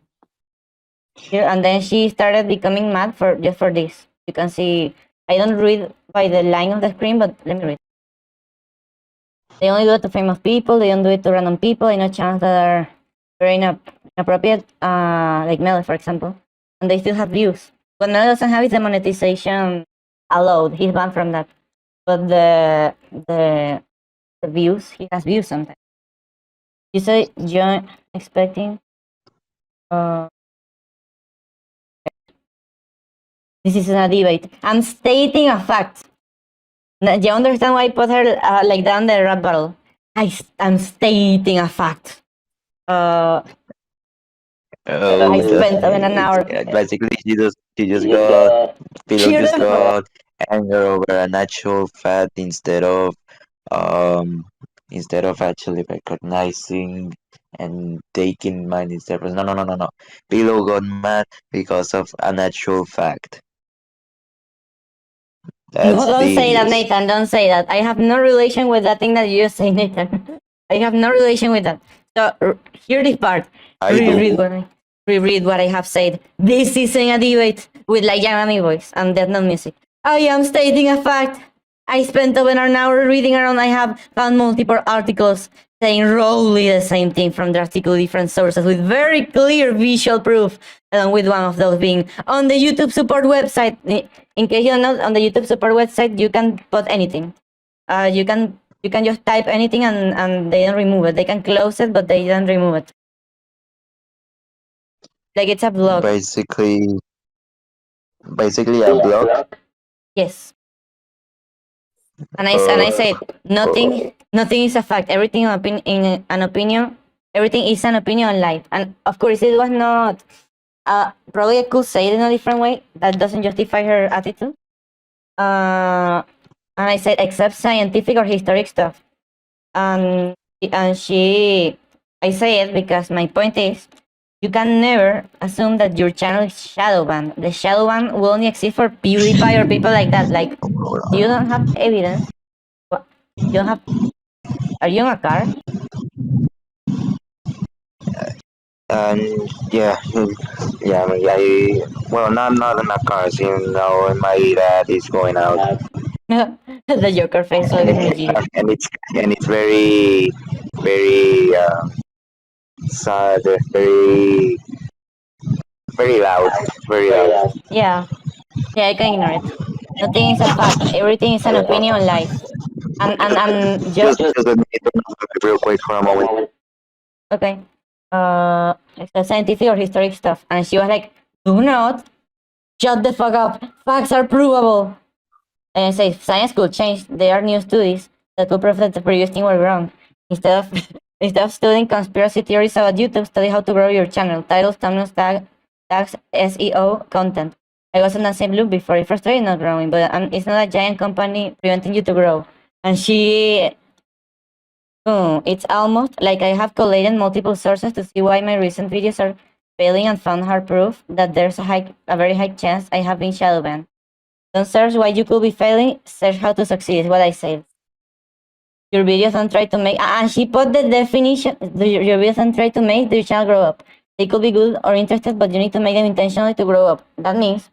Here and then she started becoming mad for just for this. You can see I don't read by the line of the screen, but let me read. They only do it to famous people, they don't do it to random people, I know channels that are very inappropriate, like Mel, for example. And they still have views. What Mel doesn't have is the monetization allowed. He's banned from that. But the views, he has views sometimes. You say John expecting this is a debate. I'm stating a fact. Do you understand why I put her like down the rap battle? I'm stating a fact. I spent an hour. Basically, she just got Pillow just got anger over an actual fact instead of actually recognizing and taking mind instead of no. Pillow got mad because of an actual fact. No, don't say that, Nathan. Don't say that. I have no relation with that thing that you say, Nathan. I have no relation with that. So hear this part. Reread what I have said. This isn't a debate with like Yamami voice and Death Note music. I am stating a fact. I spent over an hour reading around. I have found multiple articles saying roughly the same thing from drastically different sources with very clear visual proof, along with one of those being on the YouTube support website. In case you don't know, on the YouTube support website, you can put anything. You can just type anything and they don't remove it. They can close it, but they don't remove it. Like it's a blog. Basically a blog. Yes. And I said nothing is a fact. Everything in an opinion. Everything is an opinion on life. And of course, it was not. Probably I could say it in a different way. That doesn't justify her attitude. And I said except scientific or historic stuff. And I say it because my point is, you can never assume that your channel is shadow banned. The shadow ban will only exist for PewDiePie or people like that. Like, you don't have evidence. You don't have. Are you in a car? Yeah. Well, not in a car. My dad is going out. The Joker face. And it's very sad, very loud, very loud. Yeah, I can ignore it. Nothing is a fact. Everything is an opinion on life. And just let me real quick for a moment. Okay. It's scientific or historic stuff. And she was like, do not shut the fuck up. Facts are provable. And I say, science could change. There are new studies that could prove that the previous thing were wrong. Instead of studying conspiracy theories about YouTube, study how to grow your channel. Titles, thumbnails, tags, SEO, content. I was in the same loop before. It frustrated not growing, but it's not a giant company preventing you to grow. And she... it's almost like I have collated multiple sources to see why my recent videos are failing and found hard proof that there's a very high chance I have been shadow banned. Don't search why you could be failing, search how to succeed, is what I said. Your videos don't try to make, and she put the definition, your videos don't try to make your channel grow up. They could be good or interested, but you need to make them intentionally to grow up. That means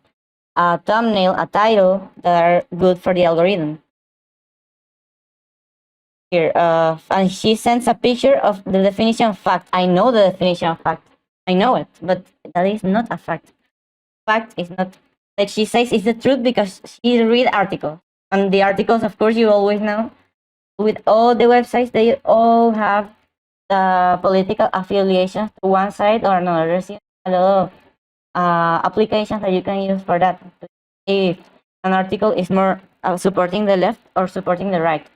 a thumbnail, a title that are good for the algorithm. Here, and she sends a picture of the definition of fact. I know the definition of fact. I know it, but that is not a fact. Fact is not, like she says, it's the truth because she read articles. And the articles, of course, you always know, with all the websites, they all have the political affiliation to one side or another. There's a lot of applications that you can use for that. If an article is more supporting the left or supporting the right.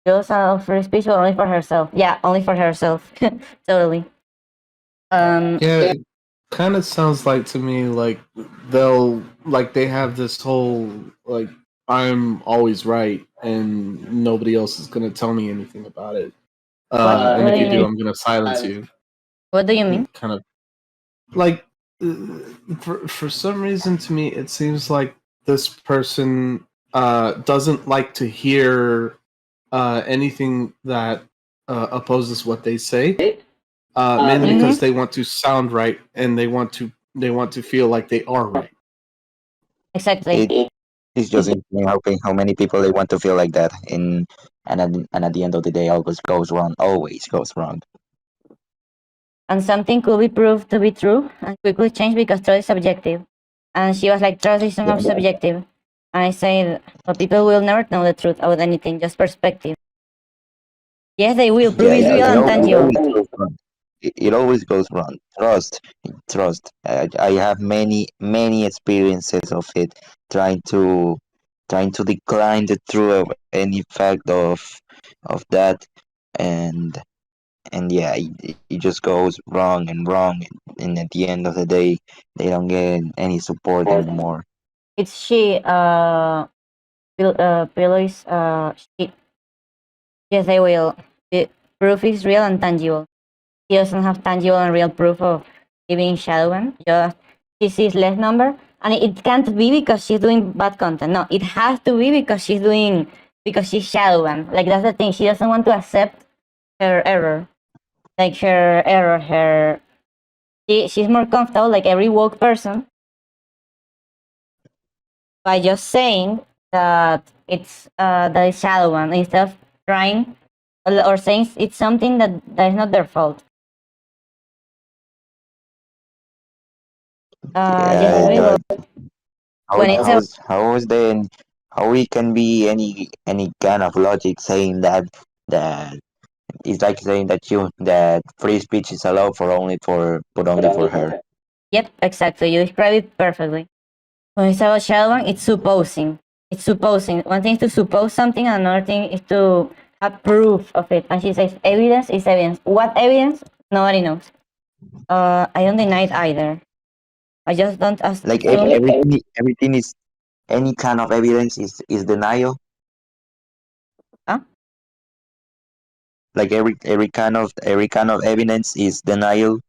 Those are free speech, but only for herself. Yeah, only for herself. Totally. Yeah, it kind of sounds like to me like they have this whole like I'm always right and nobody else is gonna tell me anything about it. And if you do, I'm gonna silence you. What do you mean? Kind of like for some reason to me it seems like this person doesn't like to hear anything that opposes what they say, mainly because they want to sound right and they want to feel like they are right. Exactly. It's just interesting how many people they want to feel like that, and at the end of the day, always goes wrong. Always goes wrong. And something could be proved to be true and quickly change because trust is subjective. And she was like, trust is not subjective. And I said, but people will never know the truth about anything, just perspective. Yes, they will. Proof is real and tangible. It always goes wrong. Trust. I have many experiences of it, trying to decline the truth of any fact of that, and yeah, it just goes wrong, and at the end of the day, they don't get any support anymore. It's she. Pillow is she. Yes, they will. The proof is real and tangible. He doesn't have tangible and real proof of being shadowban. Just she sees less number, and it can't be because she's doing bad content. No, it has to be because she's shadowban. Like that's the thing. She doesn't want to accept her error. Like her error, she's more comfortable, like every woke person, by just saying that it's shadowban instead of trying or saying it's something that is not their fault. How we can be any kind of logic saying that it's like saying that free speech is allowed only for her. Yep, exactly. You describe it perfectly. When it's about shadowban, it's supposing. One thing is to suppose something, and another thing is to have proof of it. And she says evidence is evidence. What evidence? Nobody knows. I don't deny it either. I just don't ask. Like everything is any kind of evidence is denial. Huh? Like every kind of evidence is denial.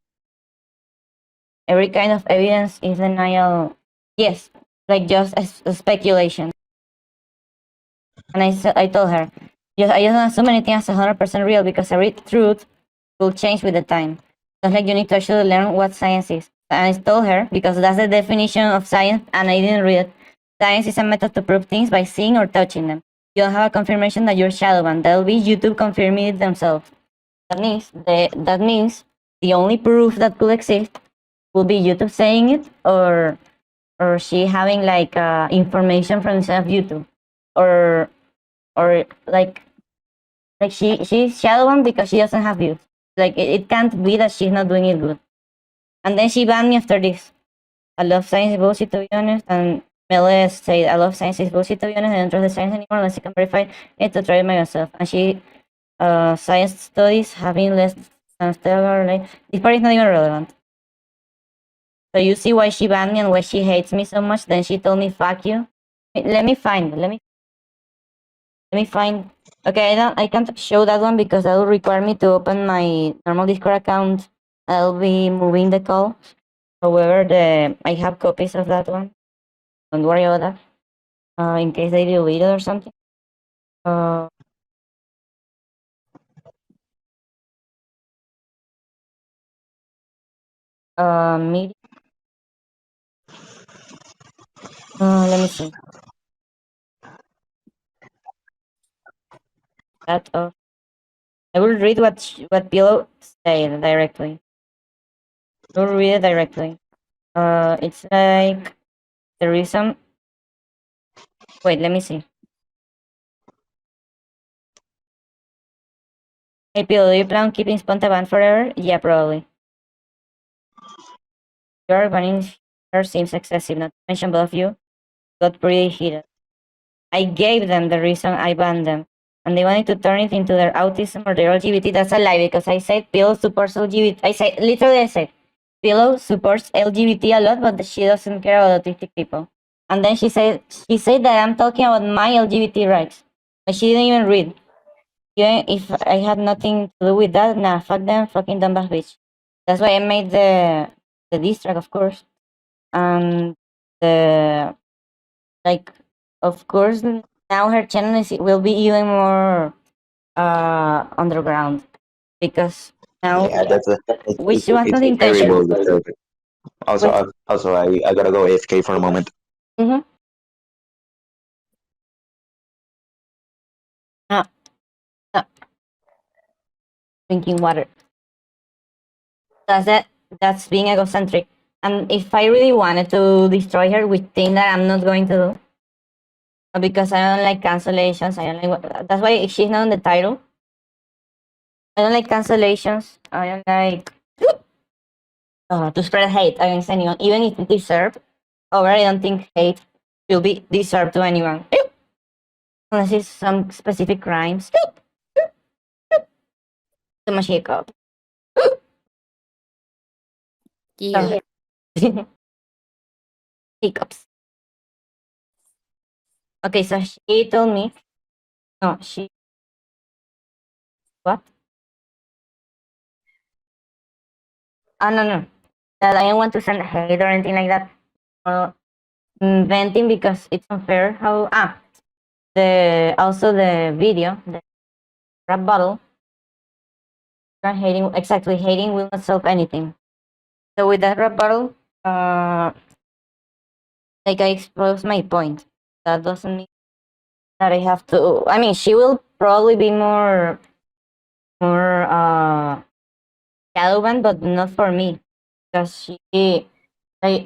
Every kind of evidence is denial. Yes, like just a speculation. And I told her, I don't assume anything as 100% real because every truth will change with the time. Just like you need to actually learn what science is. And I told her, because that's the definition of science, and I didn't read it. Science is a method to prove things by seeing or touching them. You don't have a confirmation that you're shadowban. That'll be YouTube confirming it themselves. That means the only proof that could exist will be YouTube saying it, or she having like information from inside of YouTube, or like she's shadowban because she doesn't have views. Like it can't be that she's not doing it good. And then she banned me after this. I love science is bullshit, to be honest. And Meles said, I love science is bullshit, to be honest. I don't trust the science anymore unless I can verify it to try it myself. And she, science studies having less than stellar. Like, this part is not even relevant. So you see why she banned me and why she hates me so much. Then she told me, fuck you. Let me find. Okay, I can't show that one because that will require me to open my normal Discord account. I'll be moving the call. However, I have copies of that one. Don't worry about that. In case they delete it or something. Media. Let me see. That I will read what Pillow said directly. I will read it directly. It's like the reason. Wait, let me see. Hey, Pillow, do you plan on keeping Sponta banned forever? Yeah, probably. Your banning her seems excessive. Not to mention both of you got pretty heated. I gave them the reason I banned them, and they wanted to turn it into their autism or their LGBT. That's a lie because I said Pillow supports LGBT. I said Pillow supports LGBT a lot, but she doesn't care about autistic people. And then she said that I'm talking about my LGBT rights, but she didn't even read. Even if I had nothing to do with that, nah, fuck them, fucking dumbass bitch. That's why I made the diss track, of course, and the like, of course, now her channel will be even more underground because now Yeah, that's which was not it's a terrible intentional. disturbing. Also, I gotta go AFK for a moment. Mm-hmm. Drinking water. That's being egocentric. And if I really wanted to destroy her, which thing that I'm not going to do, because I don't like cancellations. I don't like. That's why if she's not on the title, I don't like cancellations. I don't like to spread hate against anyone, even if it deserved. Or I don't think hate will be deserved to anyone, unless it's some specific crimes. Too much hiccup. Yeah. Hiccups. Okay, so she told me. No, she. What? No. That I don't want to send hate or anything like that. Venting because it's unfair. Also the video, the rap battle. Hating will not solve anything. So with that rap battle, like I exposed my point. That doesn't mean that I have to. I mean, she will probably be more shadow banned, but not for me because she.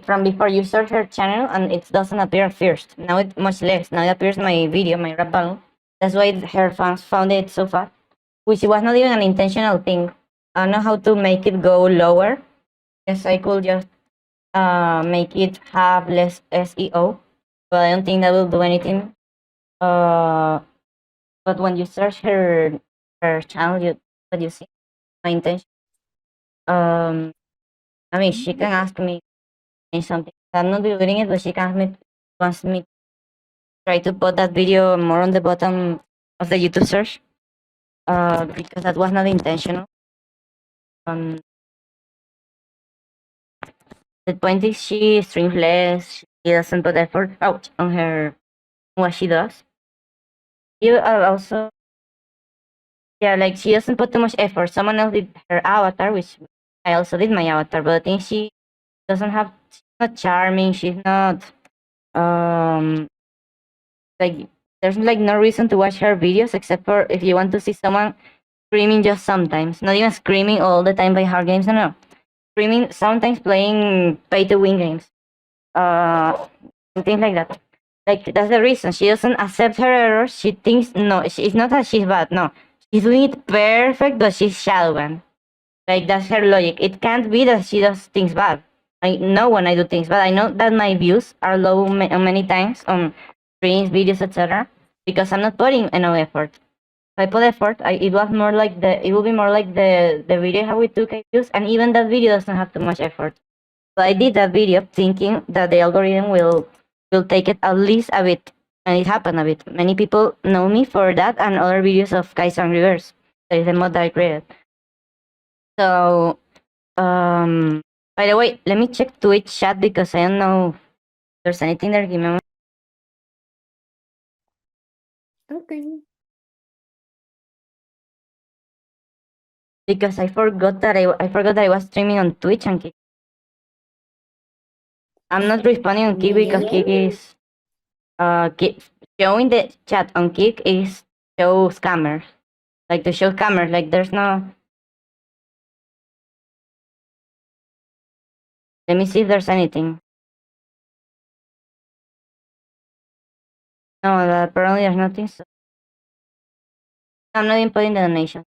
From before you search her channel and it doesn't appear at first. Now it much less. Now it appears my video, my rap battle. That's why her fans found it so fast, which was not even an intentional thing. I don't know how to make it go lower. Yes, I could just make it have less SEO, but I don't think that will do anything. But when you search her channel, you see my intention. I mean, she can ask me something. I'm not deleting it, but she can wants me to try to put that video more on the bottom of the YouTube search. Because that was not intentional. The point is she streams less. She doesn't put effort out on her what she does. You also, yeah, like she doesn't put too much effort. Someone else did her avatar, which I also did my avatar, but I think she doesn't have. She's not charming. She's not like there's like no reason to watch her videos except for if you want to see someone screaming just sometimes, not even screaming all the time by hard games. No, screaming sometimes playing pay to win games, things like that. Like that's the reason she doesn't accept her errors. She thinks no, it's not that she's bad. No, she's doing it perfect, but she's shadow banned. Like that's her logic. It can't be that she does things bad. I know when I do things bad. I know that my views are low many times on streams, videos, etc. Because I'm not putting enough effort. If I put effort, it was more like it will be more like the video how we took views, and even that video doesn't have too much effort. So I did that video thinking that the algorithm will take it at least a bit, and it happened a bit. Many people know me for that and other videos of Kaiser and Reverse. That is the mod that I created. So, By the way, let me check Twitch chat because I don't know if there's anything there. Give me a moment. Okay. Because I forgot that I was streaming on Twitch and Kik. I'm not responding on Kik because Kik is showing the chat on Kik is show scammers. Like to show scammers, like there's no. Let me see if there's anything. No, apparently there's nothing. So I'm not even putting the donation.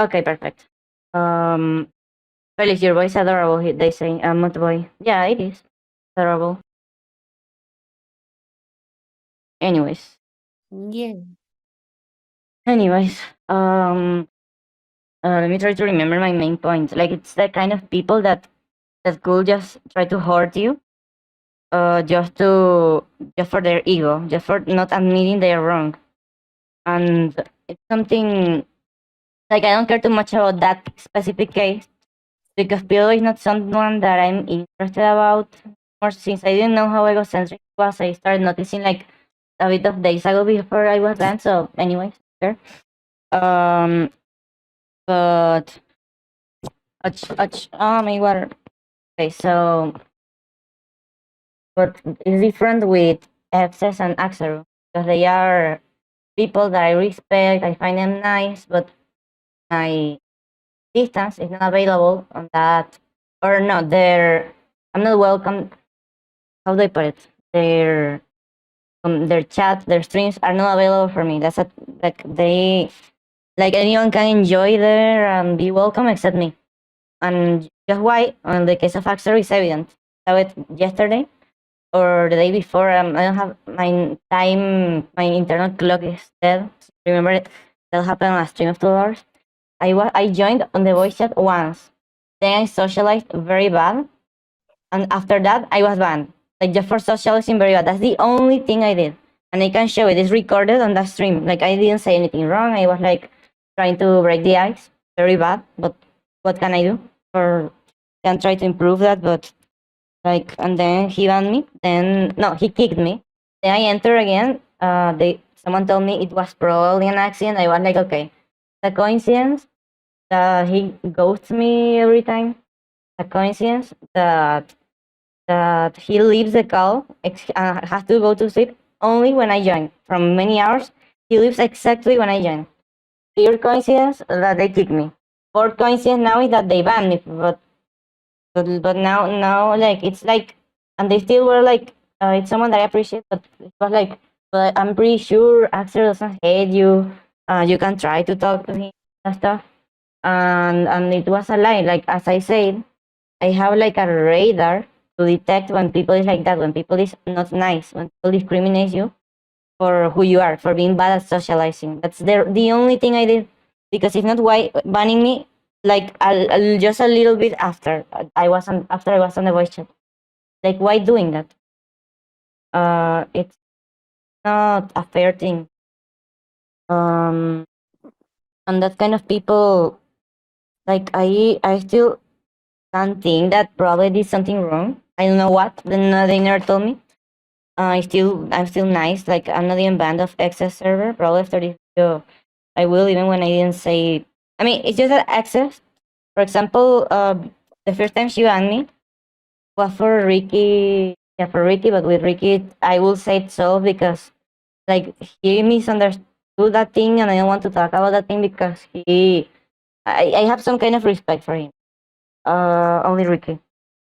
Okay, perfect. Felix, your voice adorable. They say, not boy. Yeah, it is adorable. Anyways. Yeah. Anyways, let me try to remember my main point. Like it's the kind of people that could just try to hurt you, just for their ego, just for not admitting they're wrong, and it's something like I don't care too much about that specific case because Pillow is not someone that I'm interested about. Or since I didn't know how egocentric it was, I started noticing like a bit of days ago before I was banned. So, anyways, sure. But my water. Okay, so but it's different with Excess and Axeru because they are people that I respect. I find them nice, but my distance is not available on that, or no, I'm not welcome. How do I put it? Their chat, their streams are not available for me. That's like anyone can enjoy there and be welcome except me. And just why, in the case of Axel, is evident. I saw it yesterday or the day before. I don't have my time, my internal clock is dead. Remember it? That happened on a stream of 2 hours. I joined on the voice chat once. Then I socialized very bad. And after that, I was banned. Like just for socializing very bad. That's the only thing I did. And I can show it. It's recorded on that stream. Like I didn't say anything wrong. I was like trying to break the ice. Very bad. But what can I do? Or can try to improve that, but like and then he banned me. Then no, he kicked me. Then I enter again. Someone told me it was probably an accident. I was like, okay, the coincidence that he ghosts me every time. A coincidence that he leaves the call, has to go to sleep only when I join. From many hours, he leaves exactly when I join. Pure coincidence that they kick me. Fourth coincidence now is that they ban me, but now like it's like, and they still were like, it's someone that I appreciate, but it was like, but I'm pretty sure Axel doesn't hate you. You can try to talk to him and stuff. And it was a lie. Like as I said, I have like a radar to detect when people is like that, when people is not nice, when people discriminate you for who you are, for being bad at socializing. That's the only thing I did. Because if not, why banning me like just a little bit after I was on the voice chat? Like why doing that? It's not a fair thing. And that kind of people, like I still can't think that probably did something wrong. I don't know what. Then they never told me. I'm still nice. Like I'm not even banned of Access server. Probably after this video, I will, even when I didn't say. I mean, it's just that Access. For example, the first time she banned me was for Ricky. Yeah, for Ricky. But with Ricky, I will say it so because like he misunderstood that thing, and I don't want to talk about that thing because I have some kind of respect for him. Only Ricky.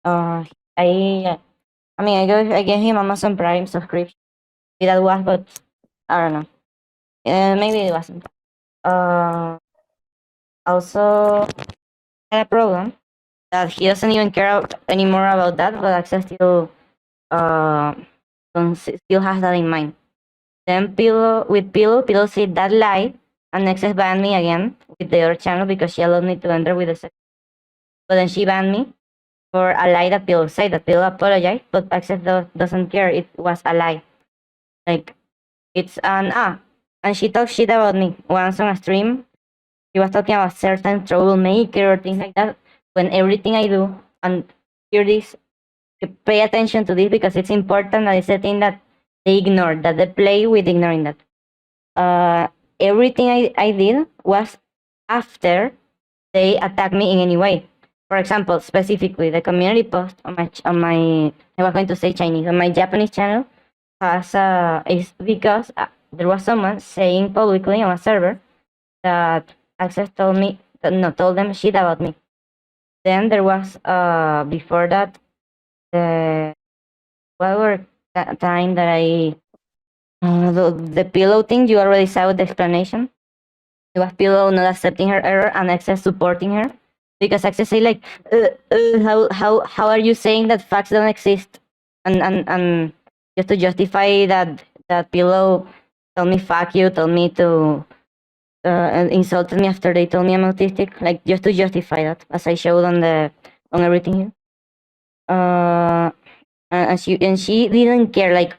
I mean, I gave him Amazon Prime subscription. Maybe that was, but I don't know. Maybe it wasn't. Also, had a problem that he doesn't even care anymore about that, but Access still still has that in mind. Then Pillow said that lie, and Access banned me again with the other channel because she allowed me to enter with the second. But then she banned me for a lie that Pillow said, that Pillow apologized, but Access doesn't care. It was a lie. Like It's and she talks shit about me once on a stream. She was talking about certain troublemaker or things like that. When everything I do, and hear this, pay attention to this because it's important, and it's a thing that they ignore, that they play with ignoring that. Everything I did was after they attack me in any way. For example, specifically the community post on my I was going to say Chinese, on my Japanese channel has is because there was someone saying publicly on a server that Access told them shit about me. Then there was before that the time that I the pillow thing, you already saw the explanation. It was pillow not accepting her error and Access supporting her because Access say like how are you saying that facts don't exist and just to justify that pillow told me fuck you, told me to and insulted me after they told me I'm autistic, like just to justify that, as I showed on everything here. And she didn't care. Like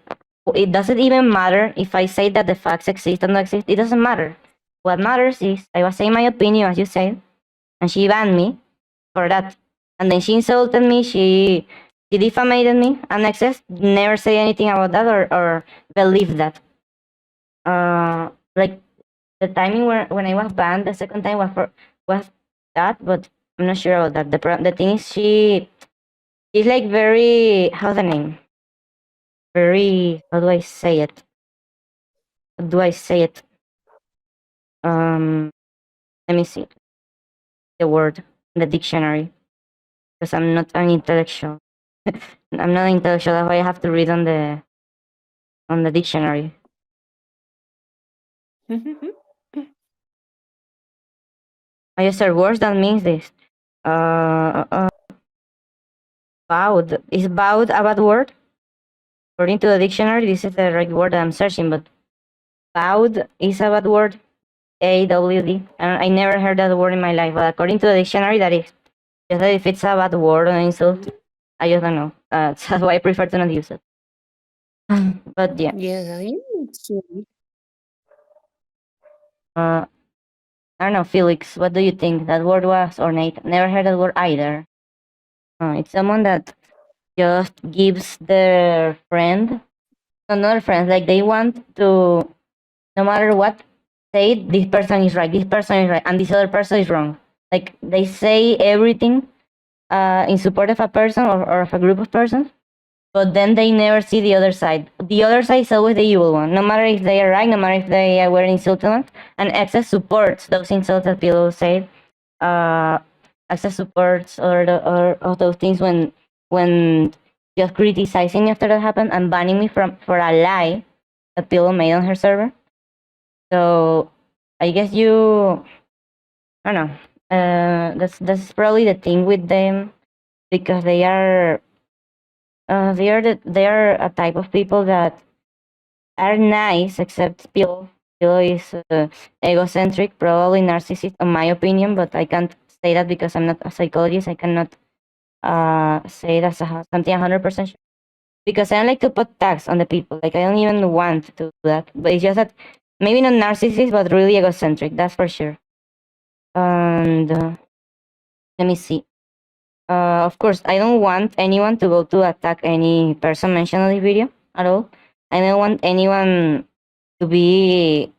it doesn't even matter if I say that the facts exist or not exist. It doesn't matter. What matters is I was saying my opinion, as you said, and she banned me for that. And then she insulted me. She defamated me. And Access never say anything about that or believe that. Like the timing when I was banned the second time was that, but I'm not sure about that. The thing is she's like very, how's the name? Very, how do I say it? How do I say it? Let me see the word in the dictionary because I'm not an intellectual. I'm not an intellectual. That's why I have to read on the dictionary. I just said words that means this. Bowed. Is bowed a bad word? According to the dictionary, this is the right word that I'm searching, but bowed is a bad word. AWD. I never heard that word in my life, but according to the dictionary, that is. Just that if it's a bad word or an insult, I just don't know. That's why I prefer to not use it. But yeah. Yeah, I don't know, Felix, what do you think that word was, or Nate? Never heard that word either. It's someone that just gives their friend, another friend, like they want to, no matter what, say this person is right, this person is right, and this other person is wrong. Like they say everything in support of a person or of a group of persons, but then they never see the other side. The other side is always the evil one, no matter if they are right, no matter if they were insulted. And Access supports those insults that people say. Access supports or those things when just criticizing me after that happened and banning me for a lie that people made on her server. So I guess I don't know. That's probably the thing with them because they are a type of people that are nice, except Pillow. Pillow is egocentric, probably narcissist, in my opinion, but I can't say that because I'm not a psychologist. I cannot say that's something 100% sure. Because I don't like to put tags on the people. Like, I don't even want to do that. But it's just that maybe not narcissist, but really egocentric. That's for sure. And let me see. Of course, I don't want anyone to go to attack any person mentioned on the video at all. I don't want anyone to be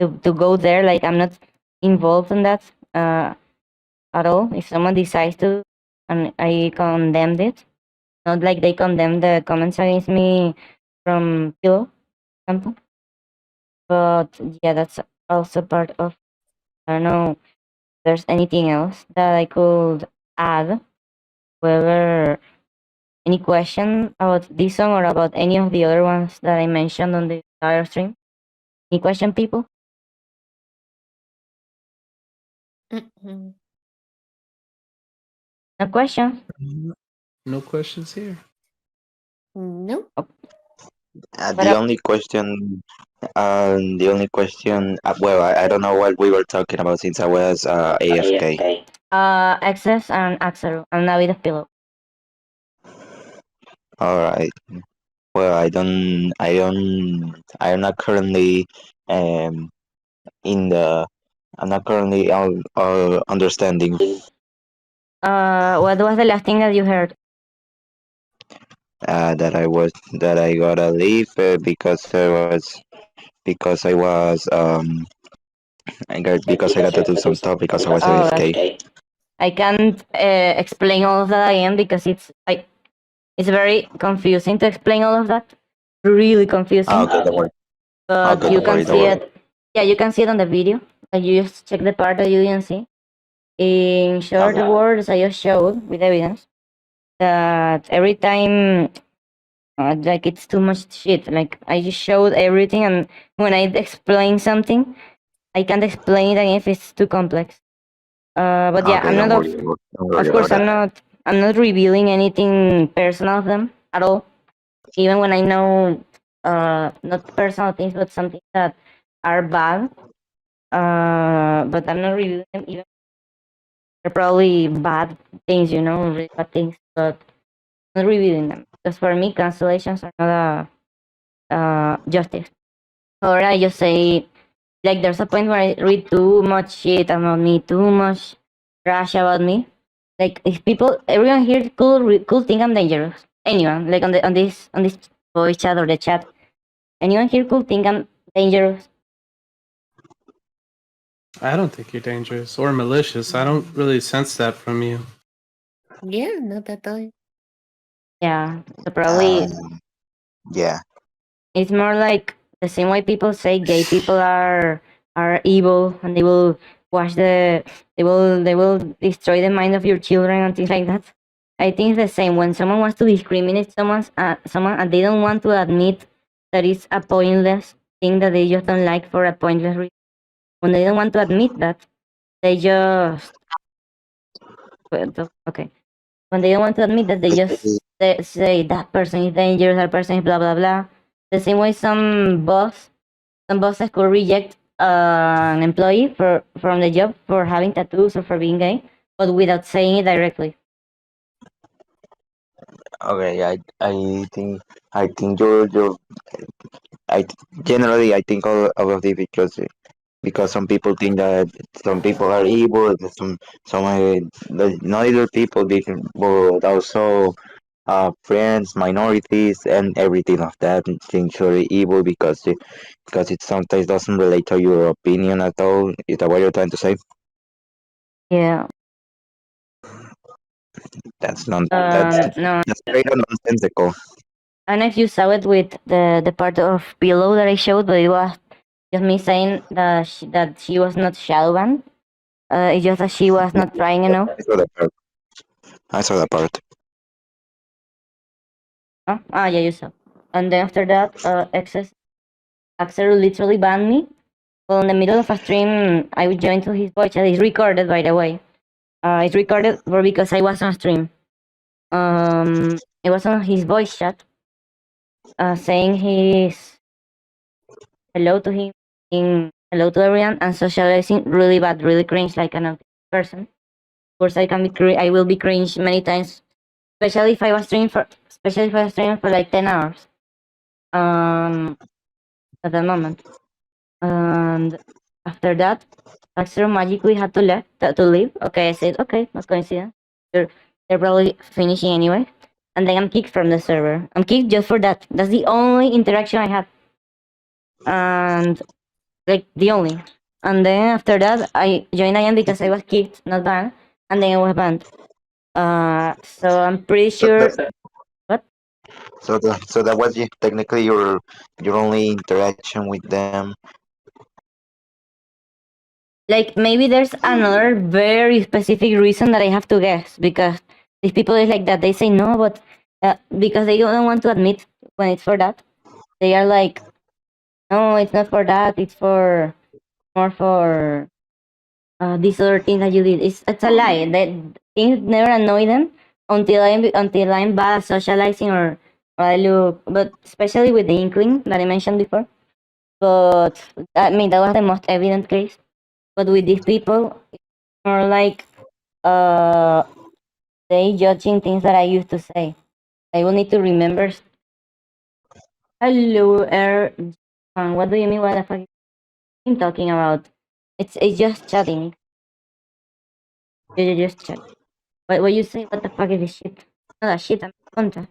to go there. Like I'm not involved in that at all. If someone decides to, and I condemned it, not like they condemn the comments against me from Pillow, for example. But yeah, that's also part of. I don't know if there's anything else that I could add. Whether any question about this song or about any of the other ones that I mentioned on the entire stream? Any question, people? Mm-mm. No question? No questions here. No. The only question, well, I don't know what we were talking about since I was AFK. Access and Axel, and now with the Pillow. All right. Well, I'm not currently um in the. I'm not currently understanding. What was the last thing that you heard? That I gotta leave because I was because I got to do some stuff because I was Oh, AFK. I can't explain all of that again because it's very confusing to explain all of that. Really confusing. Okay, don't worry. But Okay, you don't can worry, don't see worry. it. Yeah, you can see it on the video. You just check the part that you didn't see. In short Okay. words, I just showed with evidence that every time, like it's too much shit. Like I just showed everything, and when I explain something, I can't explain it again if it's too complex. But yeah, Okay, I'm don't not worry. Don't worry of about course, that. I'm not revealing anything personal of them at all. Even when I know, not personal things, but something that are bad. But I'm not revealing them. Even they're probably bad things, really bad things. But I'm not revealing them because for me, cancellations are not justice. Or I just say, like, there's a point where I read too much shit about me, too much trash about me. Like, if people, everyone here could think I'm dangerous. Anyone, like on this voice chat or the chat, anyone here could think I'm dangerous. I don't think you're dangerous or malicious. I don't really sense that from you. Yeah, not at all. Yeah, so probably Yeah. it's more like the same way people say gay people are evil and they will they will destroy the mind of your children and things like that. I think it's the same when someone wants to discriminate someone and they don't want to admit that it's a pointless thing that they just don't like for a pointless reason. When they don't want to admit that, they just okay. When they don't want to admit that, they just say that person is dangerous, that person is blah blah blah. The same way some bosses could reject an employee from the job for having tattoos or for being gay, but without saying it directly. Okay. I think you're I generally I think all of this because some people think that some people are evil, and some not either people, but also friends, minorities, and everything of that things are evil because it sometimes doesn't relate to your opinion at all. Is that what you're trying to say? Yeah. That's not No. that's straight up nonsensical. I don't know if you saw it with the part of below that I showed, but it was just me saying that she was not shadow banned. It's just that she was not trying enough. I saw that part. I saw that part. Huh? Ah, yeah, you saw. And then after that, Axel literally banned me. Well, in the middle of a stream, I would join to his voice chat. It's recorded, by the way. It's recorded for because I was on stream. It was on his voice chat, saying his hello to him, saying hello to everyone, and socializing really bad, really cringe, like an autistic person. Of course, I will be cringe many times, especially if I was streaming for like 10 hours. At that moment. And after that, Axel magically had to leave. Okay, I said, okay, that's coincidence. They're, they're probably finishing anyway. And then I'm kicked from the server. I'm kicked just for that. That's the only interaction I had. And like the only. And then after that, I joined again because I was kicked, not banned. And then I was banned. So I'm pretty So sure. that What? so that was technically your only interaction with them. Like maybe there's another very specific reason that I have to guess because these people is like that. They say no, but because they don't want to admit when it's for that, they are like, no, it's not for that. It's for more for this other thing that you did. It's a lie. That things never annoy them until I'm bad at socializing or I look, but especially with the inkling that I mentioned before. But I mean that was the most evident case. But with these people, it's more like uh they judging things that I used to say. I will need to remember Hello, what do you mean? What the fuck are you talking about? It's just chatting. You just chat. What you say? What the fuck is this shit? Not a shit. I'm conta.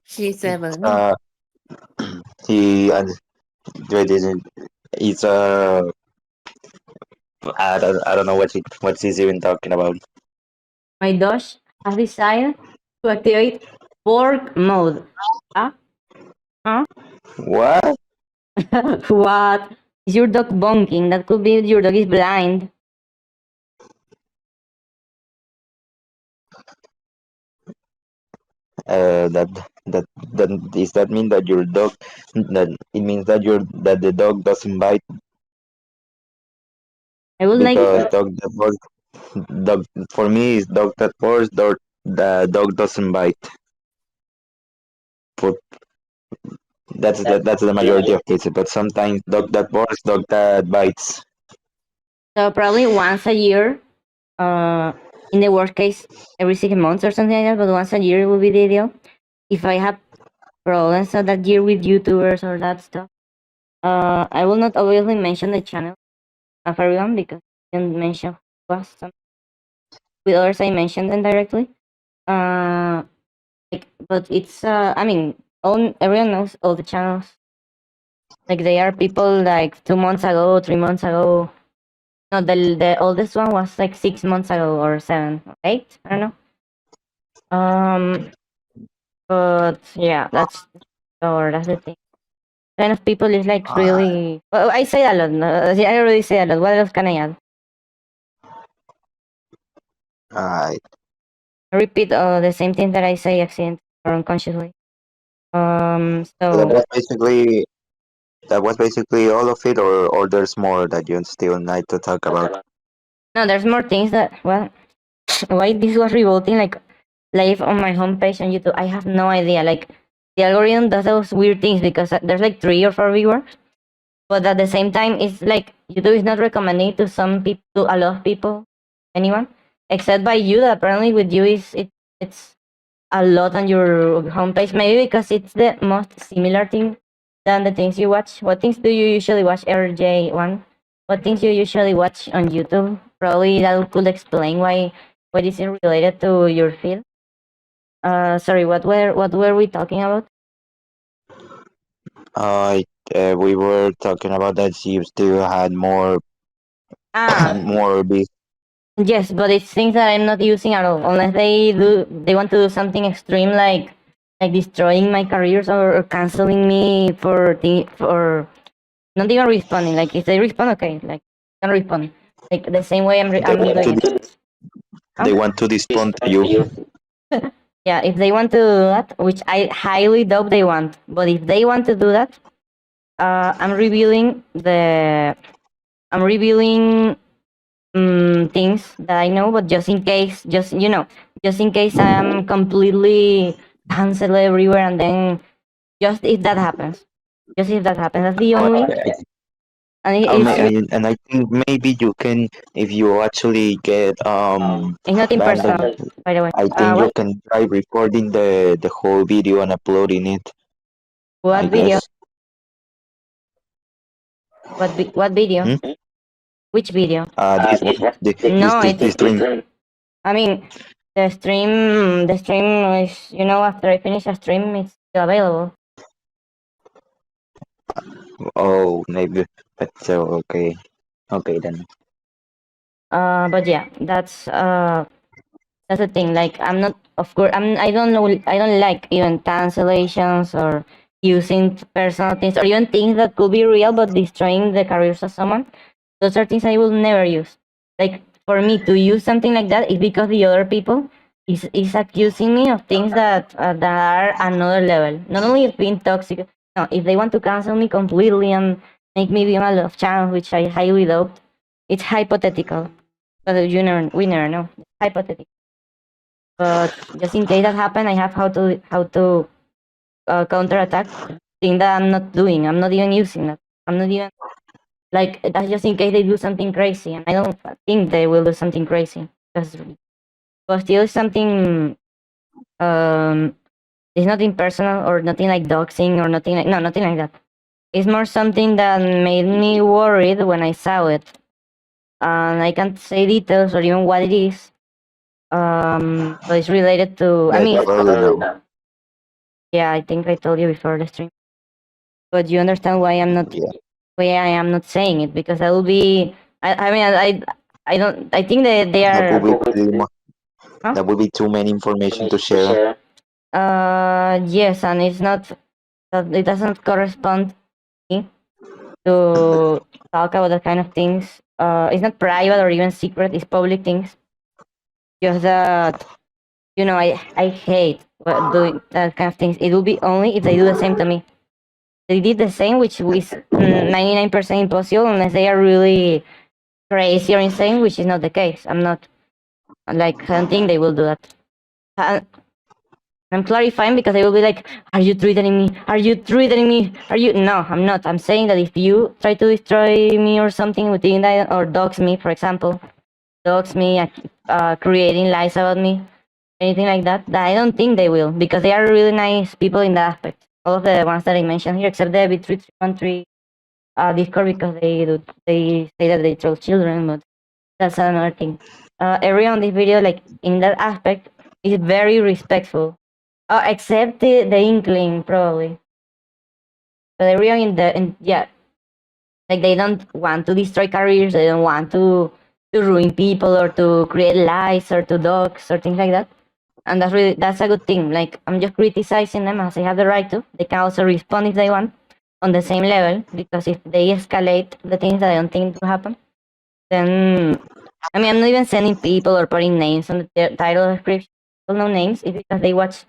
She's 7. He wait, it's I don't know what he's even talking about. My Doge has decided to activate work mode. Huh? Huh? What? What? Is your dog bonking? That could be your dog is blind. That does that mean that your dog that it means that the dog doesn't bite I would like because dog for me is dog that barks, the dog doesn't bite. For that's the majority of cases, but sometimes dog that barks, dog that bites. so probably once a year. In the worst case, every 6 months or something like that. But once a year will be the ideal. If I have problems that year with YouTubers or that stuff, I will not obviously mention the channel of everyone because I didn't mention who was some. With others, I mentioned them directly. But it's I mean, everyone knows all the channels. Like they are people like 2 months ago, 3 months ago. No, the oldest one was like 6 months ago or 7 or 8. I don't know. But yeah, that's the thing. Kind of people is like really. Well, I say a lot. No? I already say a lot. What else can I add? I I repeat the same thing that I say accidentally or unconsciously. that So was basically all of it, or there's more that you still need to talk about. no, there's more things that why this was revolting like live on my homepage on YouTube. I have no idea. Like the algorithm does those weird things because there's like 3 or 4 viewers, but at the same time, it's like YouTube is not recommending it to some people, to a lot of people, anyone, except by you. That apparently with you it's a lot on your homepage. Maybe because it's the most similar thing than the things you watch. What things do you usually watch, RJ1? What things you usually watch on YouTube? Probably that could explain why what is it related to your field. Sorry, what were we talking about? We were talking about that you still had more Ah, more beef. yes, but it's things that I'm not using at all, unless they want to do something extreme like destroying my careers or canceling me for not even responding. Like if they respond, okay, like can respond. Like the same way I'm They want doing to it. they want to respond to you. Yeah, if they want to do that, which I highly doubt they want, but if they want to do that, I'm revealing things that I know, but just in case, just in case I'm completely cancelled everywhere, and then just if that happens, that's the only. And And I think maybe you can, if you actually get it's not banned, impersonal, by the way. I think you What? can try recording the whole video and uploading it. What I video? guess. What video? Hmm? Which video? This one, No, this stream. I mean, the stream is, after I finish a stream, it's still available. Oh, maybe. But so okay, then. But yeah, that's the thing. Like, I'm not, of course, I don't know, I don't like even cancellations or using personal things or even things that could be real but destroying the careers of someone. Those are things I will never use. Like, for me to use something like that is because the other people is accusing me of things that are another level. Not only of being toxic. No, if they want to cancel me completely and make me be on a love channel, which I highly doubt, it's hypothetical. But we never know. It's hypothetical. But just in case that happen, I have how to counterattack the thing that I'm not doing. I'm not even using that. I'm not even like that's just in case they do something crazy, and I don't think they will do something crazy. But still something It's nothing personal or nothing like doxing or nothing like that. It's more something that made me worried when I saw it. And I can't say details or even what it is. But it's related to. I Yeah, mean, probably no. yeah, I think I told you before the stream. But you understand why Yeah, why I am not saying it, because I will be. I mean, I don't. I think that they that are. would be pretty much. Huh? That would be too many information to share. Yes, and it's not. It doesn't correspond to me to talk about that kind of things. It's not private or even secret. It's public things. Just that, I hate doing that kind of things. It will be only if they do the same to me. They did the same, which is 99% impossible unless they are really crazy or insane, which is not the case. I'm not like I don't think they will do that. I'm clarifying because they will be like, "Are you threatening me? Are you threatening me? Are you?" No, I'm not. I'm saying that if you try to destroy me or something with the internet or dox me, for example, dox me, creating lies about me, anything like that, I don't think they will, because they are really nice people in that aspect. All of the ones that I mentioned here, except the B3313 Discord, because they say that they troll children, but that's another thing. Everyone on this video, like in that aspect, is very respectful. Except the Inkling, probably. But everyone yeah, like they don't want to destroy careers. They don't want to ruin people or to create lies or to dox or things like that. And that's a good thing. Like, I'm just criticizing them as they have the right to. They can also respond if they want on the same level, because if they escalate the things that I don't think will happen, then I mean, I'm not even sending people or putting names on the title description. People know names if because they watch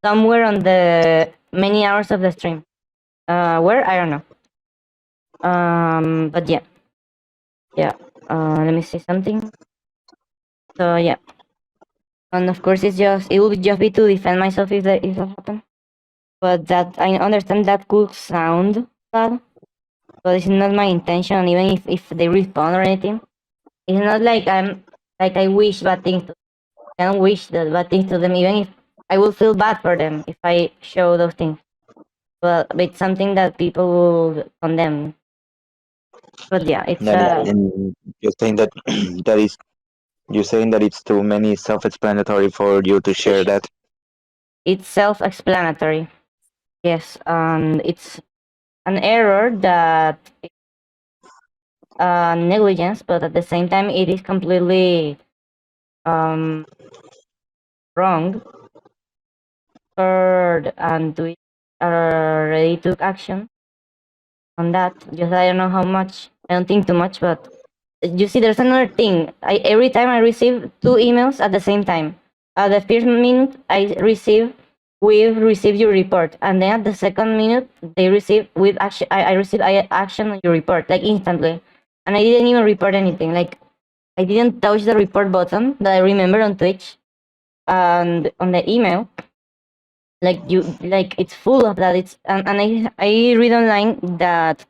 somewhere on the many hours of the stream. Where I don't know. But yeah. Let me see something. So yeah, and of course it will just be to defend myself if that happens. But that I understand that could sound bad, but it's not my intention. And even if they respond or anything, it's not like I wish bad things to. I don't wish that bad things to them. Even if I will feel bad for them if I show those things. But it's something that people will condemn. But yeah, it's and you're saying that you're saying that it's too many self-explanatory for you to share that. it's self-explanatory. Yes, it's an error that negligence, but at the same time, it is completely wrong. And we already took action on that. Just I don't know how much. I don't think too much, but you see, there's another thing. Every time I receive 2 emails at the same time. At the first minute, we've received your report, and then at the second minute, they receive with action. I received action on your report like instantly, and I didn't even report anything. Like, I didn't touch the report button that I remember on Twitch, and on the email, like it's full of that. It's and I read online that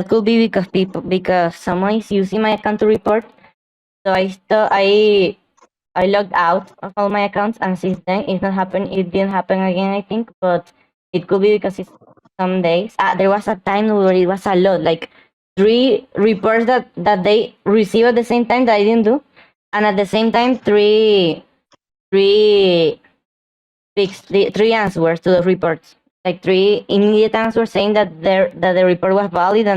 could be because someone is using my account to report. So I logged out of all my accounts, and since then it's not happened. It didn't happen again, I think, but it could be because it's some days. There was a time where it was a lot, like 3 reports that they received at the same time that I didn't do, and at the same time three answers to the reports, like 3 immediate answers saying that the report was valid,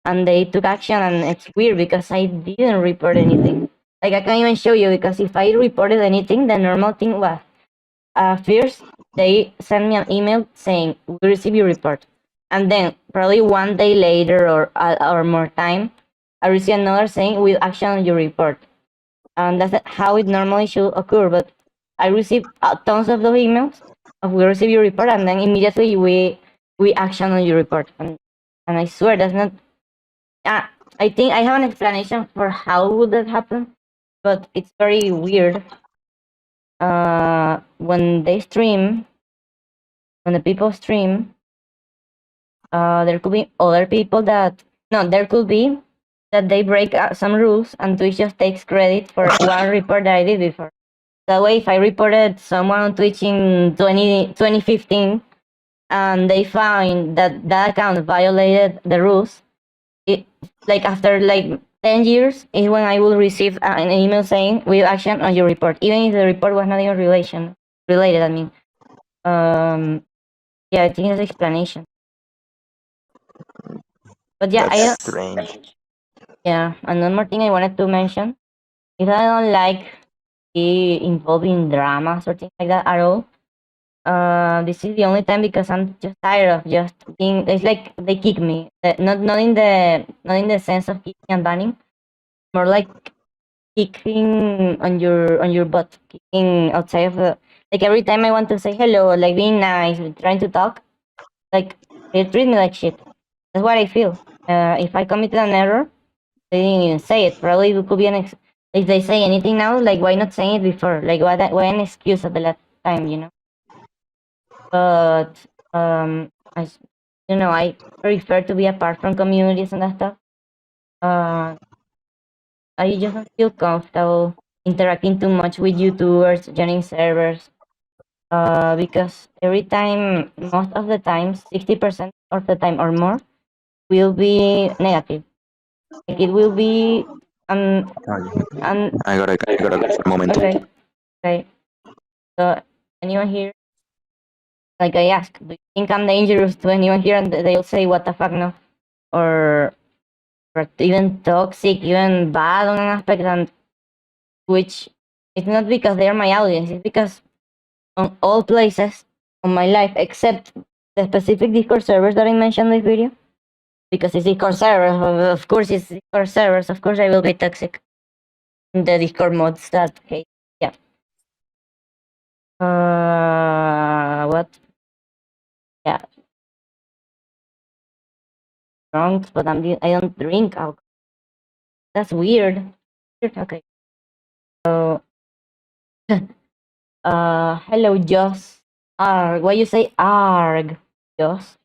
and they took action. And it's weird because I didn't report anything. Like, I can't even show you, because if I reported anything, the normal thing was first they send me an email saying we received your report, and then probably 1 day later or more time, I receive another saying with action on your report. And that's how it normally should occur. But I received tons of those emails of we receive your report, and then immediately we action on your report. And I swear that's not. I think I have an explanation for how would that happen, but it's very weird. When they stream, when the people stream, there could be other people there could be that they break some rules, and Twitch just takes credit for one report that I did before. That way, if I reported someone on Twitch in 2015 and they find that that account violated the rules, it, like after like 10 years is when I will receive an email saying we have action on your report, even if the report was not even related. I mean, yeah, I think it's explanation. But yeah, That's strange. Yeah, and one more thing I wanted to mention is I don't like be involved in dramas or things like that at all. This is the only time because I'm just tired of just being. It's like they kick me, not in the sense of kicking and banning, more like kicking on your butt, kicking outside of the. Like every time I want to say hello, like being nice, trying to talk, like they treat me like shit. That's what I feel. If I committed an error, they didn't even say it. Probably it could be if they say anything now, like why not saying it before? Like why an excuse at the last time, you know? But I prefer to be apart from communities and that stuff. I just don't feel comfortable interacting too much with YouTubers, joining servers. Because every time, most of the time, 60% of the time or more, will be negative. Like it will be I gotta go for a moment. Okay. So anyone here? Like I ask, do you think I'm dangerous to anyone here? And they'll say, "What the fuck, no?" Or even toxic, even bad on an aspect, and which it's not because they're my audience. It's because on all places on my life, except the specific Discord servers that I mentioned in this video, because it's Discord servers. Of course, it's Discord servers. Of course, I will be toxic. The Discord mods that hate. Yeah. What? Yeah. Drunk, but I don't drink alcohol. That's weird. Okay. So, hello, Joss. Arg. Why you say arg, Joss?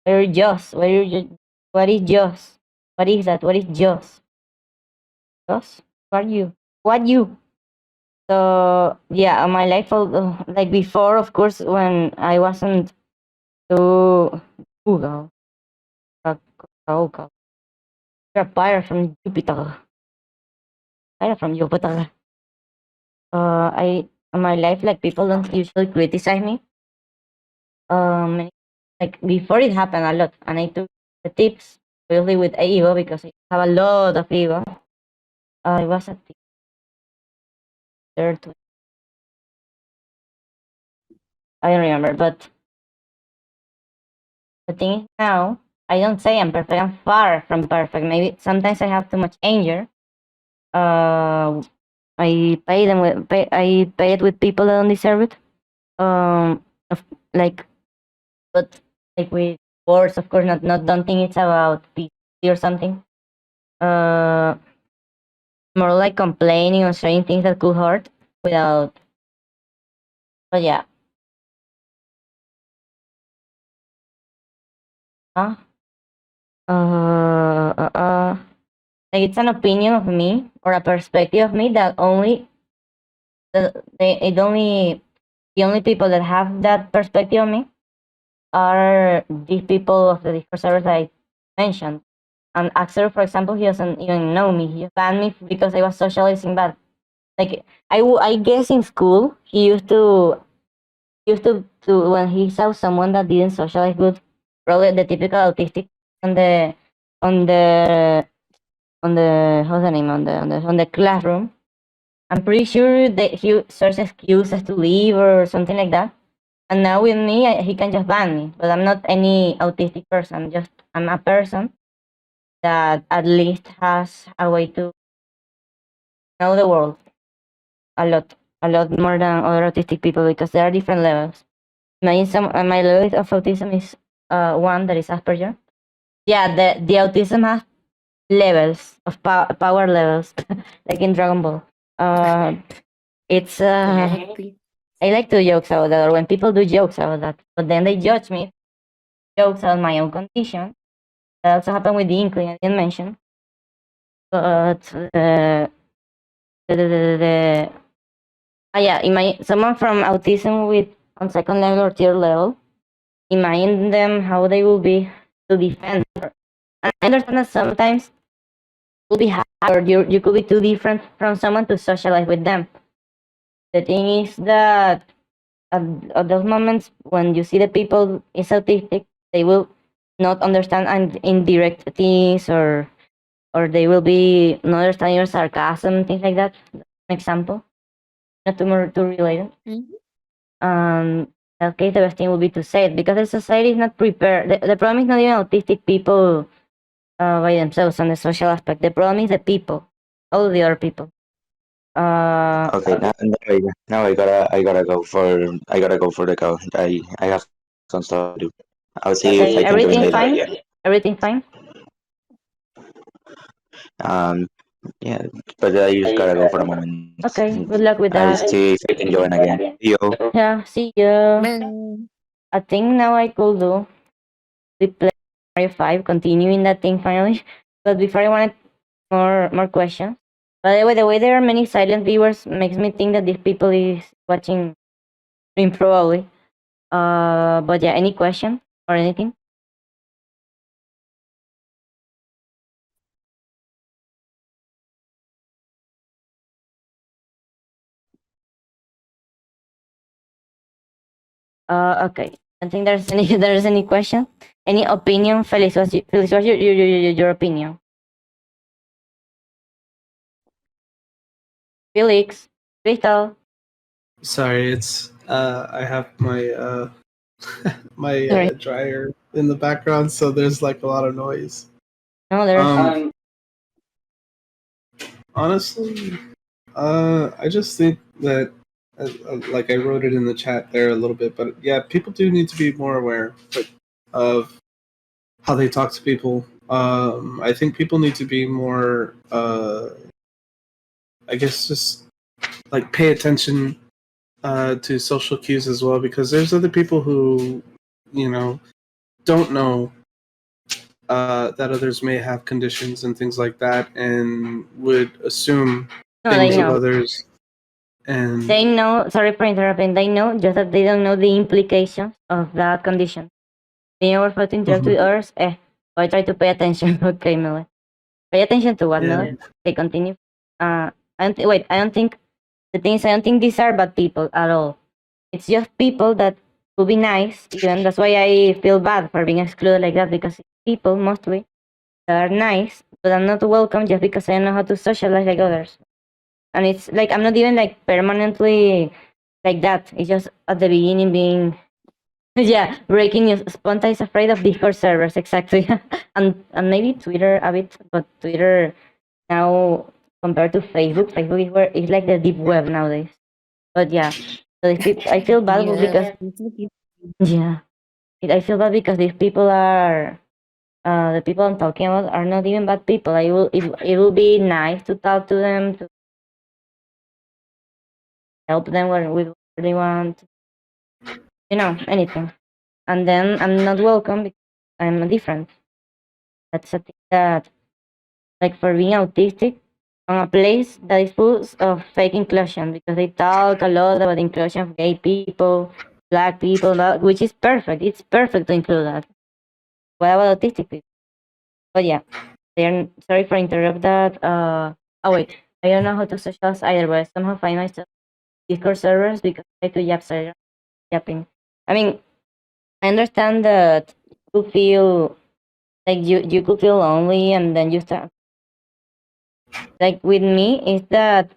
Where Joss? Where you? What is Joss? What is that? What is Joss? Joss? What are you? What you? So yeah, my life, like before, of course, when I wasn't too Google, you're a pirate from Jupiter. Pirate from Jupiter. I in my life, like people don't usually criticize me. Like before it happened a lot, and I took the tips really with ego because I have a lot of ego. I was at the third, I don't remember, but the thing is now I don't say I'm perfect. I'm far from perfect. Maybe sometimes I have too much anger. I pay it with people that don't deserve it. Like, but like with words, of course, not don't think it's about peace or something. More like complaining or saying things that could hurt without. But yeah. Huh? Like it's an opinion of me or a perspective of me that only the only people that have that perspective of me are these people of the Discord servers that I mentioned. And Axel, for example, he doesn't even know me. He banned me because I was socializing bad. Like I guess in school he used to when he saw someone that didn't socialize good, probably the typical autistic on the on the how's the name on the classroom. I'm pretty sure that he searched excuses to leave or something like that. And now with me, he can just ban me. But I'm not any autistic person. I'm a person that at least has a way to know the world a lot more than other autistic people because there are different levels. My level of autism is one that is Asperger. Yeah, the autism has levels of power levels, like in Dragon Ball. It's I like to joke about that, or when people do jokes about that, but then they judge me. Jokes about my own condition. That also happened with the Inkling I didn't mention. But the Yeah, someone from autism with on second level or third level, imagine them how they will be to defend her. And I understand that sometimes it will be hard, or you could be too different from someone to socialize with them. The thing is that at those moments when you see the people is autistic, they will not understand indirect things, or they will be not understand your sarcasm, things like that. An example, not too related. In that case, the best thing would be to say it because the society is not prepared. The problem is not even autistic people by themselves on the social aspect. The problem is the people, all the other people. Okay, now I gotta go for the call. I have some stuff to do. I'll see if Okay, I can join everything later. fine? Yeah. Everything fine? Um, yeah, but I just gotta go for the moment. Okay, good luck with I'll that. see if I can join again. Yo. Yeah, see you. Bye. I think now I could do we play Mario 5, continuing that thing finally. But before I wanted more questions. By the way there are many silent viewers makes me think that these people is watching stream probably. But yeah, any question or anything? Okay. I think there's any question, any opinion, Felix. What's your opinion? Felix, Crystal. Sorry, it's I have my my Sorry. dryer in the background, so there's like a lot of noise. No, there's Honestly, I just think that, like I wrote it in the chat there a little bit, but yeah, people do need to be more aware of how they talk to people. I think people need to be more, I guess, just like pay attention to social cues as well, because there's other people who, don't know that others may have conditions and things like that, and would assume no, things they of know. others. And They know. Sorry for interrupting. They know, just that they don't know the implications of that condition. Being able to interact with others. I try to pay attention. Okay, Miller. Pay attention to what, Yeah. Miller? Okay, continue. I don't think the things. I don't think these are bad people at all. It's just people that will be nice. Even that's why I feel bad for being excluded like that, because it's people mostly that are nice, but I'm not welcome just because I don't know how to socialize like others. And it's like I'm not even like permanently like that. It's just at the beginning being yeah, breaking news. Sponta is afraid of Discord servers, exactly. and maybe Twitter a bit, but Twitter now compared to Facebook, Facebook is where it's like the deep web nowadays. But yeah, so I feel bad because yeah, I feel bad because these people are the people I'm talking about are not even bad people. It will be nice to talk to them, to help them with what they want, anything. And then I'm not welcome because I'm different. That's a thing that, like, for being autistic, on a place that is full of fake inclusion, because they talk a lot about inclusion of gay people, black people, which is perfect. It's perfect to include that. What about autistic people? But yeah, they're sorry for interrupt that. Oh wait, I don't know how to socialize either, but I somehow find myself Discord servers because I do yapping. I mean, I understand that you feel like you could feel lonely, and then you start like with me is that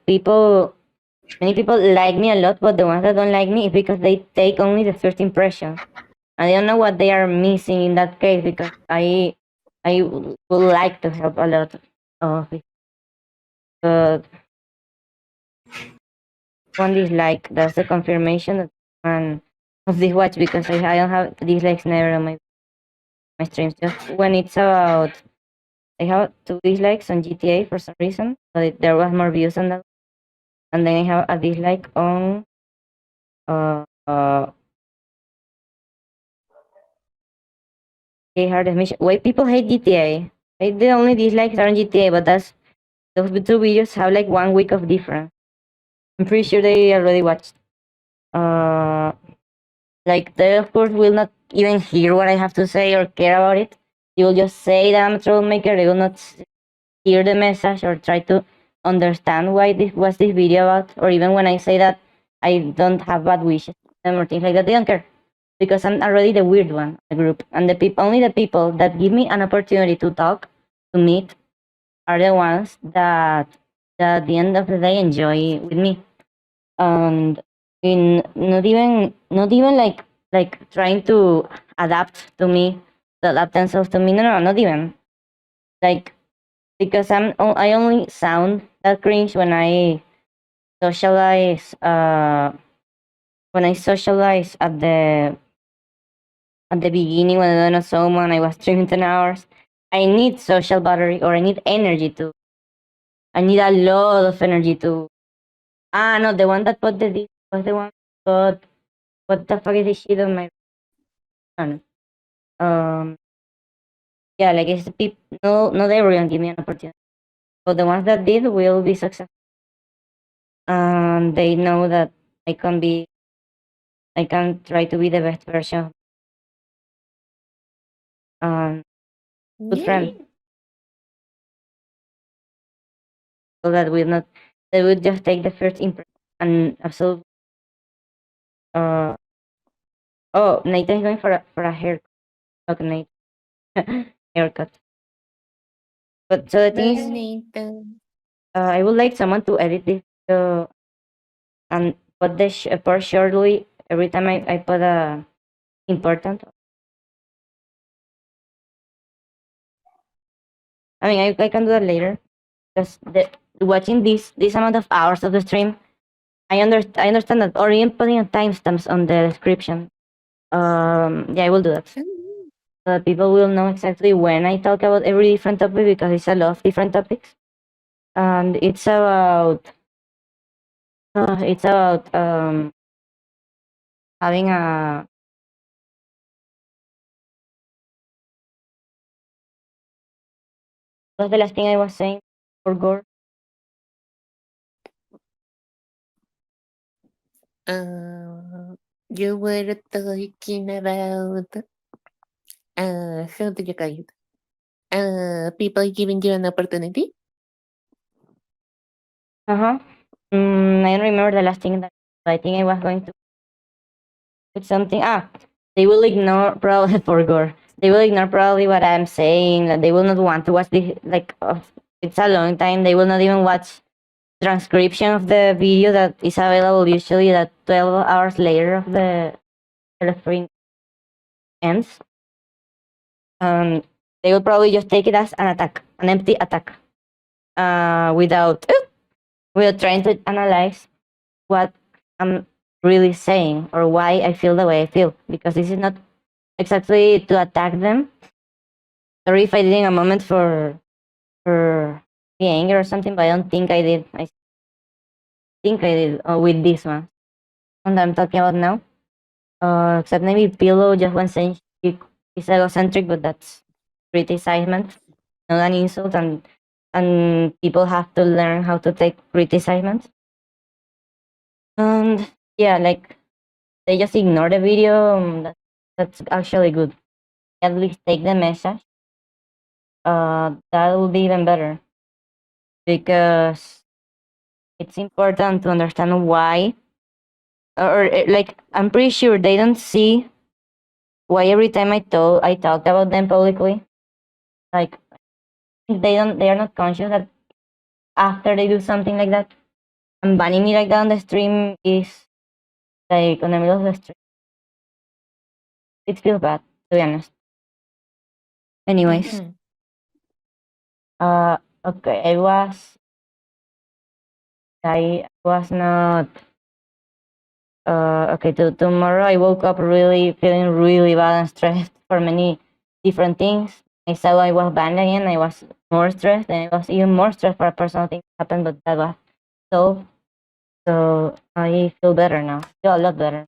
many people like me a lot, but the ones that don't like me is because they take only the first impression. I don't know what they are missing in that case, because I would like to help a lot of it, but one dislike, that's the confirmation that one of this watch, because I don't have dislikes never on my streams. Just when it's about, I have 2 dislikes on GTA for some reason, but there was more views on that. And then I have a dislike on uh hard mission. Why people hate GTA? The only dislikes are on GTA, but those 2 videos have like 1 week of difference. I'm pretty sure they already watched. Like they of course will not even hear what I have to say or care about it. They will just say that I'm a troublemaker. They will not hear the message or try to understand why this was this video about. Or even when I say that I don't have bad wishes for them or things like that, they don't care because I'm already the weird one in the group. And the people, only the people that give me an opportunity to talk, to meet, are the ones that at the end of the day enjoy with me. And in not even like trying to adapt to me, to adapt themselves to me. No, not even like, because I only sound that cringe when I socialize. When I socialize at the beginning when I don't know someone, I was streaming 10 hours. I need social battery, or I need energy to. I need a lot of energy to. Ah, no, the one that put the disc was the one. But what the fuck is this shit on my? Yeah, like it's the people. No, not everyone give me an opportunity, but the ones that did will be successful. And they know that I can be. I can try to be the best version. Good friend. Yay. So that will not. They would just take the first impression and absolutely. Oh, Nathan is going for a haircut. Okay, Nathan. Haircut. But so the thing Bye, is, Nathan. I would like someone to edit this video and put the part shortly every time I put a important. I mean, I can do that later because watching this amount of hours of the stream, I understand that, or even putting timestamps on the description. Yeah, I will do that. So that people will know exactly when I talk about every different topic, because it's a lot of different topics, and it's about having a. What's the last thing I was saying for Gore? You were talking about how do you call it? People giving you an opportunity. I don't remember the last thing that I think I was going to put something. They will ignore probably for Gore. They will ignore probably what I'm saying. That they will not want to watch the like. It's a long time. They will not even watch transcription of the video that is available usually that 12 hours later of the stream ends. They will probably just take it as an attack, an empty attack, without trying to analyze what I'm really saying or why I feel the way I feel, because this is not exactly to attack them. Sorry if I did in a moment for the anger or something, but I don't think I did. I think I did with this one, and I'm talking about now. Except maybe Pillow just one saying he's egocentric, but that's criticizement, not an insult, and people have to learn how to take criticizement. And yeah, like they just ignore the video. That's actually good. At least take the message. That will be even better, because it's important to understand why, or like I'm pretty sure they don't see why every time I talk about them publicly, like they are not conscious that after they do something like that and banning me like that on the stream is like on the middle of the stream. It feels bad, to be honest. Anyways, okay, I was not. Okay, tomorrow I woke up really feeling really bad and stressed for many different things. I saw I was banned again. I was more stressed, and I was even more stressed for a personal thing that happened, but that was so I feel better now. Feel a lot better.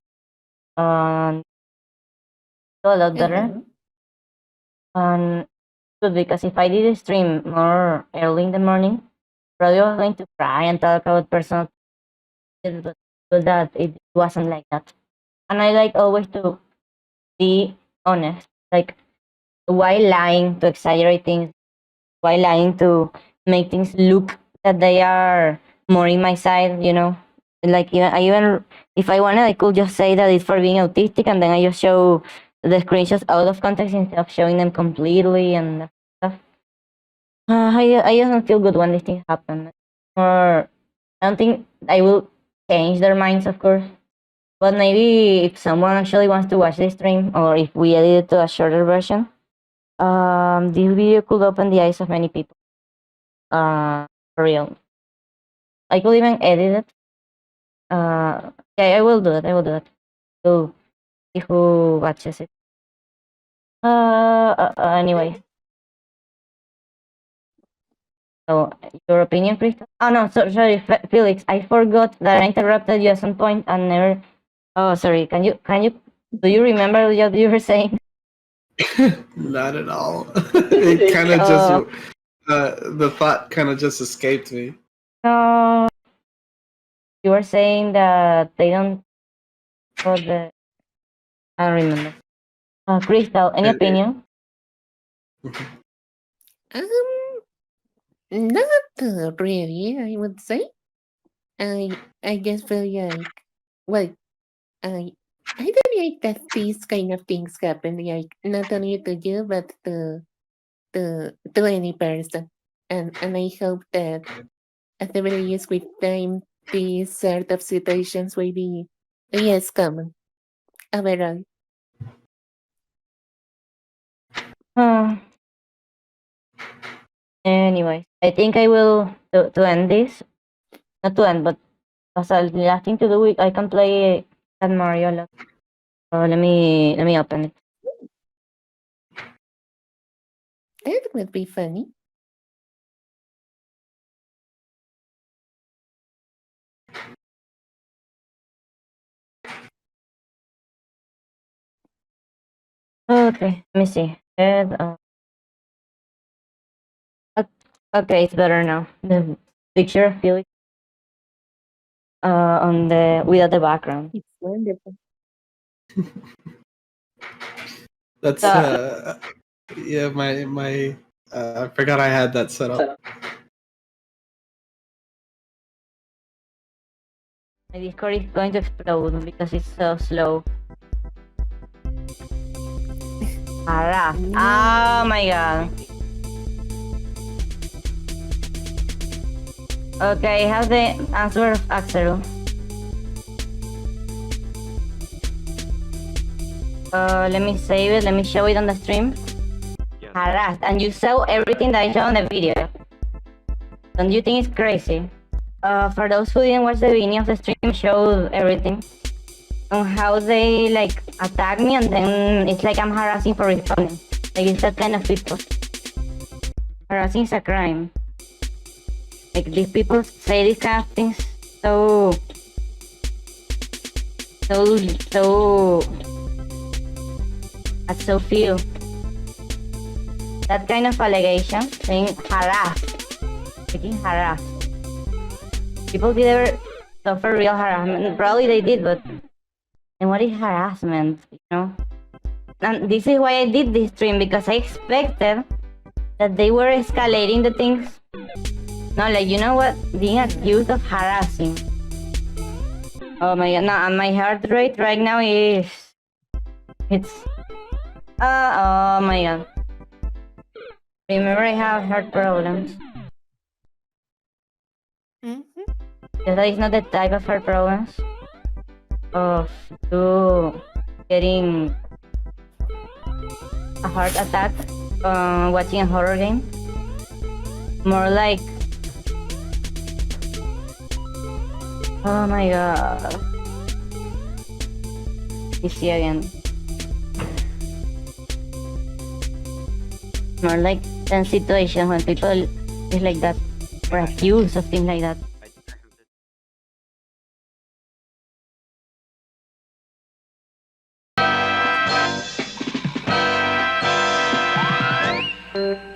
Feel a lot better. And good, because if I did a stream more early in the morning, probably I was going to cry and talk about personal. but that it wasn't like that. And I like always to be honest. Like, why lying to exaggerate things? Why lying to make things look that they are more in my side? Like, even if I wanted, I could just say that it's for being autistic, and then I just show the screenshots out of context instead of showing them completely and stuff. I just don't feel good when these things happen. Or I don't think I will change their minds, of course. But maybe if someone actually wants to watch this stream, or if we edit it to a shorter version, this video could open the eyes of many people. For real. I could even edit it. Yeah, I will do it. I will do it. To see who watches it. Anyway. So, your opinion, Crystal? Oh no, sorry, Felix. I forgot that I interrupted you at some point and never. Oh, sorry. Do you remember what you were saying? Not at all. It kind of just the thought kind of just escaped me. No, you were saying that they don't. I don't remember. Crystal, any opinion? Not really, I would say. I just feel like, well, I don't like that these kind of things happen, like not only to you but to any person. And I hope that at the very least with time these sort of situations will be less common overall. Anyway, I think I will to end this. Not to end, but as a last thing to do, I can play at Mario a lot. Let me open it. That would be funny. Okay, let me see. Okay, it's better now. The picture of Felix on the without the background. It's wonderful. That's yeah, my I forgot I had that set up. My Discord is going to explode because it's so slow. Oh my god. Okay, I have the answer of Axel. Let me save it. Let me show it on the stream. Yeah. Harassed, and you saw everything that I showed on the video. Don't you think it's crazy? For those who didn't watch the beginning of the stream, showed everything on how they like attack me, and then it's like I'm harassing for responding. Like, it's that kind of people. Harassing is a crime. Like, these people say these kind of things so that's so few. That kind of allegation, saying harassed, making harassed. People did ever suffer real harassment? Probably they did, but and what is harassment? And this is why I did this stream, because I expected that they were escalating the things. No, like, what? Being accused of harassing. Oh my god, no, and my heart rate right now it's oh my god. Remember, I have heart problems. That is not the type of heart problems of you getting a heart attack watching a horror game. More like, oh my god. PC again. More like ten situations when people is like that, or accused of things like that. I